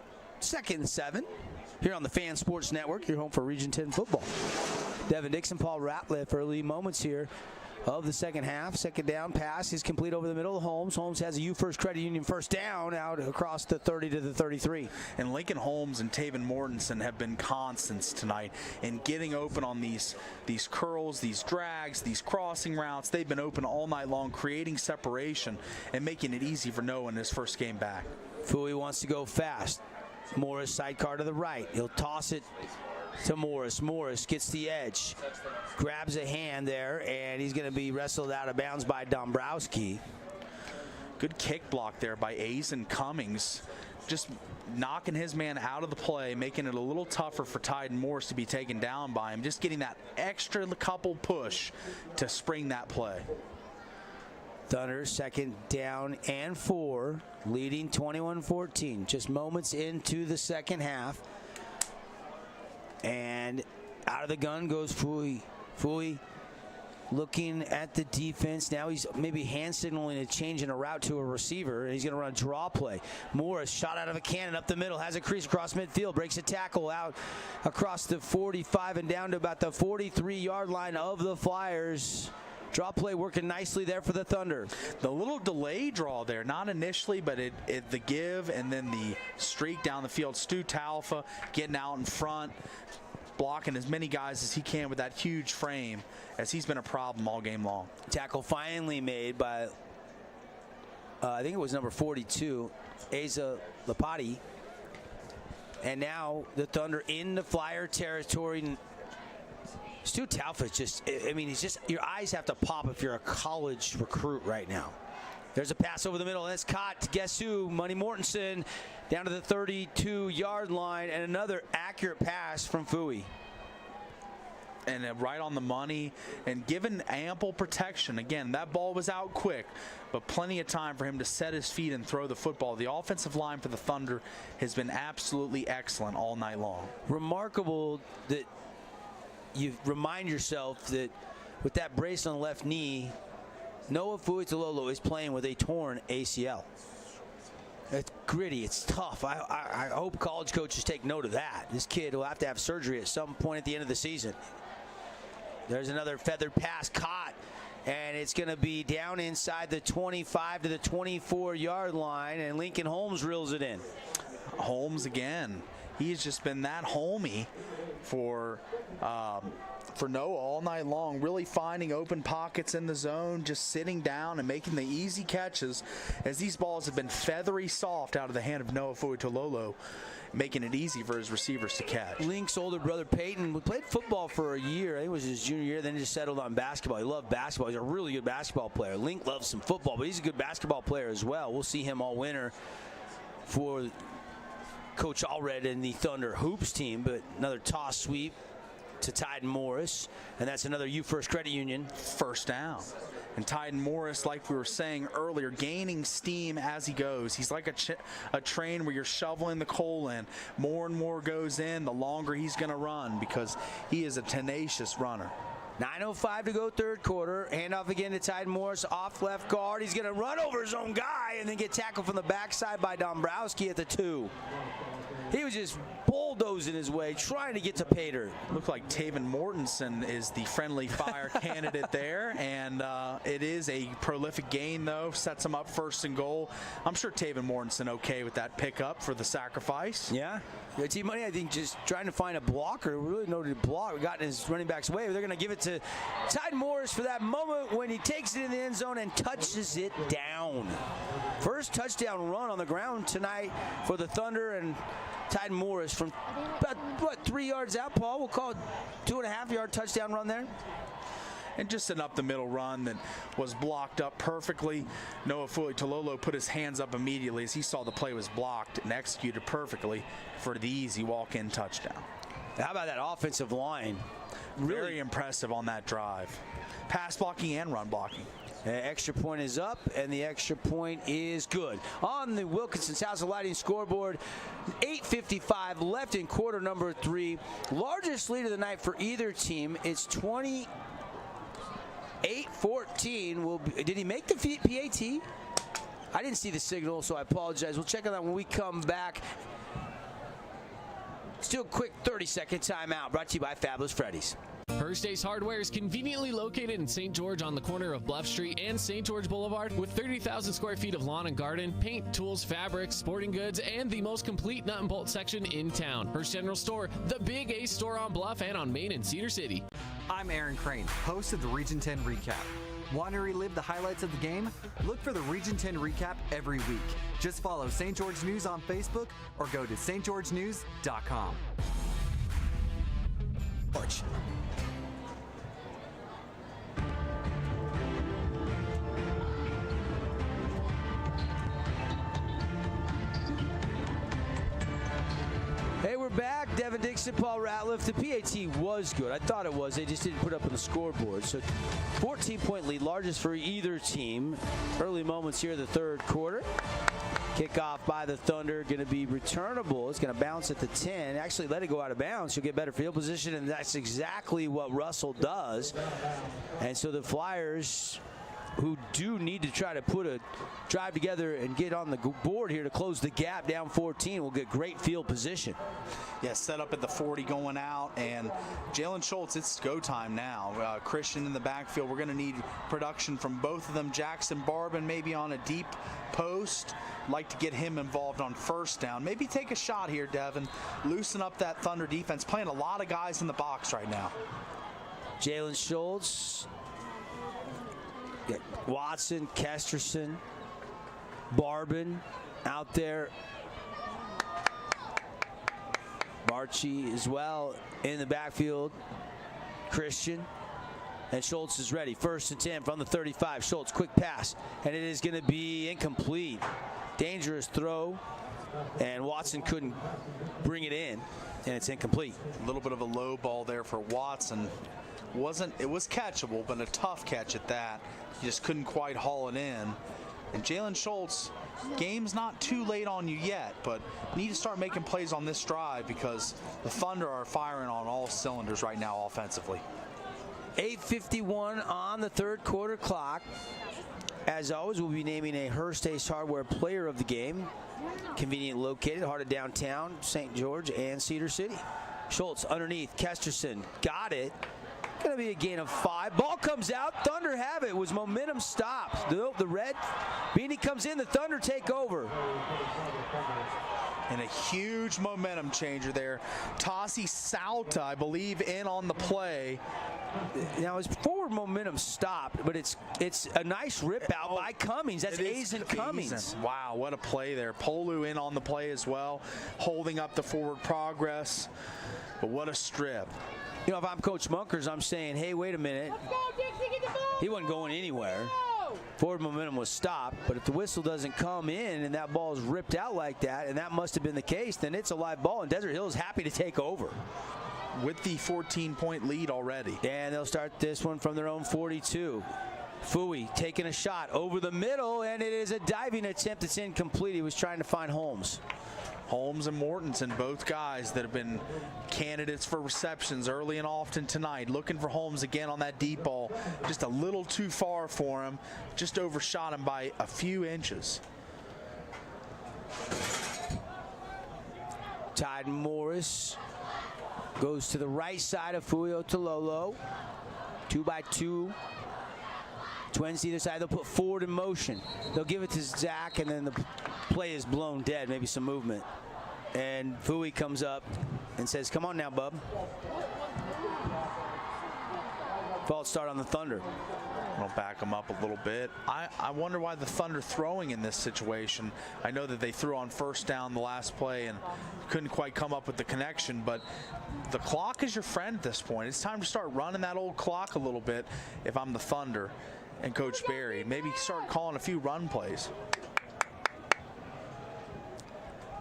2nd and 7. Here on the Fan Sports Network, your home for Region 10 football. Devin Dixon, Paul Ratliff, early moments here of the second half. Second down pass is complete over the middle of Holmes. Holmes has a U-First Credit Union first down out across the 30 to the 33. And Lincoln Holmes and Taven Mortensen have been constants tonight in getting open on these curls, these drags, these crossing routes. They've been open all night long, creating separation and making it easy for Noah in his first game back. Fui wants to go fast. Morris sidecar to the right. He'll toss it to Morris. Morris gets the edge, grabs a hand there, and he's going to be wrestled out of bounds by Dombrowski. Good kick block there by Azen Cummings. Just knocking his man out of the play, making it a little tougher for Tyden Morris to be taken down by him. Just getting that extra couple push to spring that play. Thunder, 2nd down and 4, leading 21-14. Just moments into the second half. And out of the gun goes Fui. Fui looking at the defense. Now he's maybe hand signaling a change in a route to a receiver, and he's going to run a draw play. Morris shot out of a cannon up the middle, has a crease across midfield, breaks a tackle out across the 45 and down to about the 43-yard line of the Flyers. Draw play working nicely there for the Thunder. The little delay draw there, not initially, but the give and then the streak down the field. Stu Talfa getting out in front, blocking as many guys as he can with that huge frame, as he's been a problem all game long. Tackle finally made by, I think it was number 42, Asa Lapati. And now the Thunder in the Flyer territory. Stu Talfa just, I mean, he's just, your eyes have to pop if you're a college recruit right now. There's a pass over the middle, and it's caught. Guess who? Money Mortensen down to the 32-yard line, and another accurate pass from Fui. And right on the money, and given ample protection. Again, that ball was out quick, but plenty of time for him to set his feet and throw the football. The offensive line for the Thunder has been absolutely excellent all night long. Remarkable that you remind yourself that with that brace on the left knee, Noah Fuitololo is playing with a torn ACL. It's gritty. It's tough. I hope college coaches take note of that. This kid will have to have surgery at some point at the end of the season. There's another feathered pass caught, and it's going to be down inside the 25 to the 24-yard line, and Lincoln Holmes reels it in. Holmes again. He's just been that homey for Noah all night long, really finding open pockets in the zone, just sitting down and making the easy catches as these balls have been feathery soft out of the hand of Noah Fuitololo, making it easy for his receivers to catch. Link's older brother Peyton played football for a year. I think it was his junior year, then he just settled on basketball. He loved basketball. He's a really good basketball player. Link loves some football, but he's a good basketball player as well. We'll see him all winter for Coach Allred and the Thunder Hoops team, but another toss sweep to Tyden Morris, and that's another U First Credit Union first down. And Tyden Morris, like we were saying earlier, gaining steam as he goes. He's like a train where you're shoveling the coal in. More and more goes in, the longer he's going to run, because he is a tenacious runner. 9:05 to go, third quarter. Handoff again to Tyden Morris, off left guard. He's going to run over his own guy and then get tackled from the backside by Dombrowski at the 2. He was just bulldozing his way, trying to get to pay dirt. Looked like Taven Mortensen is the friendly fire candidate there, and it is a prolific gain, though. Sets him up first and goal. I'm sure Taven Mortensen okay with that pickup for the sacrifice. Yeah. Team Money, I think, just trying to find a blocker, really noted block. We got in his running back's way. They're going to give it to Tyden Morris for that moment when he takes it in the end zone and touches it down. First touchdown run on the ground tonight for the Thunder, and Tyden Morris from about, 3 yards out, Paul? We'll call it 2.5-yard touchdown run there. And just an up-the-middle run that was blocked up perfectly. Noah Fuitololo put his hands up immediately as he saw the play was blocked and executed perfectly for the easy walk-in touchdown. How about that offensive line? Very impressive on that drive. Pass blocking and run blocking. The extra point is up, and the extra point is good. On the Wilkinson's House of Lighting scoreboard, 8:55 left in quarter number 3. Largest lead of the night for either team. It's 28-14. Did he make the PAT? I didn't see the signal, so I apologize. We'll check on that when we come back. Still quick 30-second timeout brought to you by Fabulous Freddy's. First Ace Hardware is conveniently located in St. George on the corner of Bluff Street and St. George Boulevard with 30,000 square feet of lawn and garden, paint, tools, fabrics, sporting goods, and the most complete nut and bolt section in town. First General Store, the Big Ace store on Bluff and on Main in Cedar City. I'm Aaron Crane, host of the Region 10 Recap. Want to relive the highlights of the game? Look for the Region 10 Recap every week. Just follow St. George News on Facebook or go to stgeorgenews.com. Hey, we're back. Devin Dixon, Paul Ratliff. The PAT was good. I thought it was. They just didn't put up on the scoreboard. So 14-point lead, largest for either team. Early moments here in the third quarter. Kickoff by the Thunder, going to be returnable. It's going to bounce at the 10. Actually, let it go out of bounds. You'll get better field position, and that's exactly what Russell does. And so the Flyers, who do need to try to put a drive together and get on the board here to close the gap down 14, will get great field position. Yeah, set up at the 40 going out, and Jalen Schultz, it's go time now. Christian in the backfield. We're going to need production from both of them. Jackson Barbin maybe on a deep post. Like to get him involved on first down. Maybe take a shot here, Devin. Loosen up that Thunder defense. Playing a lot of guys in the box right now. Jalen Schultz, Watson, Kesterson, Barbin out there. Barchi as well in the backfield. Christian. And Schultz is ready. First and 10 from the 35. Schultz, quick pass. And it is going to be incomplete. Dangerous throw. And Watson couldn't bring it in. And it's incomplete. A little bit of a low ball there for Watson. It was catchable, but a tough catch at that. He just couldn't quite haul it in. And Jalen Schultz, game's not too late on you yet, but need to start making plays on this drive because the Thunder are firing on all cylinders right now offensively. 8:51 on the third quarter clock. As always, we'll be naming a Hearst Ace Hardware Player of the Game. Conveniently located, heart of downtown, St. George and Cedar City. Schultz underneath, Kesterson got it. Going to be a gain of 5. Ball comes out. Thunder have it. Was momentum stopped? The red beanie comes in. The Thunder take over. And a huge momentum changer there. Tassi Salta, I believe, in on the play. Now his forward momentum stopped, but it's a nice rip out by Cummings. That's Azen Cummings. Wow, what a play there. Polu in on the play as well, holding up the forward progress. But what a strip. You know, if I'm Coach Munkers, I'm saying, hey, wait a minute. Let's go, Dixie, get the ball. He wasn't going anywhere. Forward momentum was stopped, but if the whistle doesn't come in and that ball is ripped out like that, and that must have been the case, then it's a live ball, and Desert Hill is happy to take over. With the 14-point lead already. And they'll start this one from their own 42. Fui taking a shot over the middle, and it is a diving attempt that's incomplete. He was trying to find Holmes. Holmes and Mortensen, both guys that have been candidates for receptions early and often tonight. Looking for Holmes again on that deep ball. Just a little too far for him. Just overshot him by a few inches. Tide Morris goes to the right side of Fuyo Tololo. 2x2. Twins either side. They'll put forward in motion. They'll give it to Zach, and then the play is blown dead. Maybe some movement. And Fui comes up and says, come on now, bub. False start on the Thunder. I'll back them up a little bit. I wonder why the Thunder throwing in this situation. I know that they threw on first down the last play and couldn't quite come up with the connection, but the clock is your friend at this point. It's time to start running that old clock a little bit if I'm the Thunder and Coach Barry. Maybe start calling a few run plays.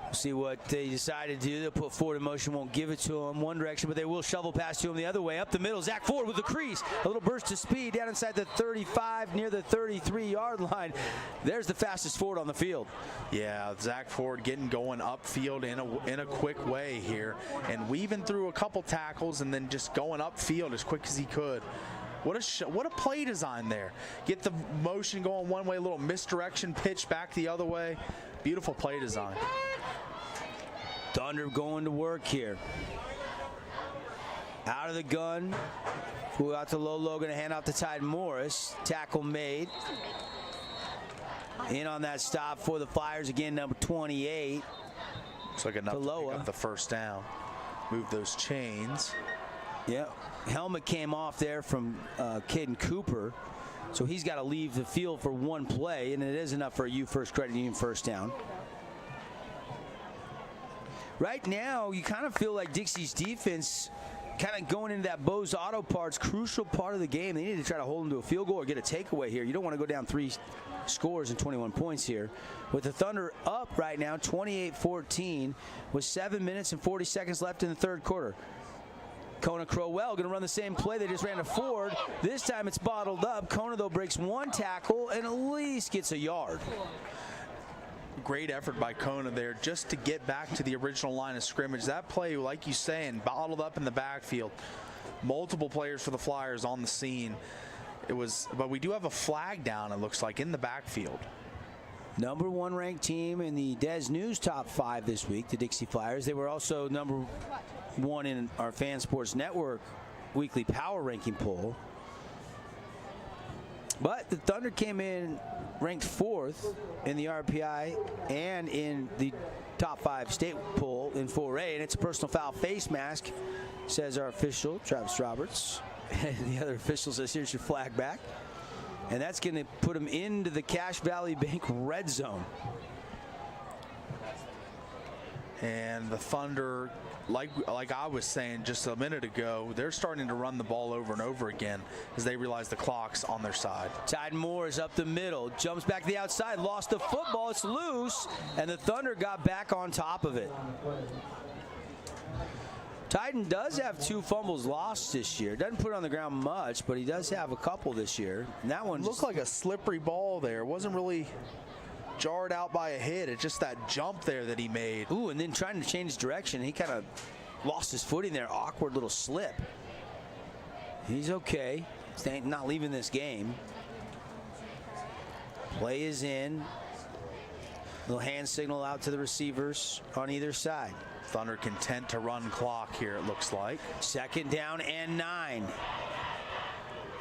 We'll see what they decide to do. They'll put forward in motion, won't give it to him one direction, but they will shovel pass to him the other way. Up the middle, Zach Ford with the crease. A little burst of speed down inside the 35, near the 33-yard line. There's the fastest forward on the field. Yeah, Zach Ford getting going upfield in a quick way here and weaving through a couple tackles and then just going upfield as quick as he could. What a play design there. Get the motion going one way, a little misdirection pitch back the other way. Beautiful play design. Thunder going to work here. Out of the gun. Flew out to Lolo, going to hand off to Tide Morris. Tackle made. In on that stop for the Flyers again, number 28. Looks like enough to pick up the first down. Move those chains. Yeah, helmet came off there from Caden Cooper. So he's got to leave the field for one play, and it is enough for a U First Credit Union first down. Right now, you kind of feel like Dixie's defense kind of going into that Bose Auto Parts crucial part of the game. They need to try to hold them to a field goal or get a takeaway here. You don't want to go down 3 scores and 21 points here. With the Thunder up right now, 28-14, with 7 minutes and 40 seconds left in the third quarter. Kona Crowell going to run the same play they just ran to Ford. This time it's bottled up. Kona, though, breaks one tackle and at least gets a yard. Great effort by Kona there just to get back to the original line of scrimmage. That play, like you saying, bottled up in the backfield. Multiple players for the Flyers on the scene. But we do have a flag down, it looks like, in the backfield. Number 1 ranked team in the Des News top 5 this week, the Dixie Flyers. They were also number 1 in our Fan Sports Network weekly power ranking poll. But the Thunder came in ranked 4th in the RPI and in the top 5 state poll in 4A, and it's a personal foul face mask, says our official, Travis Roberts. And the other official says, here's your flag back. And that's going to put him into the Cache Valley Bank red zone. And the Thunder, like I was saying just a minute ago, they're starting to run the ball over and over again as they realize the clock's on their side. Tide Moore is up the middle, jumps back to the outside, lost the football, it's loose, and the Thunder got back on top of it. Titan does have 2 fumbles lost this year. Doesn't put it on the ground much, but he does have a couple this year. And that one looked like a slippery ball there. It wasn't really jarred out by a hit. It's just that jump there that he made. Ooh, and then trying to change direction, he kind of lost his footing there. Awkward little slip. He's okay. He's not leaving this game. Play is in. Little hand signal out to the receivers on either side. Thunder content to run clock here, it looks like. 2nd down and 9.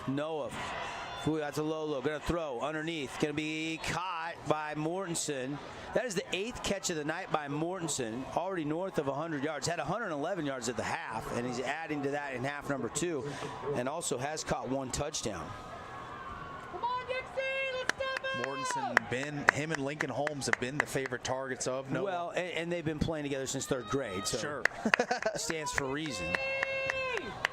Noah. Fui out to Lolo. Going to throw underneath. Going to be caught by Mortensen. That is the 8th catch of the night by Mortensen. Already north of 100 yards. Had 111 yards at the half, and he's adding to that in half number 2. And also has caught 1 touchdown. Come on, Dixie! Let's step Mortensen, him and Lincoln Holmes have been the favorite targets of Noah. Well, and they've been playing together since 3rd grade. So sure. Stands for reason.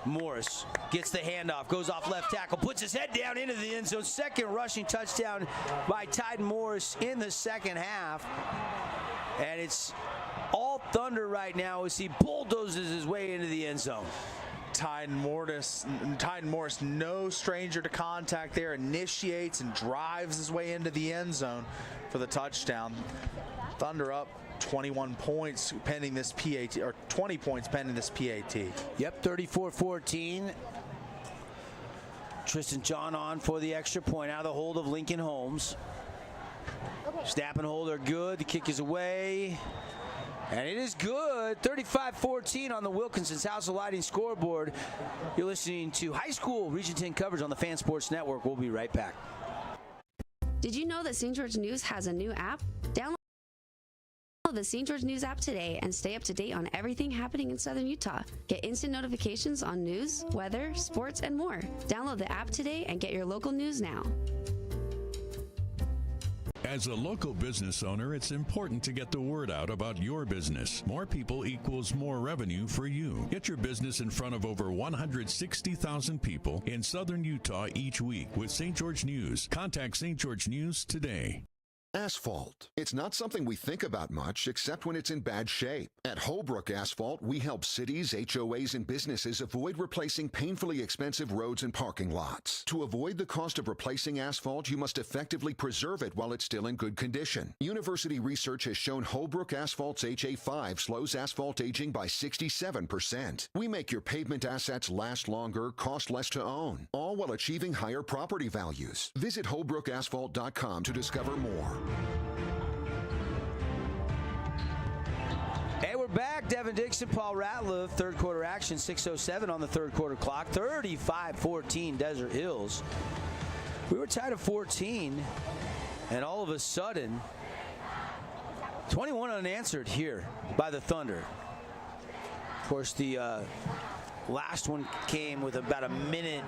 Morris gets the handoff, goes off left tackle, puts his head down into the end zone. 2nd rushing touchdown by Tyden Morris in the 2nd half. And it's all Thunder right now as he bulldozes his way into the end zone. Tyden Morris, no stranger to contact there, initiates and drives his way into the end zone for the touchdown. Thunder up 21 points pending this PAT, or 20 points pending this PAT. Yep, 34-14. Tristan John on for the extra point out of the hold of Lincoln Holmes. Snap and hold are good. The kick is away. And it is good. 35-14 on the Wilkinson's House of Lighting scoreboard. You're listening to high school Region 10 coverage on the Fan Sports Network. We'll be right back. Did you know that St. George News has a new app? Download the St. George News app today and stay up to date on everything happening in Southern Utah. Get instant notifications on news, weather, sports, and more. Download the app today and get your local news now. As a local business owner, it's important to get the word out about your business. More people equals more revenue for you. Get your business in front of over 160,000 people in Southern Utah each week with St. George News. Contact St. George News today. Asphalt. It's not something we think about much except when it's in bad shape. At Holbrook Asphalt, we help cities, HOAs, and businesses avoid replacing painfully expensive roads and parking lots. To avoid the cost of replacing asphalt, you must effectively preserve it while it's still in good condition. University research has shown Holbrook Asphalt's HA5 slows asphalt aging by 67%. We make your pavement assets last longer, cost less to own, all while achieving higher property values. Visit holbrookasphalt.com to discover more. Hey, we're back. Devin Dixon, Paul Ratliff, 3rd quarter action, 6:07 on the 3rd quarter clock, 35-14 Desert Hills. We were tied at 14, and all of a sudden, 21 unanswered here by the Thunder. Of course, the last one came with about a minute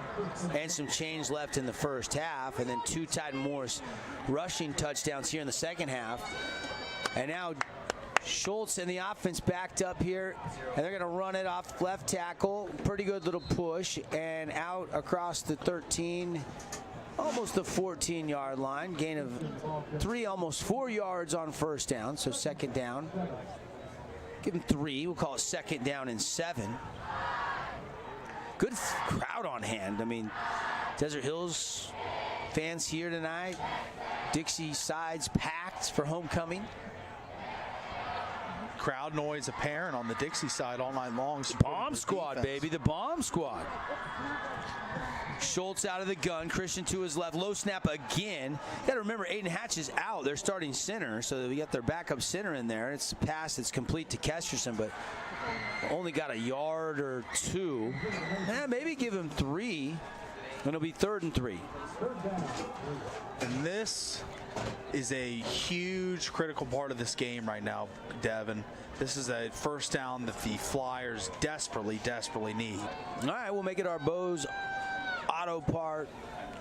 and some change left in the first half, and then 2 Tyden Morris rushing touchdowns here in the second half. And now Schultz and the offense backed up here, and they're going to run it off left tackle. Pretty good little push, and out across the 13, almost the 14-yard line. Gain of 3, almost 4 yards on first down, so 2nd down. Give him 3. We'll call it 2nd down and 7. Good crowd on hand. I mean, Desert Hills fans here tonight. Dixie sides packed for homecoming. Crowd noise apparent on the Dixie side all night long. Bomb squad, baby. The bomb squad. Schultz out of the gun. Christian to his left. Low snap again. You got to remember, Aiden Hatch is out. They're starting center, so we got their backup center in there. It's a pass that's complete to Kesterson, but only got a yard or 2. Maybe give him 3, and it'll be 3rd and 3. And this is a huge critical part of this game right now, Devin. This is a first down that the Flyers desperately need. All right, we'll make it our Bose Auto part.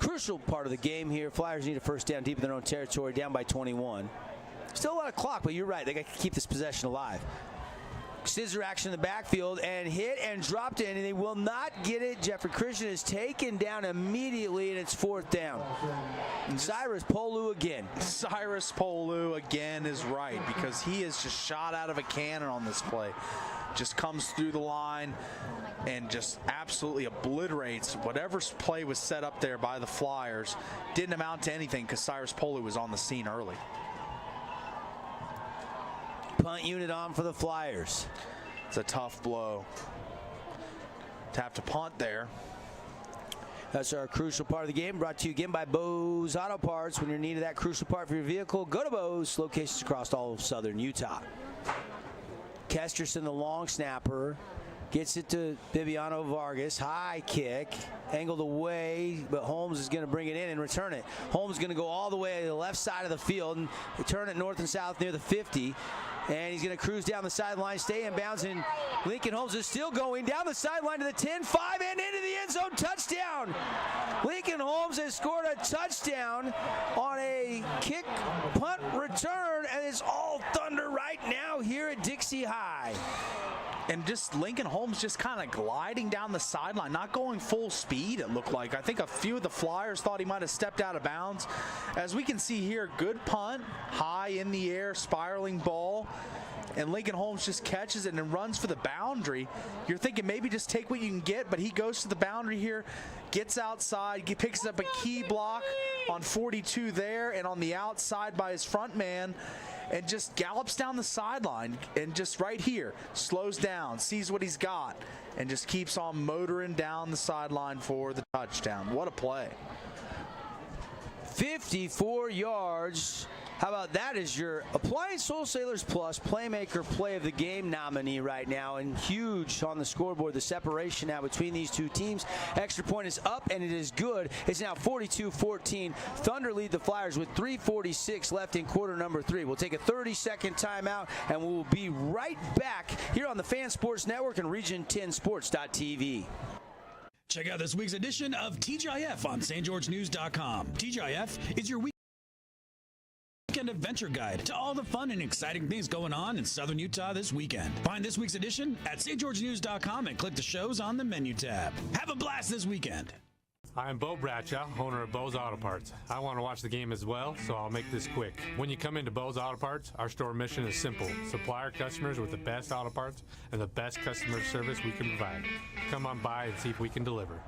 Crucial part of the game here. Flyers need a first down deep in their own territory, down by 21. Still a lot of clock, but you're right. They got to keep this possession alive. Scissor action in the backfield, and hit and dropped in, and they will not get it. Jeffrey Christian is taken down immediately, and it's 4th down. And Cyrus Polu again. Cyrus Polu again is right, because he is just shot out of a cannon on this play. Just comes through the line and just absolutely obliterates whatever play was set up there by the Flyers. Didn't amount to anything because Cyrus Polu was on the scene early. Punt unit on for the Flyers. It's a tough blow to have to punt there. That's our crucial part of the game, brought to you again by Bose Auto Parts. When you're in need of that crucial part for your vehicle, go to Bose, locations across all of southern Utah. Kesterson, the long snapper, gets it to Bibiano Vargas. High kick, angled away, but Holmes is going to bring it in and return it. Holmes is going to go all the way to the left side of the field and turn it north and south near the 50. And he's going to cruise down the sideline, stay in bounds, and Lincoln Holmes is still going down the sideline to the 10-5 and into the end zone. Touchdown! Lincoln Holmes has scored a touchdown on a kick punt return, and it's all Thunder right now here at Dixie High. And just Lincoln Holmes just kind of gliding down the sideline, not going full speed, it looked like. I think a few of the Flyers thought he might have stepped out of bounds. As we can see here, good punt, high in the air, spiraling ball. And Lincoln Holmes just catches it and runs for the boundary. You're thinking maybe just take what you can get, but he goes to the boundary here, gets outside, picks up a key block on 42 there and on the outside by his front man, and just gallops down the sideline and just right here slows down, sees what he's got, and just keeps on motoring down the sideline for the touchdown. What a play. 54 yards. How about that as your Appliance Wholesalers Plus Playmaker Play of the Game nominee right now, and huge on the scoreboard, the separation now between these two teams. Extra point is up, and it is good. It's now 42-14. Thunder lead the Flyers with 3:46 left in quarter number 3. We'll take a 30-second timeout, and we'll be right back here on the Fan Sports Network and Region10Sports.tv. Check out this week's edition of TGIF on stgeorgenews.com. TGIF is your weekend adventure guide to all the fun and exciting things going on in southern Utah this weekend. Find this week's edition at stgeorgenews.com and click the shows on the menu tab. Have a blast this weekend. I'm Bo Bradshaw, owner of Bo's Auto Parts. I want to watch the game as well, so I'll make this quick. When you come into Bo's Auto Parts, our store mission is simple. Supply our customers with the best auto parts and the best customer service we can provide. Come on by and see if we can deliver.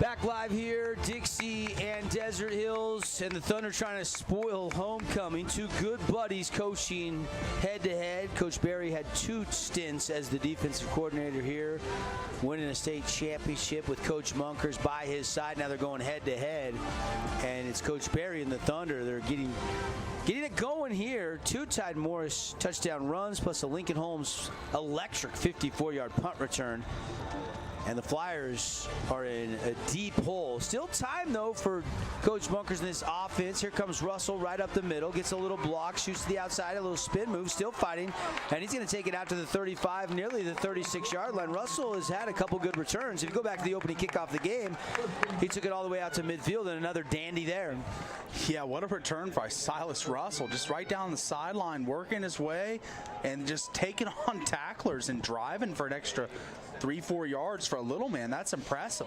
Back live here, Dixie and Desert Hills, and the Thunder trying to spoil homecoming. Two good buddies coaching head-to-head. Coach Barry had 2 stints as the defensive coordinator here, winning a state championship with Coach Munkers by his side. Now they're going head-to-head, and it's Coach Barry and the Thunder. They're getting it going here. 2 Tide Morris touchdown runs, plus a Lincoln Holmes electric 54-yard punt return. And the Flyers are in a deep hole. Still time, though, for Coach Munkers in this offense. Here comes Russell right up the middle. Gets a little block, shoots to the outside, a little spin move, still fighting. And he's going to take it out to the 35, nearly the 36-yard line. Russell has had a couple good returns. If you go back to the opening kickoff of the game, he took it all the way out to midfield, and another dandy there. Yeah, what a return by Silas Russell. Just right down the sideline, working his way, and just taking on tacklers and driving for an extra 3-4 yards for a little man. That's impressive.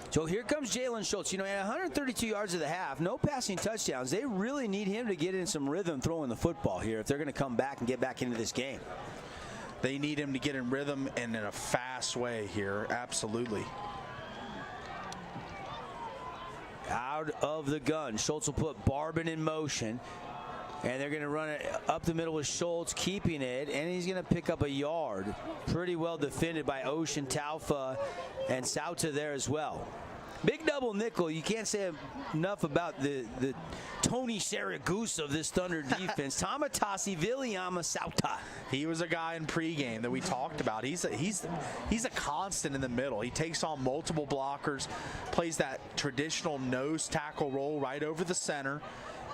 So here comes Jalen Schultz. You know, at 132 yards of the half, no passing touchdowns. They really need him to get in some rhythm throwing the football here if they're going to come back and get back into this game. They need him to get in rhythm and in a fast way here. Absolutely. Out of the gun. Schultz will put Barbin in motion. And they're going to run it up the middle with Schultz, keeping it, and he's going to pick up a yard. Pretty well defended by Ocean, Taufa, and Sauta there as well. Big double nickel. You can't say enough about the Tony Saragusa of this Thunder defense. Tamatasi Viliama Sauta. He was a guy in pregame that we talked about. He's a constant in the middle. He takes on multiple blockers, plays that traditional nose tackle role right over the center,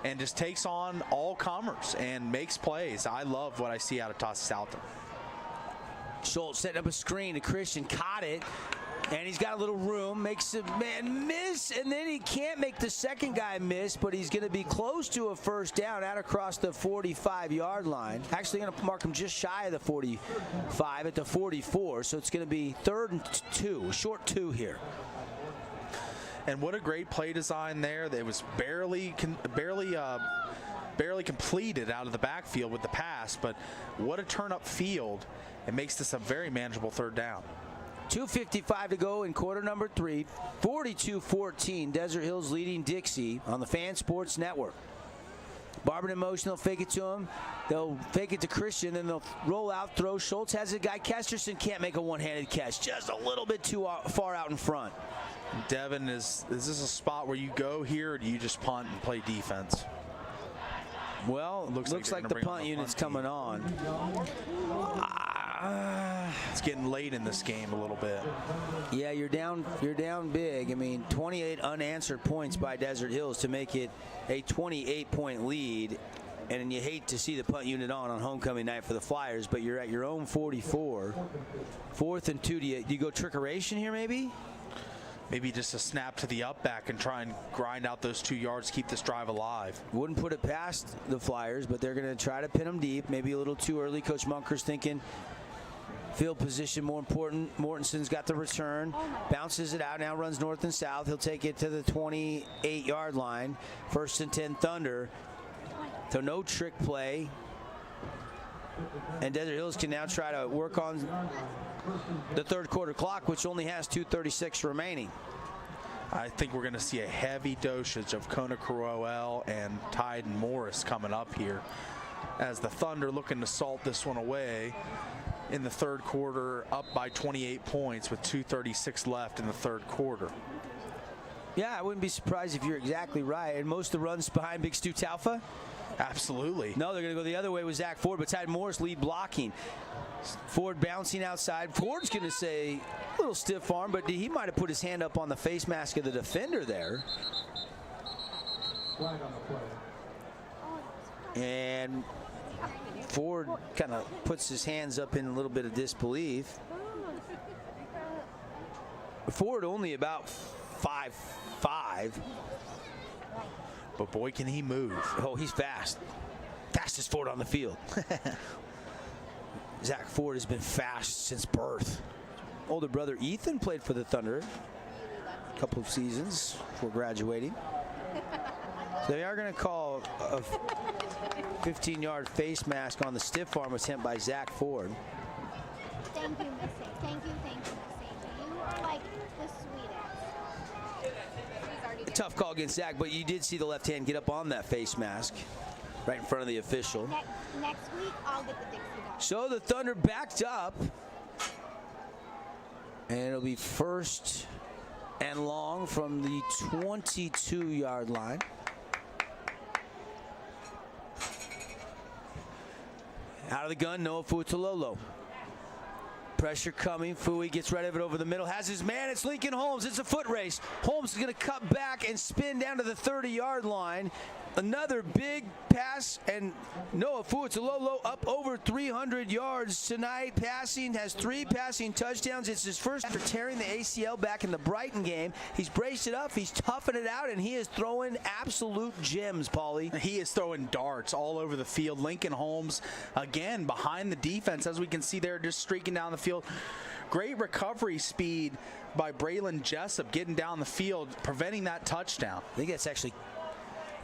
and just takes on all comers and makes plays. I love what I see out of Tasi Sauta. Schultz setting up a screen to Christian, caught it, and he's got a little room, makes a man miss, and then he can't make the second guy miss, but he's going to be close to a first down out across the 45-yard line. Actually going to mark him just shy of the 45 at the 44, so it's going to be 3rd and 2, short 2 here. And what a great play design there. That was barely completed out of the backfield with the pass, but what a turn up field. It makes this a very manageable 3rd down. 2:55 to go in quarter number 3. 42-14. Desert Hills leading Dixie on the Fan Sports Network. Barber in motion, they'll fake it to him. They'll fake it to Christian, then they'll roll out, throw. Schultz has a guy. Kesterson can't make a one-handed catch. Just a little bit too far out in front. Devin, is this a spot where you go here, or do you just punt and play defense? Well, it looks like the punt unit's coming on. It's getting late in this game a little bit. Yeah, you're down big. I mean, 28 unanswered points by Desert Hills to make it a 28-point lead. And you hate to see the punt unit on homecoming night for the Flyers, but you're at your own 44. 4th and 2. Do you go trickeration here maybe? Maybe just a snap to the up back and try and grind out those 2 yards, keep this drive alive. Wouldn't put it past the Flyers, but they're going to try to pin them deep. Maybe a little too early. Coach Munker's thinking field position more important. Mortenson's got the return. Bounces it out, now runs north and south. He'll take it to the 28-yard line. 1st and 10 Thunder. So no trick play. And Desert Hills can now try to work on the third quarter clock, which only has 2:36 remaining. I think we're going to see a heavy dosage of Kona Crowell and Tyden Morris coming up here as the Thunder looking to salt this one away in the third quarter, up by 28 points with 2:36 left in the third quarter. Yeah, I wouldn't be surprised if you're exactly right. And most of the runs behind Big Stu Taufa? Absolutely. No, they're going to go the other way with Zach Ford, but Tyden Morris lead blocking. Ford bouncing outside. Ford's going to say a little stiff arm, but he might have put his hand up on the face mask of the defender there. And Ford kind of puts his hands up in a little bit of disbelief. Ford only about 5'5". But boy, can he move. Oh, he's fast. Fastest Ford on the field. Zach Ford has been fast since birth. Older brother Ethan played for the Thunder a couple of seasons before graduating. So they are going to call a 15-yard face mask on the stiff arm attempt by Zach Ford. Thank you, Missy. Thank you, Missy. You are like the sweetest. Tough call against Zach, but you did see the left hand get up on that face mask right in front of the official. Next week, I'll get the Dixie dog. So the Thunder backed up, and it'll be 1st and long from the 22-yard line. Out of the gun, Noah Fuatololo. Pressure coming. Fui gets rid of it over the middle. Has his man. It's Lincoln Holmes. It's a foot race. Holmes is going to cut back and spin down to the 30-yard line. Another big pass, and Noah Fuatololo up over 300 yards tonight. Passing, has 3 passing touchdowns. It's his first after tearing the ACL back in the Brighton game. He's braced it up. He's toughing it out, and he is throwing absolute gems, Paulie. He is throwing darts all over the field. Lincoln Holmes, again, behind the defense, as we can see there, just streaking down the field. Great recovery speed by Braylon Jessup getting down the field, preventing that touchdown. I think that's actually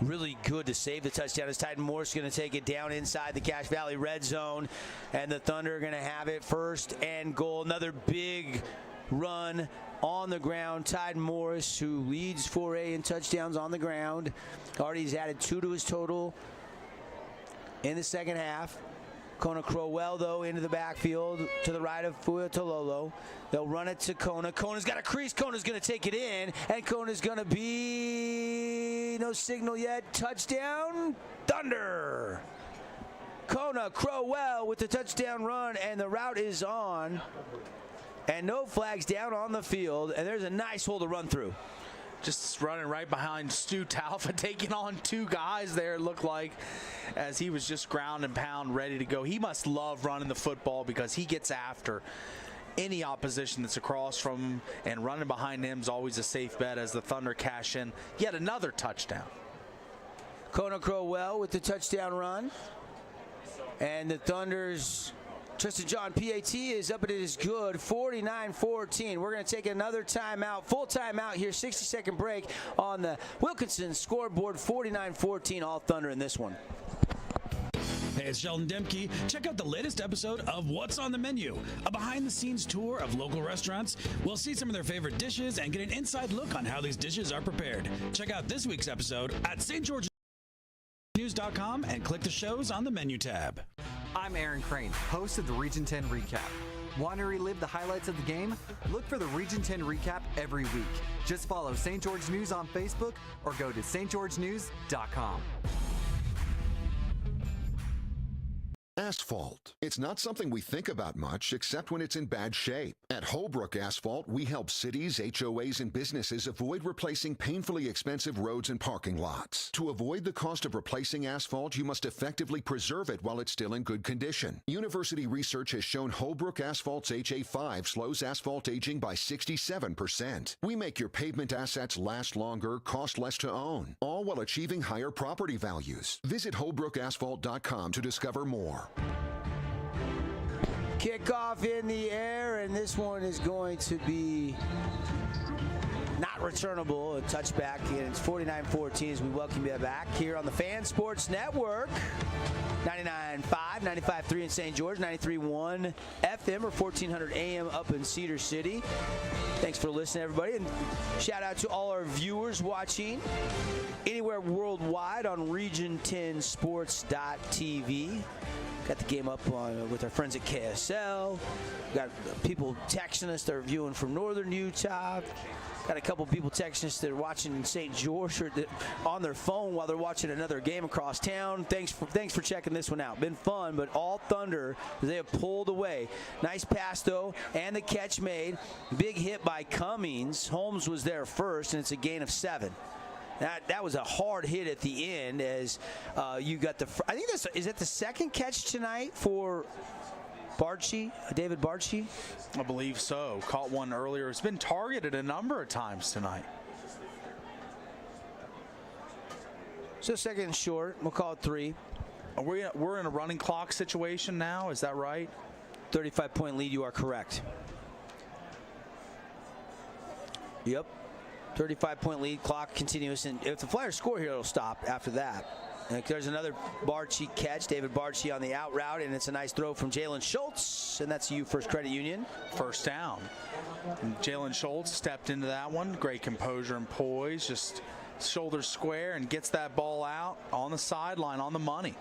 really good to save the touchdown as Tyden Morris going to take it down inside the Cache Valley red zone, and the Thunder are going to have it 1st and goal. Another big run on the ground. Tyden Morris, who leads 4A in touchdowns on the ground, already has added 2 to his total in the second half. Kona Crowell, though, into the backfield to the right of Fuatololo. They'll run it to Kona. Kona's got a crease. Kona's going to take it in, and Kona's going to be no signal yet. Touchdown, Thunder. Kona Crowell with the touchdown run, and the route is on. And no flags down on the field, and there's a nice hole to run through. Just running right behind Stu Taufa, taking on 2 guys there, it looked like, as he was just ground and pound, ready to go. He must love running the football because he gets after any opposition that's across from him, and running behind him is always a safe bet as the Thunder cash in yet another touchdown. Kona Crowell with the touchdown run. And the Thunder's Tristan John PAT is up, and it is good. 49-14. We're going to take another timeout, full timeout here, 60-second break on the Wilkinson scoreboard. 49-14, all Thunder in this one. Hey, it's Sheldon Demke. Check out the latest episode of What's on the Menu, a behind-the-scenes tour of local restaurants. We'll see some of their favorite dishes and get an inside look on how these dishes are prepared. Check out this week's episode at stgeorgenews.com and click the shows on the menu tab. I'm Aaron Crane, host of the Region 10 Recap. Want to relive the highlights of the game? Look for the Region 10 Recap every week. Just follow St. George News on Facebook or go to stgeorgenews.com. Asphalt. It's not something we think about much except when it's in bad shape. At Holbrook Asphalt, we help cities, HOAs, and businesses avoid replacing painfully expensive roads and parking lots. To avoid the cost of replacing asphalt, you must effectively preserve it while it's still in good condition. University research has shown Holbrook Asphalt's HA5 slows asphalt aging by 67%. We make your pavement assets last longer, cost less to own, all while achieving higher property values. Visit holbrookasphalt.com to discover more. Kickoff in the air, and this one is going to be not returnable. A touchback, and it's 49-14 as we welcome you back here on the Fan Sports Network. 99.5, 95.3 in St. George, 93.1 FM or 1400 AM up in Cedar City. Thanks for listening, everybody, and shout out to all our viewers watching anywhere worldwide on region10sports.tv. Got the game up with our friends at KSL. Got people texting us that are viewing from northern Utah. Got a couple people texting us that are watching in St. George or on their phone while they're watching another game across town. Thanks for checking this one out. Been fun, but all Thunder, they have pulled away. Nice pass, though, and the catch made. Big hit by Cummings. Holmes was there first, and it's a gain of 7. That was a hard hit at the end as you got the. I think is it the second catch tonight for Barchi, David Barchi? I believe so. Caught one earlier. It's been targeted a number of times tonight. So second and short. We'll call it 3. We're in a running clock situation now. Is that right? 35-point lead. You are correct. Yep. 35-point lead, clock continuous, and if the Flyers score here, it'll stop after that. And there's another Barchi catch, David Barchi on the out route, and it's a nice throw from Jalen Schultz, and that's you, First Credit Union. First down. And Jalen Schultz stepped into that one. Great composure and poise, just shoulders square, and gets that ball out on the sideline, on the money.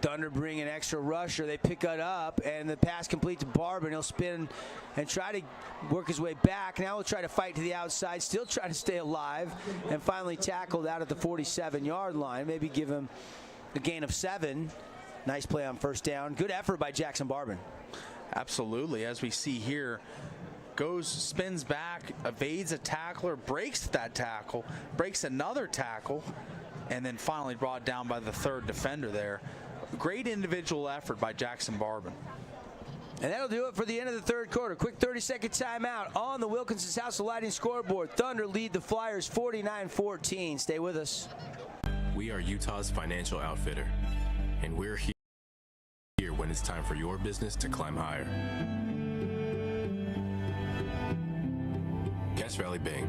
Thunder bring an extra rusher. They pick it up, and the pass complete to Barber, and he'll spin and try to work his way back. Now he'll try to fight to the outside, still trying to stay alive, and finally tackled out at the 47-yard line. Maybe give him a gain of 7. Nice play on first down. Good effort by Jackson Barbin. Absolutely. As we see here, spins back, evades a tackler, breaks that tackle, breaks another tackle, and then finally brought down by the third defender there. Great individual effort by Jackson Barbin. And that'll do it for the end of the third quarter. Quick 30-second timeout on the Wilkinson's House of Lighting scoreboard. Thunder lead the Flyers 49-14. Stay with us. We are Utah's financial outfitter, and we're here when it's time for your business to climb higher. Cache Valley Bank,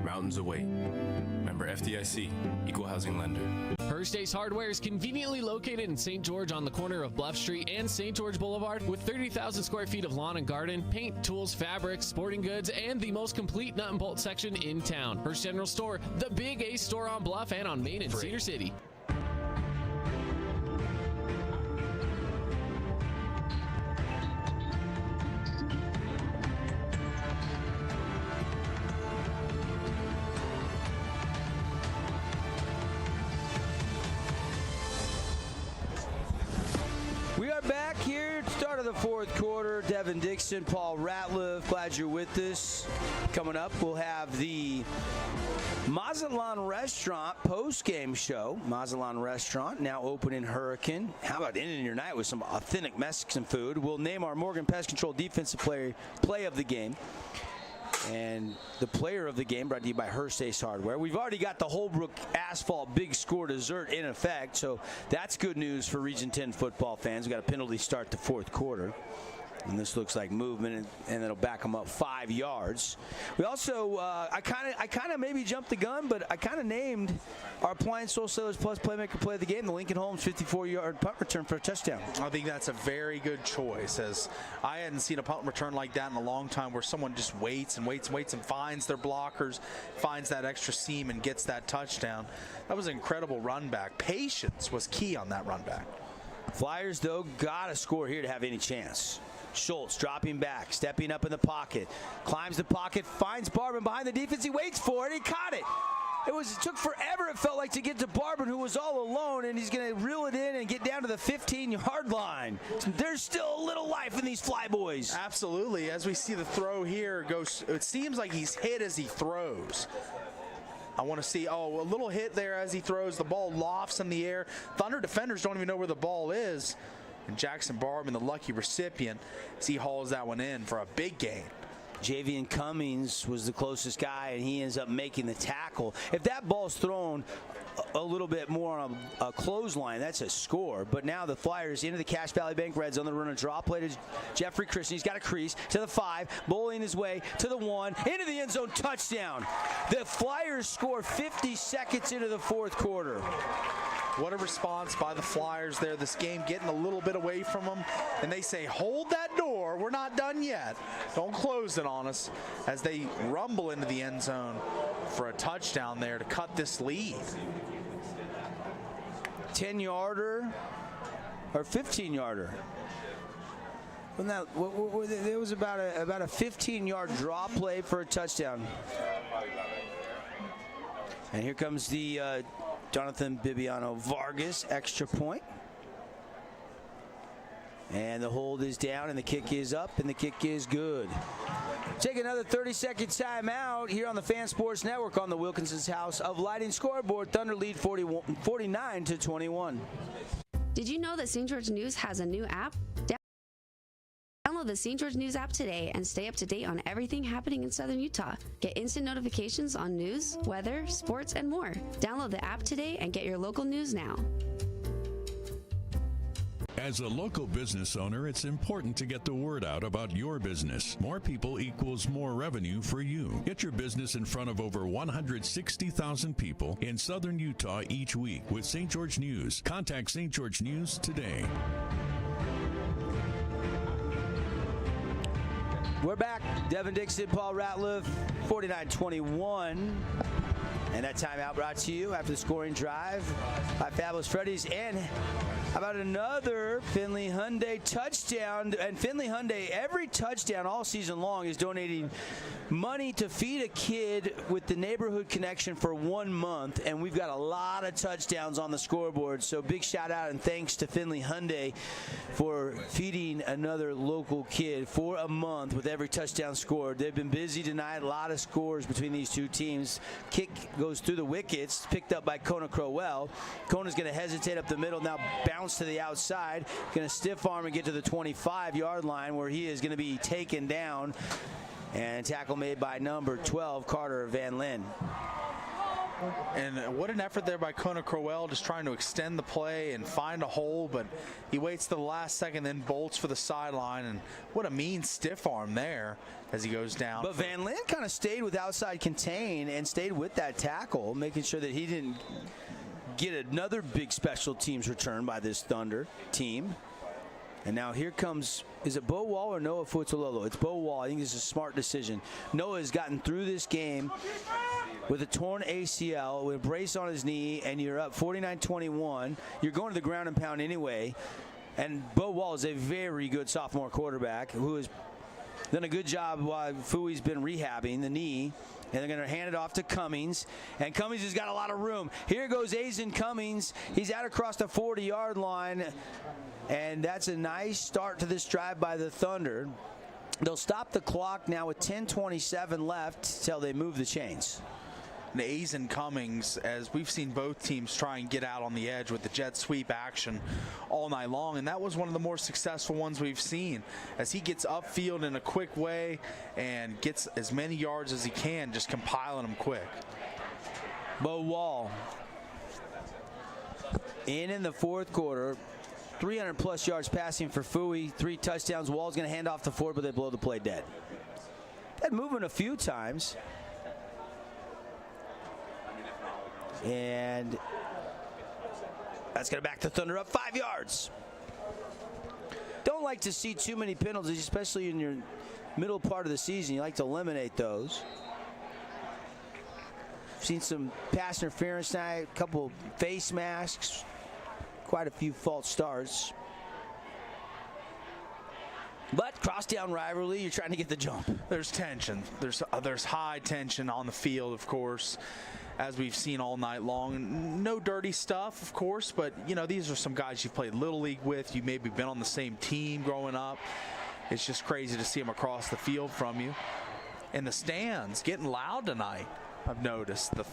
mountains await. Member FDIC, equal housing lender. First Ace Hardware is conveniently located in St. George on the corner of Bluff Street and St. George Boulevard with 30,000 square feet of lawn and garden, paint, tools, fabrics, sporting goods, and the most complete nut and bolt section in town. First General Store, the Big Ace store on Bluff and on Main in Cedar City. Back here at the start of the fourth quarter, Devin Dixon, Paul Ratliff, glad you're with us. Coming up, we'll have the Mazatlan Restaurant post-game show. Mazatlan Restaurant, now open in Hurricane. How about ending your night with some authentic Mexican food? We'll name our Morgan Pest Control defensive play of the game. And the player of the game brought to you by Hearst Ace Hardware. We've already got the Holbrook Asphalt Big Score dessert in effect, so that's good news for Region 10 football fans. We got a penalty start the fourth quarter. And this looks like movement, and it'll back them up 5 yards. We also, I kind of maybe jumped the gun, but I kind of named our Appliance Wholesalers Plus Playmaker Play of the Game, the Lincoln Holmes 54-yard punt return for a touchdown. I think that's a very good choice, as I hadn't seen a punt return like that in a long time, where someone just waits and finds their blockers, finds that extra seam, and gets that touchdown. That was an incredible run back. Patience was key on that run back. Flyers, though, got to score here to have any chance. Schultz dropping back, stepping up in the pocket, climbs the pocket, finds Barban behind the defense. He waits for it. He caught it. It took forever, it felt like, to get to Barban, who was all alone, and he's going to reel it in and get down to the 15-yard line. There's still a little life in these Flyboys. Absolutely. As we see the throw here, it seems like he's hit as he throws. I want to see, a little hit there as he throws. The ball lofts in the air. Thunder defenders don't even know where the ball is. And Jackson Barban, the lucky recipient, as he hauls that one in for a big gain. Javian Cummings was the closest guy, and he ends up making the tackle. If that ball's thrown a little bit more on a clothesline, that's a score. But now the Flyers into the Cache Valley Bank Red Zone. They're running a draw play to Jeffrey Christian. He's got a crease to the 5, bullying his way to the 1, into the end zone, touchdown. The Flyers score 50 seconds into the fourth quarter. What a response by the Flyers there. This game getting a little bit away from them. And they say, hold that door. We're not done yet. Don't close it on us, as they rumble into the end zone for a touchdown there to cut this lead. 10-yarder or 15-yarder. It was about a 15-yard draw play for a touchdown. And here comes the Jonathan Bibiano Vargas extra point. And the hold is down, and the kick is up, and the kick is good. Take another 30-second timeout here on the Fan Sports Network on the Wilkinson's House of Lighting scoreboard. Thunder lead 49-21. Did you know that St. George News has a new app? Download the St. George News app today and stay up to date on everything happening in Southern Utah. Get instant notifications on news, weather, sports, and more. Download the app today and get your local news now. As a local business owner, it's important to get the word out about your business. More people equals more revenue for you. Get your business in front of over 160,000 people in Southern Utah each week with St. George News. Contact St. George News today. We're back. Devin Dixon, Paul Ratliff, 49-21. And that timeout brought to you after the scoring drive by Fabulous Freddy's. And how about another Finley Hyundai touchdown? And Finley Hyundai, every touchdown all season long, is donating money to feed a kid with the Neighborhood Connection for 1 month. And we've got a lot of touchdowns on the scoreboard. So big shout out and thanks to Finley Hyundai for feeding another local kid for a month with every touchdown scored. They've been busy tonight. A lot of scores between these two teams. Kick goes through the wickets, picked up by Kona Crowell. Kona's going to hesitate up the middle, now bounce to the outside, going to stiff arm and get to the 25-yard line, where he is going to be taken down. And tackle made by number 12, Carter Van Lin. And what an effort there by Kona Crowell, just trying to extend the play and find a hole, but he waits to the last second, then bolts for the sideline. And what a mean stiff arm there as he goes down. But Van Lin kind of stayed with outside contain and stayed with that tackle, making sure that he didn't get another big special teams return by this Thunder team. And now here comes, is it Bo Wall or Noah Futololo? It's Bo Wall. I think this is a smart decision. Noah has gotten through this game with a torn ACL, with a brace on his knee, and you're up 49-21. You're going to the ground and pound anyway. And Bo Wall is a very good sophomore quarterback who has done a good job while Fui's been rehabbing the knee. And they're going to hand it off to Cummings. And Cummings has got a lot of room. Here goes Azen Cummings. He's out across the 40-yard line. And that's a nice start to this drive by the Thunder. They'll stop the clock now with 10:27 left till they move the chains. And Azen Cummings, as we've seen both teams try and get out on the edge with the jet sweep action all night long, and that was one of the more successful ones we've seen, as he gets upfield in a quick way and gets as many yards as he can, just compiling them quick. Bo Wall in the fourth quarter, 300-plus yards passing for Fui, 3 touchdowns. Wall's going to hand off to Ford, but they blow the play dead. Had movement a few times. And that's going to back the Thunder up 5 yards. Don't like to see too many penalties, especially in your middle part of the season. You like to eliminate those. Seen some pass interference tonight, a couple face masks, quite a few false starts. But crosstown rivalry, you're trying to get the jump. There's tension. There's high tension on the field, of course, as we've seen all night long. No dirty stuff, of course, but you know, these are some guys you've played Little League with. You maybe been on the same team growing up. It's just crazy to see them across the field from you. And the stands getting loud tonight. I've noticed the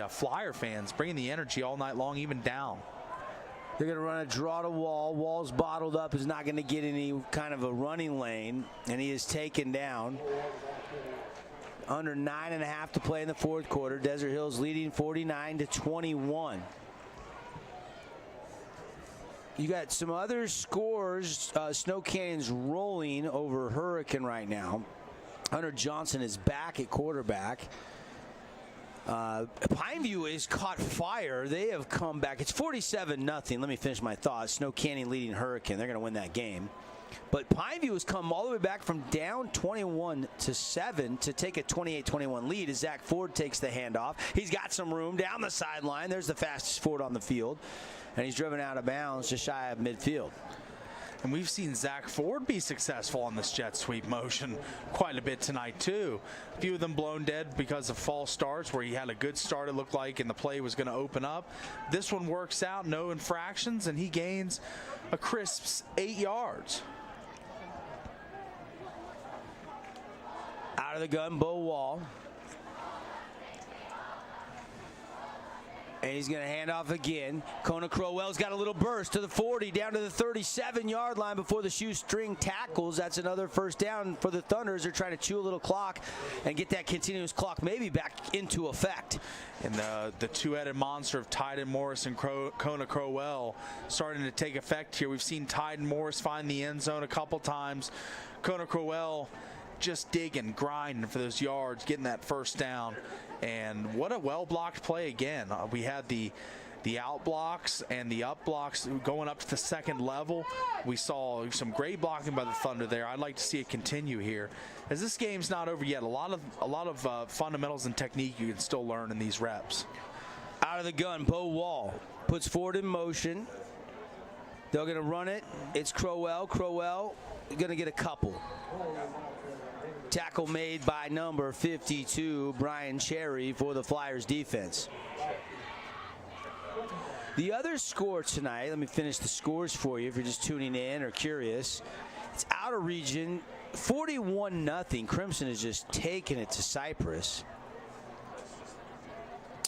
Flyer fans bringing the energy all night long, even down. They're going to run a draw to Wall. Wall's bottled up, is not going to get any kind of a running lane, and he is taken down. Under 9.5 to play in the fourth quarter. Desert Hills leading 49-21. You got some other scores. Snow Canyon's rolling over Hurricane right now. Hunter Johnson is back at quarterback. Pineview has caught fire. They have come back. It's 47-0. Let me finish my thoughts. Snow Canyon leading Hurricane. They're going to win that game. But Pineview has come all the way back from down 21-7 to take a 28-21 lead as Zach Ford takes the handoff. He's got some room down the sideline. There's the fastest Ford on the field. And he's driven out of bounds just shy of midfield. And we've seen Zach Ford be successful on this jet sweep motion quite a bit tonight, too. A few of them blown dead because of false starts where he had a good start, it looked like, and the play was going to open up. This one works out, no infractions, and he gains a crisp 8 yards. Out of the gun, Bo Wall. And he's going to hand off again. Kona Crowell's got a little burst to the 40, down to the 37-yard line before the shoestring tackles. That's another first down for the Thunders. They're trying to chew a little clock and get that continuous clock maybe back into effect. And the two-headed monster of Tyden Morris and Kona Crowell starting to take effect here. We've seen Tyden Morris find the end zone a couple times. Kona Crowell just digging, grinding for those yards, getting that first down. And what a well-blocked play again. We had the out blocks and the up blocks going up to the second level. We saw some great blocking by the Thunder there. I'd like to see it continue here, as this game's not over yet. A lot of fundamentals and technique you can still learn in these reps. Out of the gun, Bo Wall puts Ford in motion. They're going to run it. It's Crowell. Crowell going to get a couple. Tackle made by number 52, Brian Cherry, for the Flyers defense. The other score tonight, let me finish the scores for you if you're just tuning in or curious. It's out of region, 41-0. Crimson is just taking it to Cypress.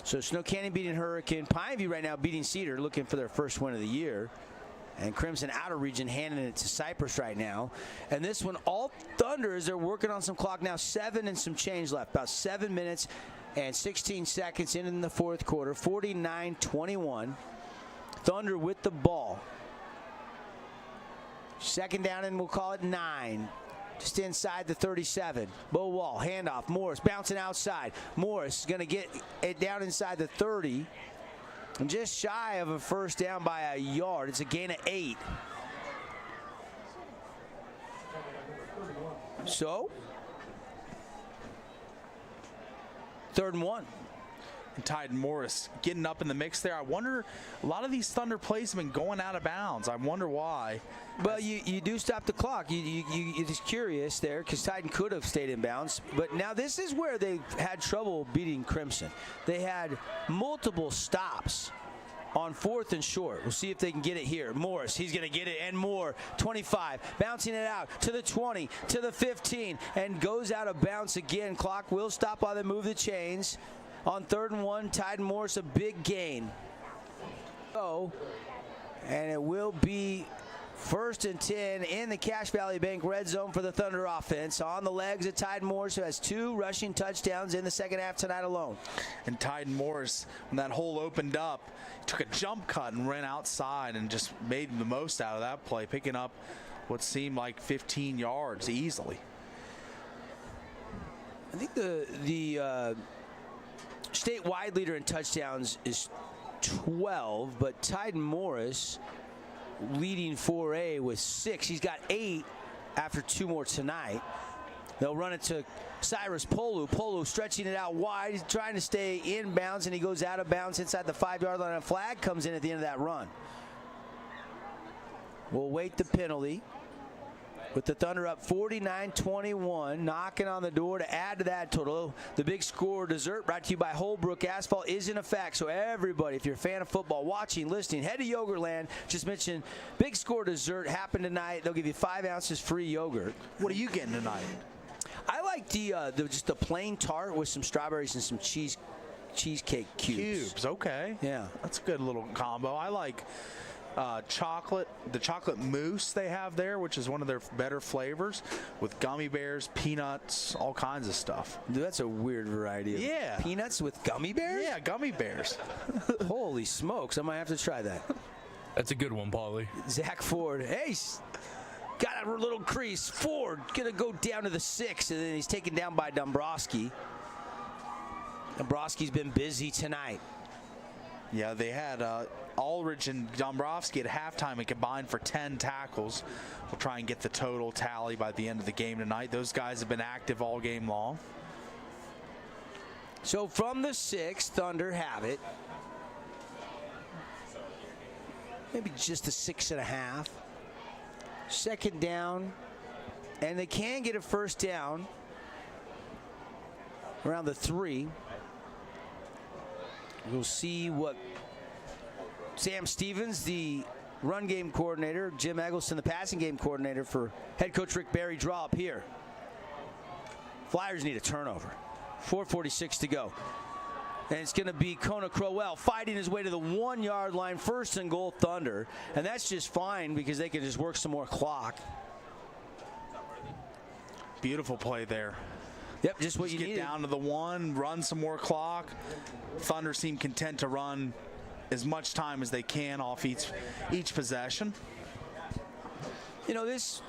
So Snow Canyon beating Hurricane. Pineview right now beating Cedar, looking for their first win of the year. And Crimson out of region handing it to Cypress right now. And this one, all Thunders, they're working on some clock now. 7 and some change left. About 7 minutes and 16 seconds in the fourth quarter. 49-21. Thunder with the ball. Second down and we'll call it 9. Just inside the 37. Bo Wall, handoff. Morris bouncing outside. Morris is going to get it down inside the 30. And just shy of a first down by a yard. It's a gain of 8. So, 3rd and 1. And Tyden Morris getting up in the mix there. I wonder, a lot of these Thunder plays have been going out of bounds. I wonder why. Well, you do stop the clock. You're just curious there because Tyden could have stayed in bounds. But now this is where they've had trouble beating Crimson. They had multiple stops on 4th and short. We'll see if they can get it here. Morris, he's going to get it and more. 25, bouncing it out to the 20, to the 15, and goes out of bounds again. Clock will stop while they move the chains. On 3rd and 1, Tyden Morris, a big gain. And it will be First and 10 in the Cache Valley Bank red zone for the Thunder offense. On the legs of Tyden Morris, who has 2 rushing touchdowns in the second half tonight alone. And Tyden Morris, when that hole opened up, took a jump cut and ran outside and just made the most out of that play, picking up what seemed like 15 yards easily. I think the statewide leader in touchdowns is 12, but Tyden Morris leading 4A with 6. He's got 8 after 2 more tonight. They'll run it to Cyrus Polu. Polu stretching it out wide. He's trying to stay in bounds, and he goes out of bounds inside the 5-yard line. A flag comes in at the end of that run. We'll wait the penalty. With the Thunder up 49-21, knocking on the door to add to that total. The big score dessert brought to you by Holbrook Asphalt is in effect. So everybody, if you're a fan of football, watching, listening, head to Yogurtland. Just mention big score dessert happened tonight. They'll give you 5 ounces free yogurt. What are you getting tonight? I like just the plain tart with some strawberries and some cheesecake cubes. Okay. Yeah. That's a good little combo. I like the chocolate mousse they have there, which is one of their better flavors, with gummy bears, peanuts, all kinds of stuff. Dude, that's a weird variety of peanuts with gummy bears? Yeah, gummy bears. Holy smokes, I might have to try that. That's a good one, Paulie. Zach Ford, hey, got a little crease. Ford gonna go down to the 6, and then he's taken down by Dombrowski. Dombrowski's been busy tonight. Yeah, they had Aldridge and Dombrowski at halftime and combined for 10 tackles. We'll try and get the total tally by the end of the game tonight. Those guys have been active all game long. So from the 6, Thunder have it. Maybe just a 6.5. Second down, and they can get a first down around the 3. We'll see what Sam Stevens, the run game coordinator, Jim Eggleston, the passing game coordinator for head coach Rick Barry, draw up here. Flyers need a turnover. 4:46 to go. And it's going to be Kona Crowell fighting his way to the 1-yard line, first and goal Thunder. And that's just fine because they can just work some more clock. Beautiful play there. Yep, just what you get needed. Down to the 1, run some more clock. Thunder seem content to run as much time as they can off each possession. You know, this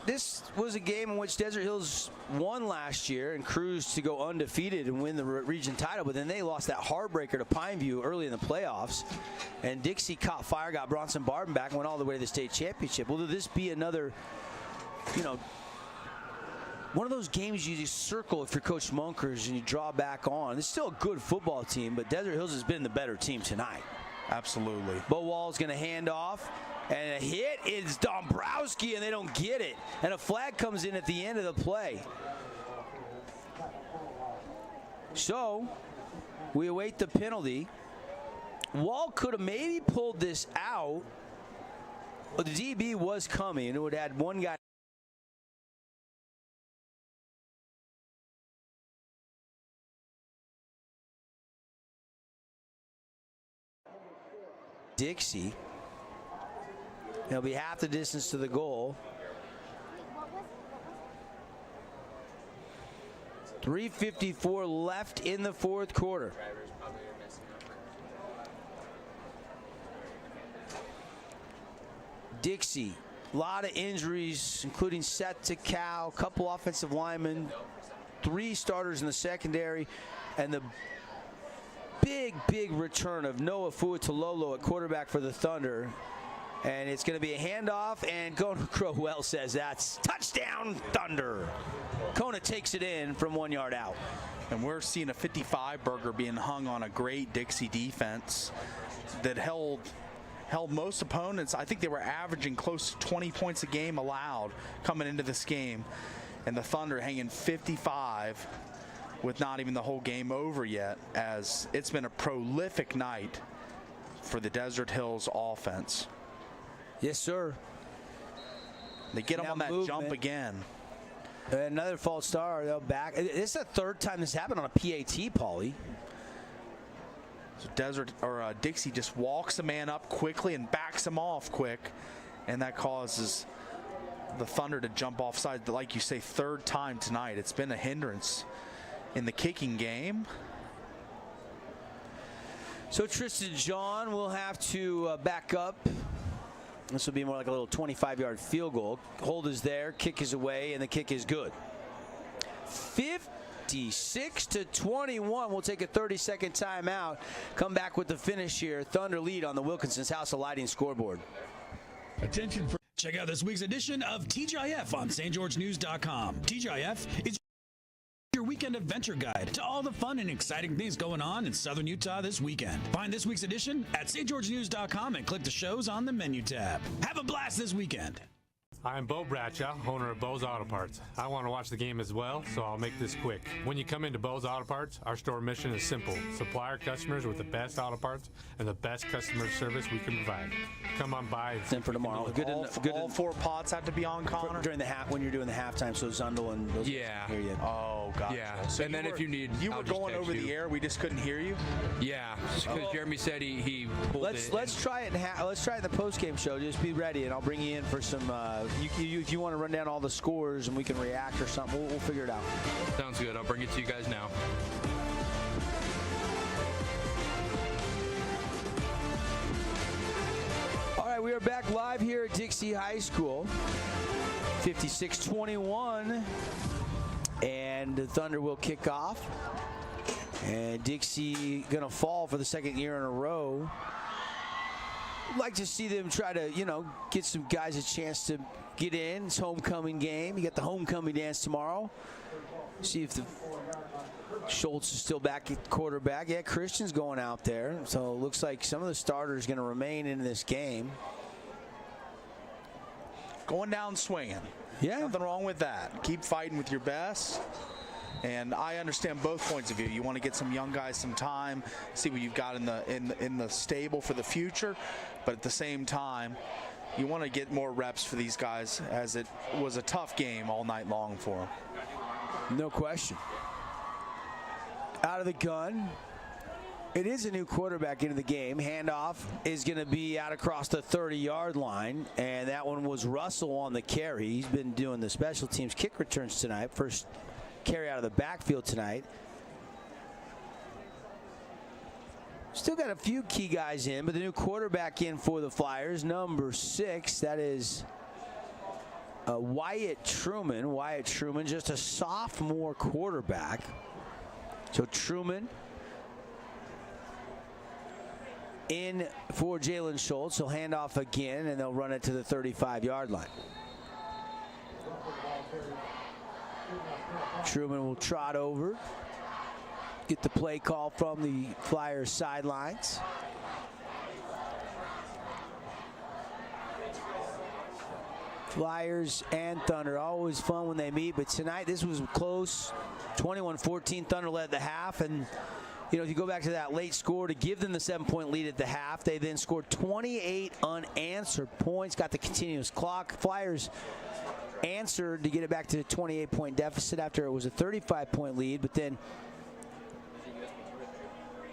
was a game in which Desert Hills won last year and cruised to go undefeated and win the region title, but then they lost that heartbreaker to Pineview early in the playoffs. And Dixie caught fire, got Bronson Barton back, and went all the way to the state championship. Will this be another, one of those games you just circle if you're Coach Munkers and you draw back on? It's still a good football team, but Desert Hills has been the better team tonight. Absolutely. Bo Wall's going to hand off, and a hit is Dombrowski, and they don't get it. And a flag comes in at the end of the play. So we await the penalty. Wall could have maybe pulled this out, but the DB was coming, and it would have had one guy. Dixie. It'll be half the distance to the goal. 3:54 left in the fourth quarter. Dixie, a lot of injuries, including Seth Takau, a couple offensive linemen, 3 starters in the secondary, and the big return of Noah Fuatololo at quarterback for the Thunder. And it's going to be a handoff, and Kona Crowell says that's touchdown Thunder. Kona takes it in from 1 yard out. And we're seeing a 55 burger being hung on a great Dixie defense that held most opponents. I think they were averaging close to 20 points a game allowed coming into this game. And the Thunder hanging 55 with not even the whole game over yet, as it's been a prolific night for the Desert Hills offense. Yes, sir. They get them on that jump again. Another false start. They'll back. This is the 3rd time this happened on a PAT, Paulie. So Dixie just walks the man up quickly and backs him off quick, and that causes the Thunder to jump offside, like you say, third time tonight. It's been a hindrance in the kicking game. So Tristan John will have to back up. This will be more like a little 25-yard field goal. Hold is there, kick is away, and the kick is good. 56-21. We'll take a 30-second timeout. Come back with the finish here. Thunder lead on the Wilkinson's House of Lighting scoreboard. Attention for... Check out this week's edition of TGIF on stgeorgenews.com. TGIF is your weekend adventure guide to all the fun and exciting things going on in Southern Utah this weekend. Find this week's edition at stgeorgenews.com and click the shows on the menu tab. Have a blast this weekend. I'm Bo Bradshaw, owner of Bo's Auto Parts. I want to watch the game as well, so I'll make this quick. When you come into Bo's Auto Parts, our store mission is simple. Supply our customers with the best auto parts and the best customer service we can provide. Come on by. Then for tomorrow. All four pods have to be on, Connor? During the when you're doing the halftime, so Zundel and those yeah. hear you. Oh, gotcha. Yeah. So and then if you need, you were going over the air, we just couldn't hear you. Yeah, because Jeremy said he pulled let's try it. Let's try it in the post-game show. Just be ready, and I'll bring you in for some. If you want to run down all the scores and we can react or something, we'll figure it out. Sounds good. I'll bring it to you guys now. All right, we are back live here at Dixie High School. 56-21, and the Thunder will kick off. And Dixie gonna fall for the second year in a row. Like to see them try to, get some guys a chance to get in. It's homecoming game. You got the homecoming dance tomorrow. See if the Schultz is still back at quarterback. Yeah, Christian's going out there. So it looks like some of the starters going to remain in this game. Going down swinging. Yeah. Nothing wrong with that. Keep fighting with your best. And I understand both points of view. You want to get some young guys some time, see what you've got in the stable for the future. But at the same time, you want to get more reps for these guys, as it was a tough game all night long for them. No question. Out of the gun. It is a new quarterback into the game. Handoff is going to be out across the 30-yard line, and that one was Russell on the carry. He's been doing the special teams kick returns tonight. First carry out of the backfield tonight. Still got a few key guys in, but the new quarterback in for the Flyers, number 6, that is Wyatt Truman. Wyatt Truman, just a sophomore quarterback. So Truman in for Jalen Schultz. He'll hand off again, and they'll run it to the 35-yard line. Truman will trot over, get the play call from the Flyers sidelines. Flyers and Thunder, always fun when they meet, but tonight this was close. 21-14, Thunder led the half, and if you go back to that late score to give them the 7-point lead at the half, they then scored 28 unanswered points, got the continuous clock. Flyers answered to get it back to a 28-point deficit after it was a 35-point lead, but then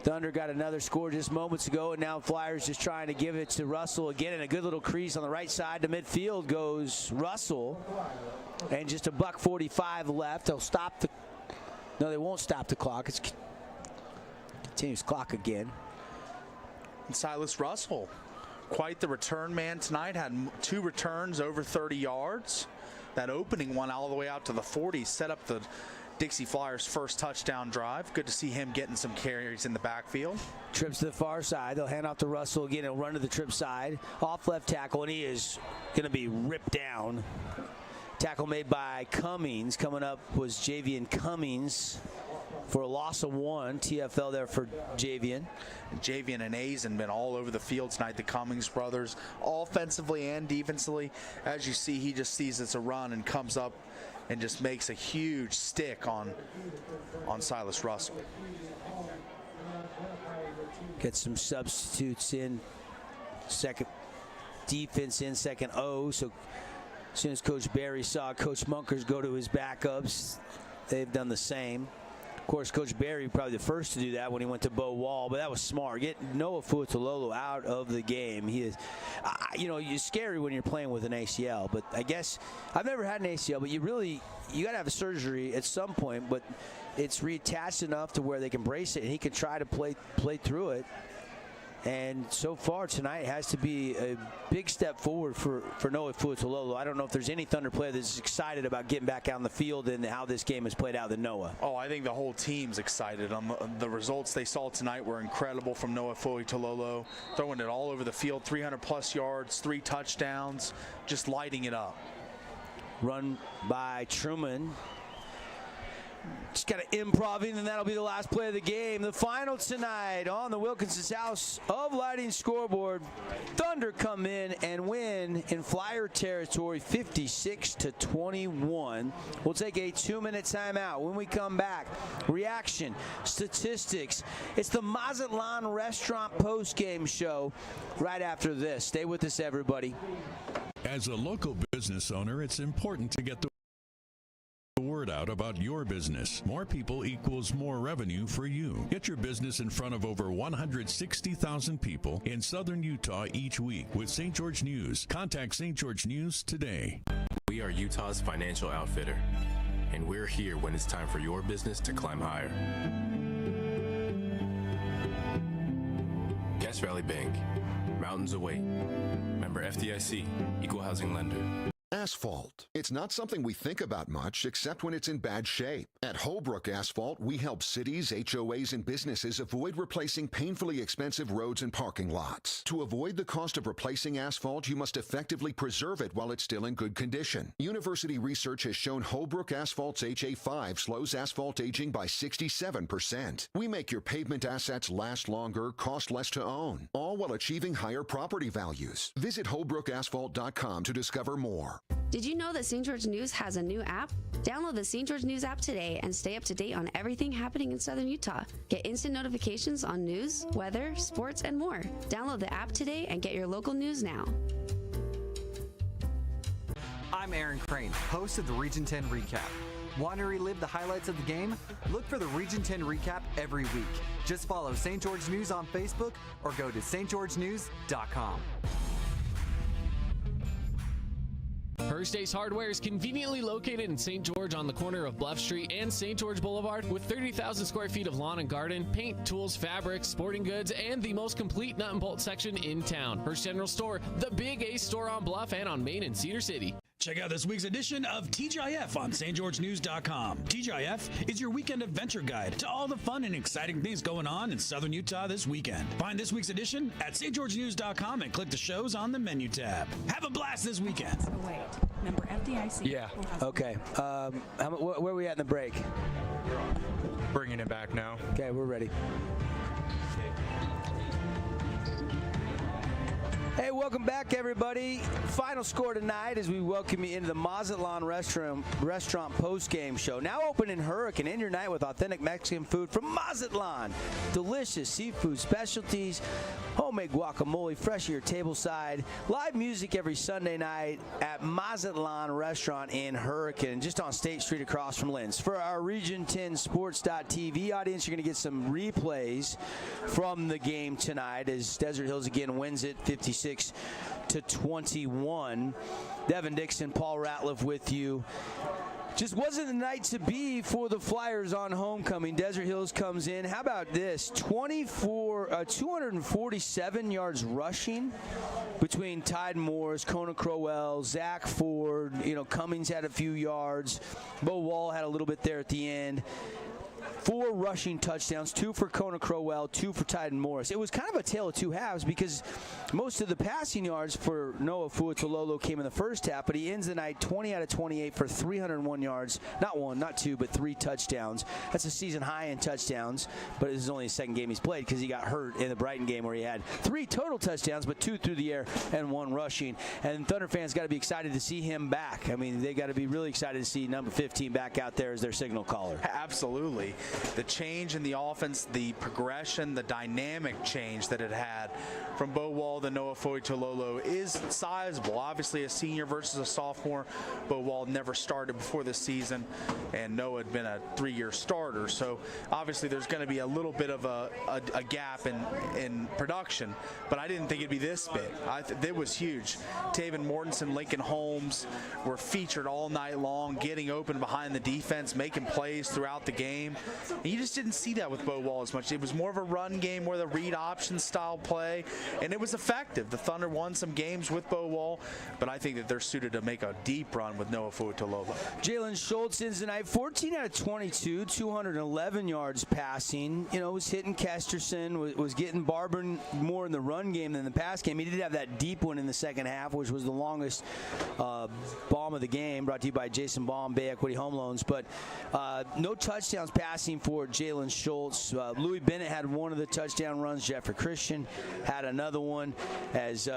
Thunder got another score just moments ago, and now Flyers just trying to give it to Russell again, and a good little crease on the right side to midfield goes Russell, and just a $1:45 left. They'll stop the no, they won't stop the clock. It's continuous clock again. And Silas Russell, quite the return man tonight, had 2 returns over 30 yards. That opening one all the way out to the 40 set up the Dixie Flyers' first touchdown drive. Good to see him getting some carries in the backfield. Trips to the far side. They'll hand off to Russell again. He'll run to the trip side. Off left tackle, and he is going to be ripped down. Tackle made by Cummings. Coming up was Javian Cummings for a loss of 1. TFL there for Javian. Javian and Azen been all over the field tonight, the Cummings brothers, offensively and defensively. As you see, he just sees it's a run and comes up and just makes a huge stick on Silas Russell. Get some substitutes in. Second defense in, second O. So as soon as Coach Barry saw Coach Munkers go to his backups, they've done the same. Of course, Coach Barry probably the first to do that when he went to Bo Wall, but that was smart. Get Noah Fuatololo out of the game. He is, it's scary when you're playing with an ACL, but I guess I've never had an ACL, but you got to have a surgery at some point, but it's reattached enough to where they can brace it, and he can try to play through it. And so far tonight has to be a big step forward for Noah Fuatololo. I don't know if there's any Thunder player that's excited about getting back out on the field and how this game has played out than Noah. Oh, I think the whole team's excited. The results they saw tonight were incredible from Noah Fuatololo, throwing it all over the field, 300-plus yards, 3 touchdowns, just lighting it up. Run by Truman. Just kind of improvising, and that'll be the last play of the game. The final tonight on the Wilkinson's House of Lighting scoreboard. Thunder come in and win in Flyer territory 56-21. We'll take a 2-minute timeout. When we come back, reaction, statistics. It's the Mazatlan Restaurant post-game show right after this. Stay with us, everybody. As a local business owner, it's important to get the word out about your business. More people equals more revenue for you. Get your business in front of over 160,000 people in southern Utah each week with St. George News. Contact St. George News today. We are Utah's financial outfitter, and we're here when it's time for your business to climb higher. Cache Valley Bank, mountains await. Member FDIC, equal housing lender. Asphalt. It's not something we think about much except when it's in bad shape. At Holbrook Asphalt, we help cities, HOAs, and businesses avoid replacing painfully expensive roads and parking lots. To avoid the cost of replacing asphalt, you must effectively preserve it while it's still in good condition. University research has shown Holbrook Asphalt's HA5 slows asphalt aging by 67%. We make your pavement assets last longer, cost less to own, all while achieving higher property values. Visit holbrookasphalt.com to discover more. Did you know that St. George News has a new app? Download the St. George News app today and stay up to date on everything happening in southern Utah. Get instant notifications on news, weather, sports, and more. Download the app today and get your local news now. I'm Aaron Crane, host of the Region 10 Recap. Want to relive the highlights of the game? Look for the Region 10 Recap every week. Just follow St. George News on Facebook or go to stgeorgenews.com. First Ace Hardware is conveniently located in St. George on the corner of Bluff Street and St. George Boulevard with 30,000 square feet of lawn and garden, paint, tools, fabrics, sporting goods, and the most complete nut and bolt section in town. First General Store, the Big Ace store on Bluff and on Main in Cedar City. Check out this week's edition of TGIF on stgeorgenews.com. TGIF is your weekend adventure guide to all the fun and exciting things going on in southern Utah this weekend. Find this week's edition at stgeorgenews.com and click the shows on the menu tab. Have a blast this weekend. So wait, member FDIC. Yeah. Okay. Where are we at in the break? Bringing it back now. Okay, we're ready. Hey, welcome back, everybody. Final score tonight as we welcome you into the Mazatlan Restaurant post-game show. Now open in Hurricane. End your night with authentic Mexican food from Mazatlan. Delicious seafood specialties, homemade guacamole, fresh to your tableside. Live music every Sunday night at Mazatlan Restaurant in Hurricane, just on State Street across from Lynn's. For our Region 10 Sports.tv audience, you're going to get some replays from the game tonight as Desert Hills again wins it 56-21. Devin Dixon, Paul Ratliff with you. Just wasn't the night to be for the Flyers on homecoming. Desert Hills comes in. How about this? 247 yards rushing between Tide Morris, Kona Crowell, Zach Ford. Cummings had a few yards. Bo Wall had a little bit there at the end. 4 rushing touchdowns, 2 for Kona Crowell, 2 for Tyden Morris. It was kind of a tale of two halves because most of the passing yards for Noah Fuatololo came in the first half, but he ends the night 20 out of 28 for 301 yards. Not 1, not 2, but 3 touchdowns. That's a season high in touchdowns, but this is only his second game he's played because he got hurt in the Brighton game where he had 3 total touchdowns, but 2 through the air and 1 rushing. And Thunder fans got to be excited to see him back. I mean, they got to be really excited to see number 15 back out there as their signal caller. Absolutely. say the change in the offense, the progression, the dynamic change that it had from Bo Wall to Noah Foytololo is sizable. Obviously, a senior versus a sophomore. Bo Wall never started before this season, and Noah had been a 3-year starter. So obviously, there's going to be a little bit of a gap in production, but I didn't think it'd be this big. It was huge. Taven Mortensen, Lincoln Holmes were featured all night long, getting open behind the defense, making plays throughout the game. And you just didn't see that with Bo Wall as much. It was more of a run game, more the read option style play, and it was effective. The Thunder won some games with Bo Wall, but I think that they're suited to make a deep run with Noah Foytololo. Jalen Schultz ends the night 14 out of 22, 211 yards passing. You know, was hitting Kesterson, was getting Barber more in the run game than the pass game. He did have that deep one in the second half, which was the longest bomb of the game, brought to you by Jason Baum, Bay Equity Home Loans. But no touchdowns passing for Jalen Schultz. Louis Bennett had one of the touchdown runs. Jeffrey Christian had another one. As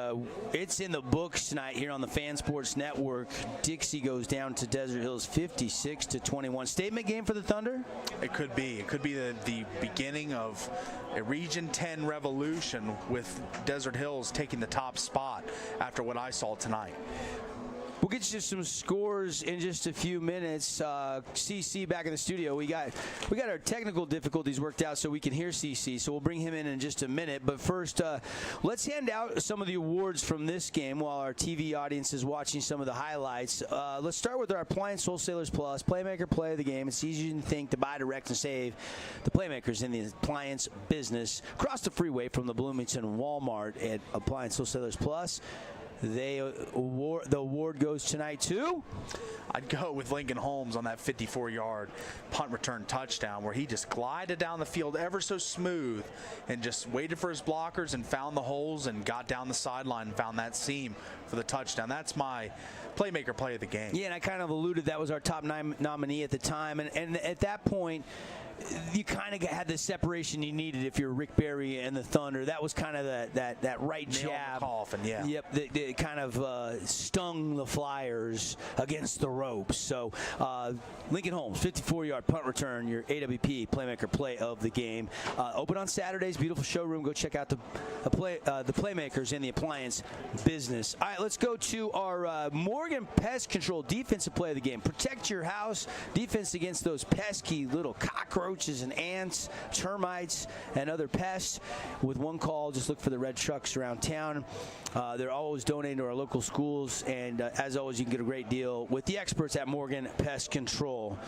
it's in the books tonight here on the Fan Sports Network, Dixie goes down to Desert Hills 56-21. Statement game for the Thunder? It could be. It could be the beginning of a Region 10 revolution with Desert Hills taking the top spot after what I saw tonight. We'll get you some scores in just a few minutes. CC back in the studio. We got our technical difficulties worked out so we can hear CC, so we'll bring him in just a minute. But first, let's hand out some of the awards from this game while our TV audience is watching some of the highlights. Let's start with our Appliance Wholesalers Plus Playmaker Play of the Game. It's easy to think to buy, direct, and save the playmakers in the appliance business. Across the freeway from the Bloomington Walmart at Appliance Wholesalers Plus. The award goes tonight to? I'd go with Lincoln Holmes on that 54-yard punt return touchdown where he just glided down the field ever so smooth and just waited for his blockers and found the holes and got down the sideline and found that seam for the touchdown. That's my playmaker play of the game. Yeah, and I kind of alluded that was our top 9 nominee at the time. And at that point, you kind of had the separation you needed if you're Rick Barry and the Thunder. That was kind of that right Nail jab. in the coffin, yeah. Yep, that kind of stung the Flyers against the ropes. So Lincoln Holmes, 54-yard punt return, your AWP playmaker play of the game. Open on Saturdays, beautiful showroom. Go check out the playmakers in the appliance business. All right, let's go to our Morgan Pest Control defensive play of the game. Protect your house, defense against those pesky little cockroaches and ants, termites, and other pests. With one call, just look for the red trucks around town. They're always donating to our local schools, and as always, you can get a great deal with the experts at Morgan Pest Control.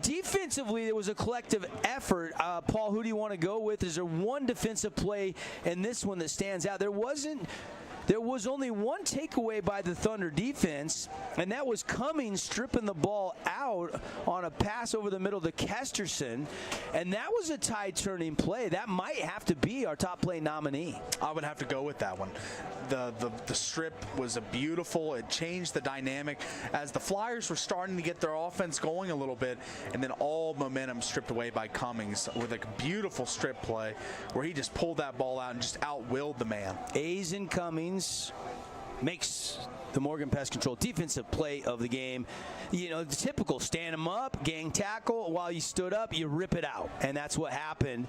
Defensively, it was a collective effort. Paul, who do you want to go with? Is there one defensive play in this one that stands out? There was only one takeaway by the Thunder defense, and that was Cummings stripping the ball out on a pass over the middle to Kesterson, and that was a tide-turning play. That might have to be our top play nominee. I would have to go with that one. The strip was beautiful. It changed the dynamic as the Flyers were starting to get their offense going a little bit, and then all momentum stripped away by Cummings with a beautiful strip play where he just pulled that ball out and just out-willed the man. A's and Cummings makes the Morgan Pest Control defensive play of the game. You know, the typical stand him up, gang tackle. While you stood up, you rip it out. And that's what happened.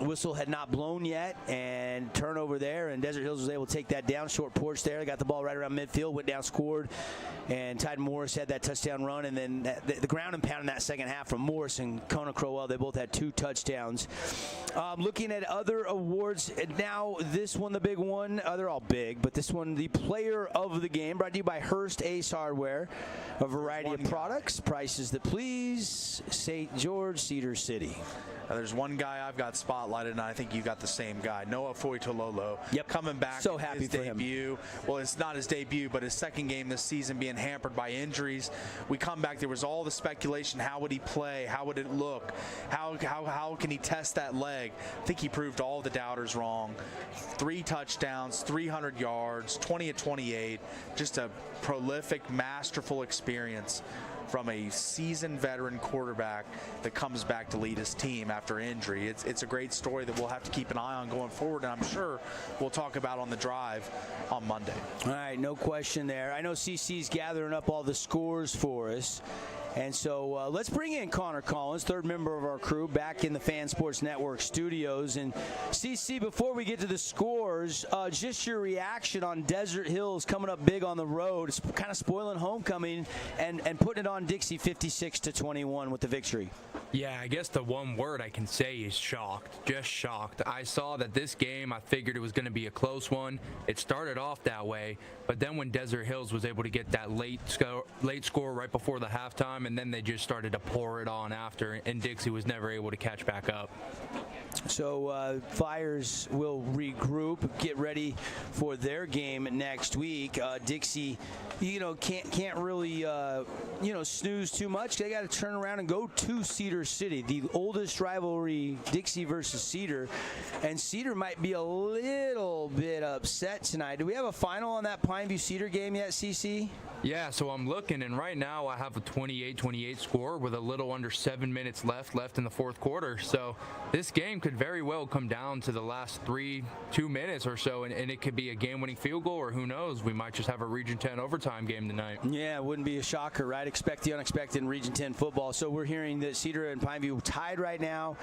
Whistle had not blown yet, and turnover there, and Desert Hills was able to take that down. Short porch there. They got the ball right around midfield, went down, scored. And Tide Morris had that touchdown run, and then the ground and pound in that second half from Morris and Kona Crowell. They both had 2 touchdowns. Looking at other awards, now this one, the big one, they're all big, but this one, the player of the game, brought to you by Hearst Ace Hardware. A variety of products, prices that please. St. George, Cedar City. There's one guy I've got spotlighted, and I think you got the same guy, Noah Foytololo. Yep. Coming back. So happy his for debut. him. Well, it's not his debut, but his second game this season being hampered by injuries. We come back. There was all the speculation. How would he play? How would it look? How can he test that leg? I think he proved all the doubters wrong. 3 touchdowns, 300 yards, 20 of 28. Just a prolific, masterful experience from a seasoned veteran quarterback that comes back to lead his team after injury. It's a great story that we'll have to keep an eye on going forward, and I'm sure we'll talk about on the drive on Monday. All right, no question there. I know CC's gathering up all the scores for us. And so let's bring in Connor Collins, third member of our crew, back in the Fan Sports Network studios. And CC, before we get to the scores, just your reaction on Desert Hills coming up big on the road. It's kind of spoiling homecoming and putting it on Dixie 56-21 with the victory. Yeah, I guess the one word I can say is shocked. Just shocked. I saw that this game, I figured it was going to be a close one. It started off that way, but then when Desert Hills was able to get that late score right before the halftime, and then they just started to pour it on after, and Dixie was never able to catch back up. So Flyers will regroup, get ready for their game next week. Dixie, can't really snooze too much. They got to turn around and go to Cedar City, the oldest rivalry, Dixie versus Cedar, and Cedar might be a little bit upset tonight. Do we have a final on that Pineview Cedar game yet, CC? Yeah, so I'm looking, and right now I have a 28-28 score with a little under 7 minutes left in the fourth quarter. So this game could very well come down to the last 2 minutes or so, and it could be a game-winning field goal, or who knows, we might just have a Region 10 overtime game tonight. Yeah, it wouldn't be a shocker, right? Expect the unexpected in Region 10 football. So we're hearing that Cedar and Pineview tied right now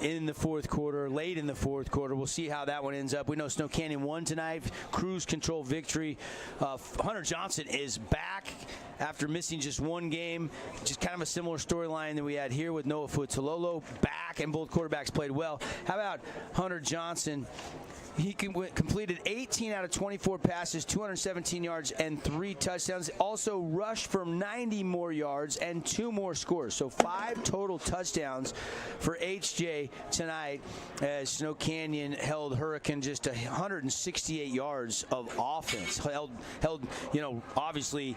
in the fourth quarter, late in the fourth quarter. We'll see how that one ends up. We know Snow Canyon won tonight, cruise control victory. Hunter Johnson is back after missing just one game. Just kind of a similar storyline that we had here with Noah Fuatololo back, and both quarterbacks played well. How about Hunter Johnson? He completed 18 out of 24 passes, 217 yards, and 3 touchdowns. Also rushed for 90 more yards and 2 more scores. So 5 total touchdowns for HJ tonight, as Snow Canyon held Hurricane just 168 yards of offense. Held obviously,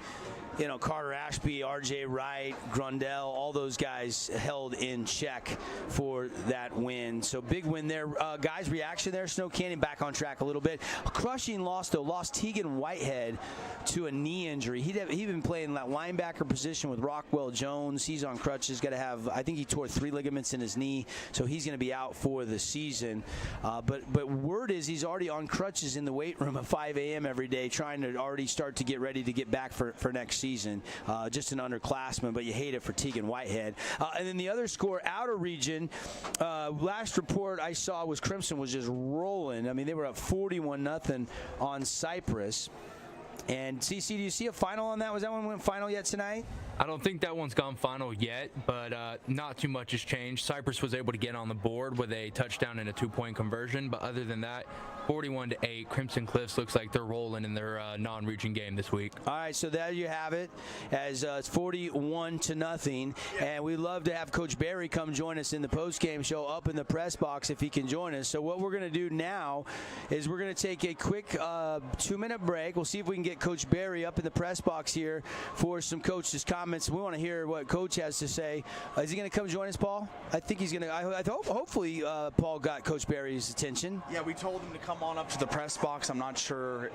Carter Ashby, RJ Wright, Grundell, all those guys held in check for that win. So big win there. Guys, reaction there. Snow Canyon back on track a little bit. A crushing loss, though. Lost Tegan Whitehead to a knee injury. He'd been playing that linebacker position with Rockwell Jones. He's on crutches. Got to have, I think he tore 3 ligaments in his knee, so he's going to be out for the season. But word is he's already on crutches in the weight room at 5 a.m. every day, trying to already start to get ready to get back for next season. Just an underclassman, but you hate it for Tegan Whitehead. And then the other score, outer region, last report I saw was Crimson was just rolling. I mean, they were up 41-0 on Cypress. And CC, do you see a final on that? Was that one went final yet tonight? I don't think that one's gone final yet, but not too much has changed. Cypress was able to get on the board with a touchdown and a 2-point conversion, but other than that, 41-8, Crimson Cliffs looks like they're rolling in their non-region game this week. All right, so there you have it, as it's 41-0, and we'd love to have Coach Barry come join us in the post-game show up in the press box if he can join us. So what we're going to do now is we're going to take a quick 2-minute break. We'll see if we can get Coach Barry up in the press box here for some coach's comments. We want to hear what Coach has to say. Is he going to come join us, Paul? I think he's going to. I hope. Hopefully, Paul got Coach Barry's attention. Yeah, we told him to come on up to the press box. I'm not sure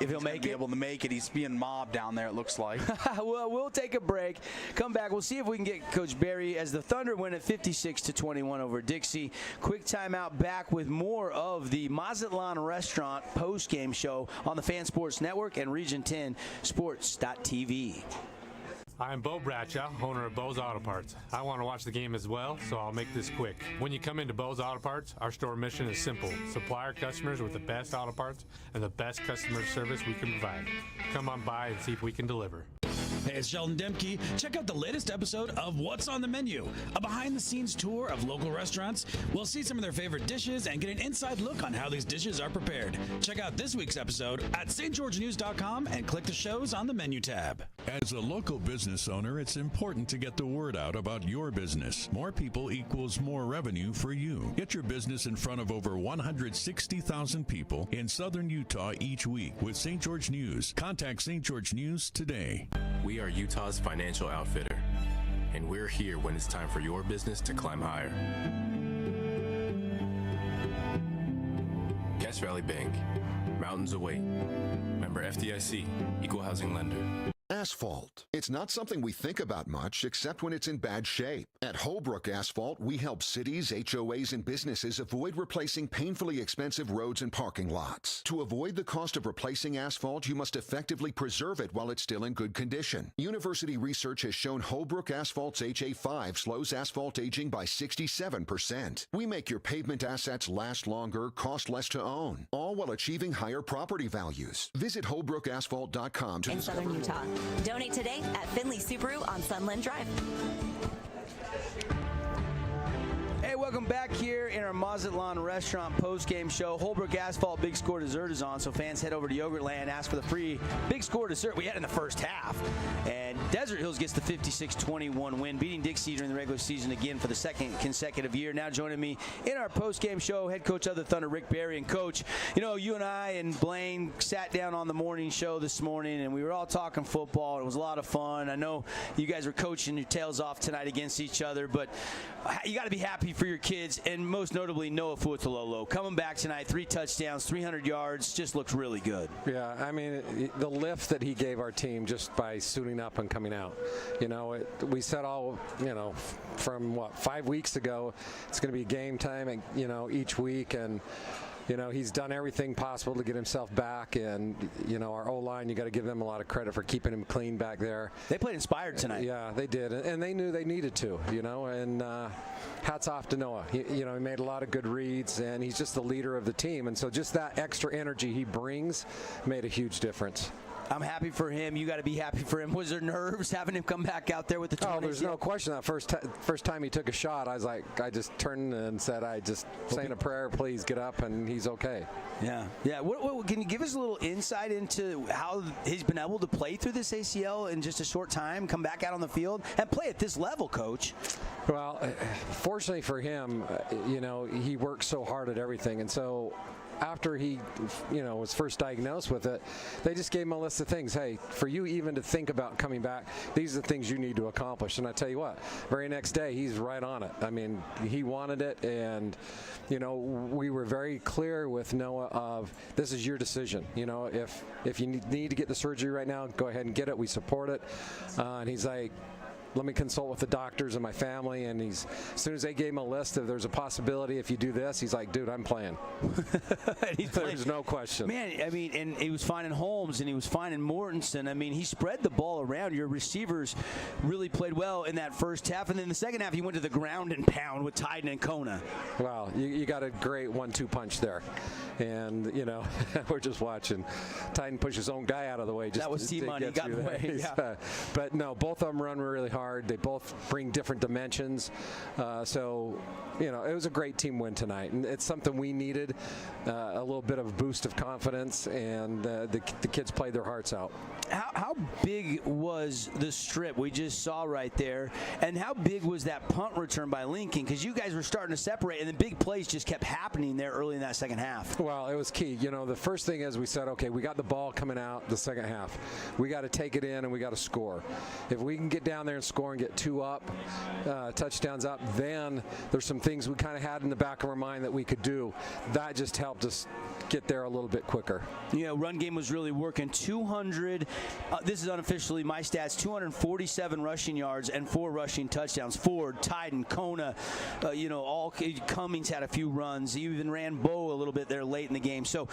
if he'll be able to make it. He's being mobbed down there, it looks like. Well, we'll take a break. Come back. We'll see if we can get Coach Barry as the Thunder win at 56-21 over Dixie. Quick timeout. Back with more of the Mazatlan Restaurant post-game show on the Fan Sports Network and Region 10 Sports.tv. I'm Bo Bradshaw, owner of Bo's Auto Parts. I want to watch the game as well, so I'll make this quick. When you come into Bo's Auto Parts, our store mission is simple. Supply our customers with the best auto parts and the best customer service we can provide. Come on by and see if we can deliver. Hey, it's Sheldon Demke. Check out the latest episode of What's on the Menu, a behind-the-scenes tour of local restaurants. We'll see some of their favorite dishes and get an inside look on how these dishes are prepared. Check out this week's episode at stgeorgenews.com and click the shows on the menu tab. As a local business owner, it's important to get the word out about your business. More people equals more revenue for you. Get your business in front of over 160,000 people in southern Utah each week with St. George News. Contact St. George News today. We are Utah's financial outfitter, and we're here when it's time for your business to climb higher. Cache Valley Bank, mountains await. Member FDIC, equal housing lender. Asphalt. It's not something we think about much except when it's in bad shape. At Holbrook Asphalt, we help cities, HOAs, and businesses avoid replacing painfully expensive roads and parking lots. To avoid the cost of replacing asphalt, you must effectively preserve it while it's still in good condition. University research has shown Holbrook Asphalt's HA5 slows asphalt aging by 67%. We make your pavement assets last longer, cost less to own, all while achieving higher property values. Visit HolbrookAsphalt.com to in Southern Utah. Donate today at Finley Subaru on Sunland Drive. Hey, welcome back here in our Mazatlan restaurant post-game show. Holbrook Asphalt Big Score dessert is on, so fans head over to Yogurtland, ask for the free Big Score dessert we had in the first half. And Desert Hills gets the 56-21 win, beating Dixie during the regular season again for the second consecutive year. Now joining me in our post-game show, head coach of the Thunder, Rick Barry. And Coach, you know, you and I and Blaine sat down on the morning show this morning, and we were all talking football. It was a lot of fun. I know you guys are coaching your tails off tonight against each other, but you got to be happy for your kids, and most notably Noah Fuatololo. Coming back tonight, 3 touchdowns, 300 yards, just looks really good. Yeah, I mean, the lift that he gave our team just by suiting up and coming out. You know, we said all, you know, from, 5 weeks ago, it's going to be game time, you know, each week, and you know, he's done everything possible to get himself back, and, you know, our O-line, you got to give them a lot of credit for keeping him clean back there. They played inspired tonight. Yeah, they did, and they knew they needed to, you know, and hats off to Noah. You know, he made a lot of good reads, and he's just the leader of the team, and so just that extra energy he brings made a huge difference. I'm happy for him. You got to be happy for him. Was there nerves having him come back out there with the 20s? Oh, there's no question. That first time he took a shot, I was like, I just turned and said, I just saying a prayer, please get up, and he's okay. Yeah, yeah. What, can you give us a little insight into how he's been able to play through this ACL in just a short time, come back out on the field, and play at this level, Coach? Well, fortunately for him, you know, he works so hard at everything, and so after he, you know, was first diagnosed with it, they just gave him a list of things. Hey, for you even to think about coming back, these are the things you need to accomplish. And I tell you what, very next day, he's right on it. I mean, he wanted it, and, you know, we were very clear with Noah of, this is your decision. You know, if you need to get the surgery right now, go ahead and get it. We support it. And he's like, let me consult with the doctors and my family, and as soon as they gave him a list of there's a possibility if you do this, he's like, dude, I'm playing. There's no question. Man, I mean, and he was finding Holmes, and he was finding Mortensen. I mean, he spread the ball around. Your receivers really played well in that first half, and then the second half he went to the ground and pound with Tyden and Kona. Wow, you got a great 1-2 punch there. And, you know, we're just watching Tyden push his own guy out of the way. That was T-Money. He got in the way. Yeah. But, no, both of them run really hard. They both bring different dimensions. So, you know, it was a great team win tonight. And it's something we needed, a little bit of a boost of confidence, and the kids played their hearts out. How big was the strip we just saw right there, and how big was that punt return by Lincoln? Because you guys were starting to separate, and the big plays just kept happening there early in that second half. Well, it was key. You know, the first thing is we said, okay, we got the ball coming out the second half. We got to take it in, and we got to score. If we can get down there and score and get 2 up, touchdowns up, then there's some things we kind of had in the back of our mind that we could do. That just helped us get there a little bit quicker. You know, run game was really working. 200, this is unofficially my stats, 247 rushing yards and 4 rushing touchdowns. Ford, Tyden, Kona, you know, all Cummings had a few runs. He even ran Bo a little bit there late in the game. So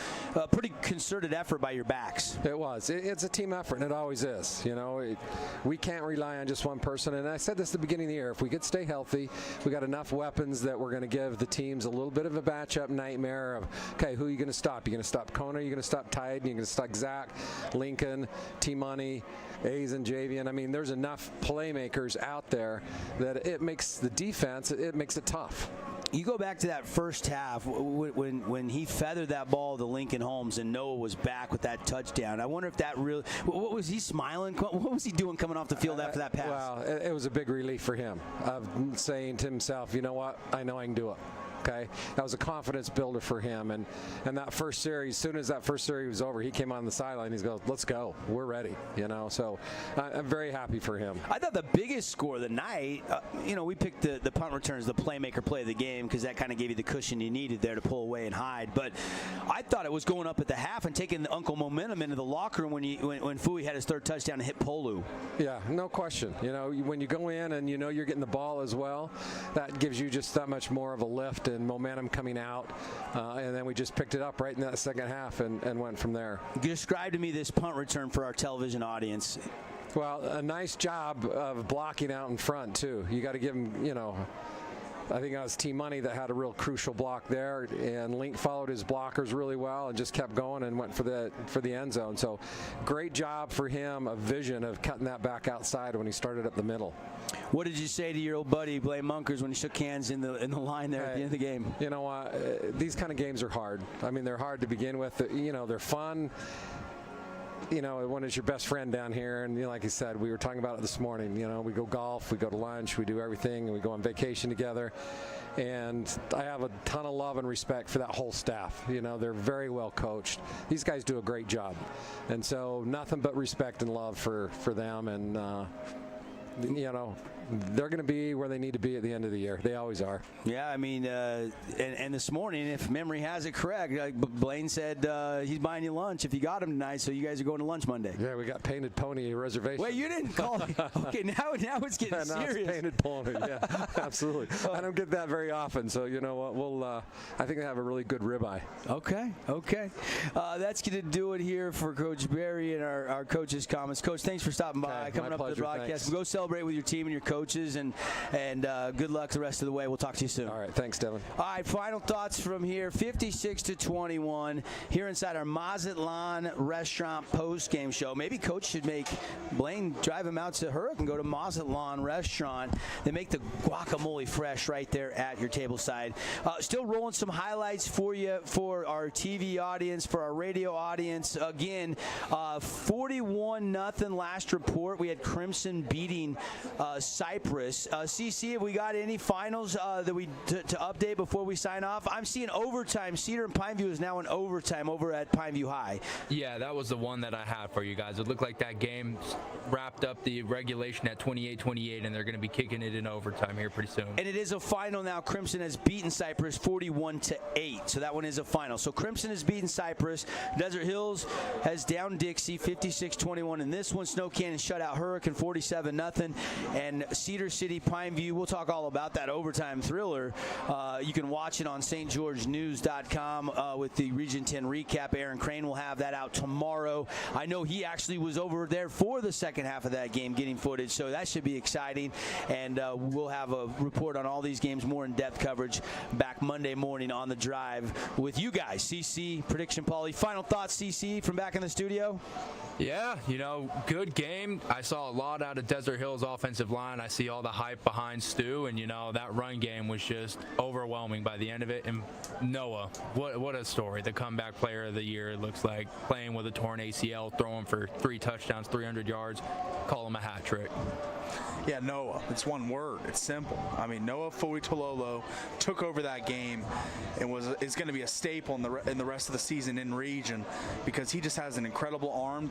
pretty concerted effort by your backs. It was. It's a team effort, and it always is. You know, we can't rely on just one person. And I said this at the beginning of the year, if we could stay healthy, we got enough weapons that we're going to give the teams a little bit of a matchup nightmare of, okay, who are you going to stop? You're going to stop Kona, you're going to stop Tyden, you're going to stop Zach, Lincoln, T-Money, A's and Javian. I mean, there's enough playmakers out there that it makes the defense, it makes it tough. You go back to that first half when he feathered that ball to Lincoln Holmes and Noah was back with that touchdown. I wonder if that really – what was he smiling? What was he doing coming off the field after that pass? Well, it was a big relief for him of saying to himself, you know what, I know I can do it. Okay, that was a confidence builder for him, and that first series, as soon as that first series was over, he came on the sideline. He's going, "Let's go, we're ready." So I'm very happy for him. I thought the biggest score of the night, we picked the punt returns, the playmaker play of the game, because that kind of gave you the cushion you needed there to pull away and hide. But I thought it was going up at the half and taking the Uncle momentum into the locker room when Fui had his third touchdown and hit Polu. Yeah, no question. When you go in and you're getting the ball as well, that gives you just that much more of a lift and momentum coming out. And then we just picked it up right in that second half and went from there. Describe to me this punt return for our television audience. Well, a nice job of blocking out in front, too. You got to give him, I think that was T-Money that had a real crucial block there, and Link followed his blockers really well and just kept going and went for the end zone. So great job for him, a vision of cutting that back outside when he started up the middle. What did you say to your old buddy Blaine Munkers when he shook hands in the line there at the end of the game? You know what? These kind of games are hard. I mean, they're hard to begin with. They're fun. When it's your best friend down here, and like you said, we were talking about it this morning. We go golf, we go to lunch, we do everything, and we go on vacation together. And I have a ton of love and respect for that whole staff. They're very well coached. These guys do a great job, and so nothing but respect and love for them. And they're going to be where they need to be at the end of the year. They always are. Yeah, I mean, and this morning, if memory has it correct, Blaine said he's buying you lunch if you got him tonight, so you guys are going to lunch Monday. Yeah, we got Painted Pony reservation. Wait, you didn't call it. Okay, now it's getting serious. Now it's Painted Pony, yeah, absolutely. I don't get that very often, so you know what, we'll, I think they have a really good ribeye. Okay. That's going to do it here for Coach Barry and our coach's comments. Coach, thanks for stopping by, coming up to the broadcast. We'll go celebrate with your team and your coaches, and good luck the rest of the way. We'll talk to you soon. All right, thanks, Devin. All right, final thoughts from here. 56-21 here inside our Mazatlan restaurant post-game show. Maybe Coach should make Blaine drive him out to Hurricane and go to Mazatlan restaurant. They make the guacamole fresh right there at your table side. Still rolling some highlights for you for our TV audience, for our radio audience. Again, 41-0 last report. We had Crimson beating Cypress. CC, have we got any finals that we to update before we sign off? I'm seeing overtime. Cedar and Pineview is now in overtime over at Pineview High. Yeah, that was the one that I had for you guys. It looked like that game wrapped up the regulation at 28-28, and they're going to be kicking it in overtime here pretty soon. And it is a final now. Crimson has beaten Cypress 41-8, so that one is a final. So Crimson has beaten Cypress. Desert Hills has down Dixie 56-21 in this one. Snow Canyon shut out Hurricane 47-0, and Cedar City Pineview. We'll talk all about that overtime thriller. You can watch it on stgeorgenews.com with the Region 10 recap. Aaron Crane will have that out tomorrow. I know he actually was over there for the second half of that game getting footage, so that should be exciting. And we'll have a report on all these games, more in-depth coverage back Monday morning on The Drive with you guys. CC, Prediction Pauly. Final thoughts, CC, from back in the studio? Yeah, good game. I saw a lot out of Desert Hills offensive line. I see all the hype behind Stu, and that run game was just overwhelming by the end of it. And Noah, what a story. The comeback player of the year, it looks like, playing with a torn ACL, throwing for 3 touchdowns, 300 yards. Call him a hat trick. Yeah, Noah. It's one word. It's simple. I mean, Noah Fuitololo took over that game and is going to be a staple in the rest of the season in region, because he just has an incredible arm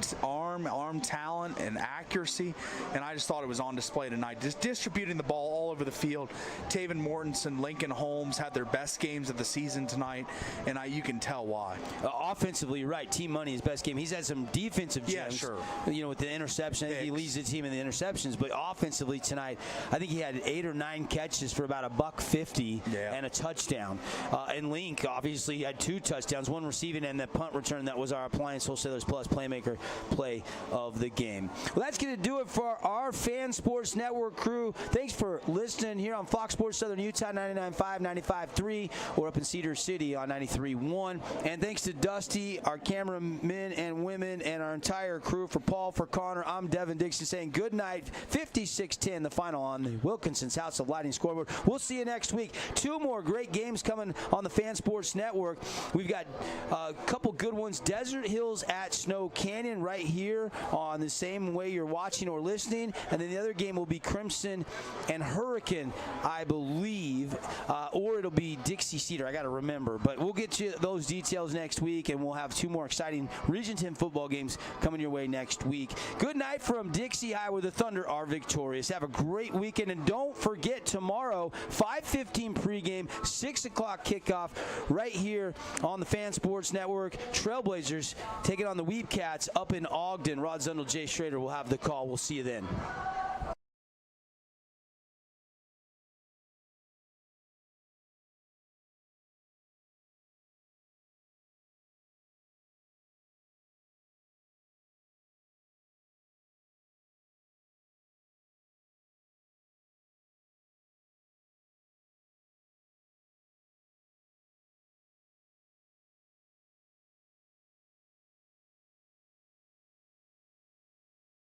talent and accuracy, and I just thought it was on display tonight. Just distributing the ball all over the field. Taven Mortensen, Lincoln Holmes had their best games of the season tonight, and you can tell why. Offensively, right. Team Money, his best game. He's had some defensive gems. Yeah, sure. With the interception, he leads the team in the interceptions, but offensively tonight, I think he had 8 or 9 catches for about $150 and a touchdown. And Link obviously had 2 touchdowns, 1 receiving and the punt return that was our Appliance Wholesalers Plus Playmaker play of the game. Well, that's going to do it for our Fan Sports Network crew. Thanks for listening here on Fox Sports Southern Utah 99.5, 95.3, or up in Cedar City on 93.1. And thanks to Dusty, our cameramen and women, and our entire crew. For Paul, for Connor, I'm Devin Dixie saying good night. 56-10, the final on the Wilkinson's House of Lighting scoreboard. We'll see you next week. 2 more great games coming on the Fan Sports Network. We've got a couple good ones. Desert Hills at Snow Canyon right here on the same way you're watching or listening. And then then the other game will be Crimson and Hurricane, I believe, or it'll be Dixie Cedar. I got to remember. But we'll get you those details next week, and we'll have 2 more exciting Region 10 football games coming your way next week. Good night from Dixie High, where the Thunder are victorious. Have a great weekend, and don't forget tomorrow, 5:15 pregame, 6 o'clock kickoff, right here on the Fan Sports Network. Trailblazers taking on the Weepcats up in Ogden. Rod Zundel, Jay Schrader will have the call. We'll see you then.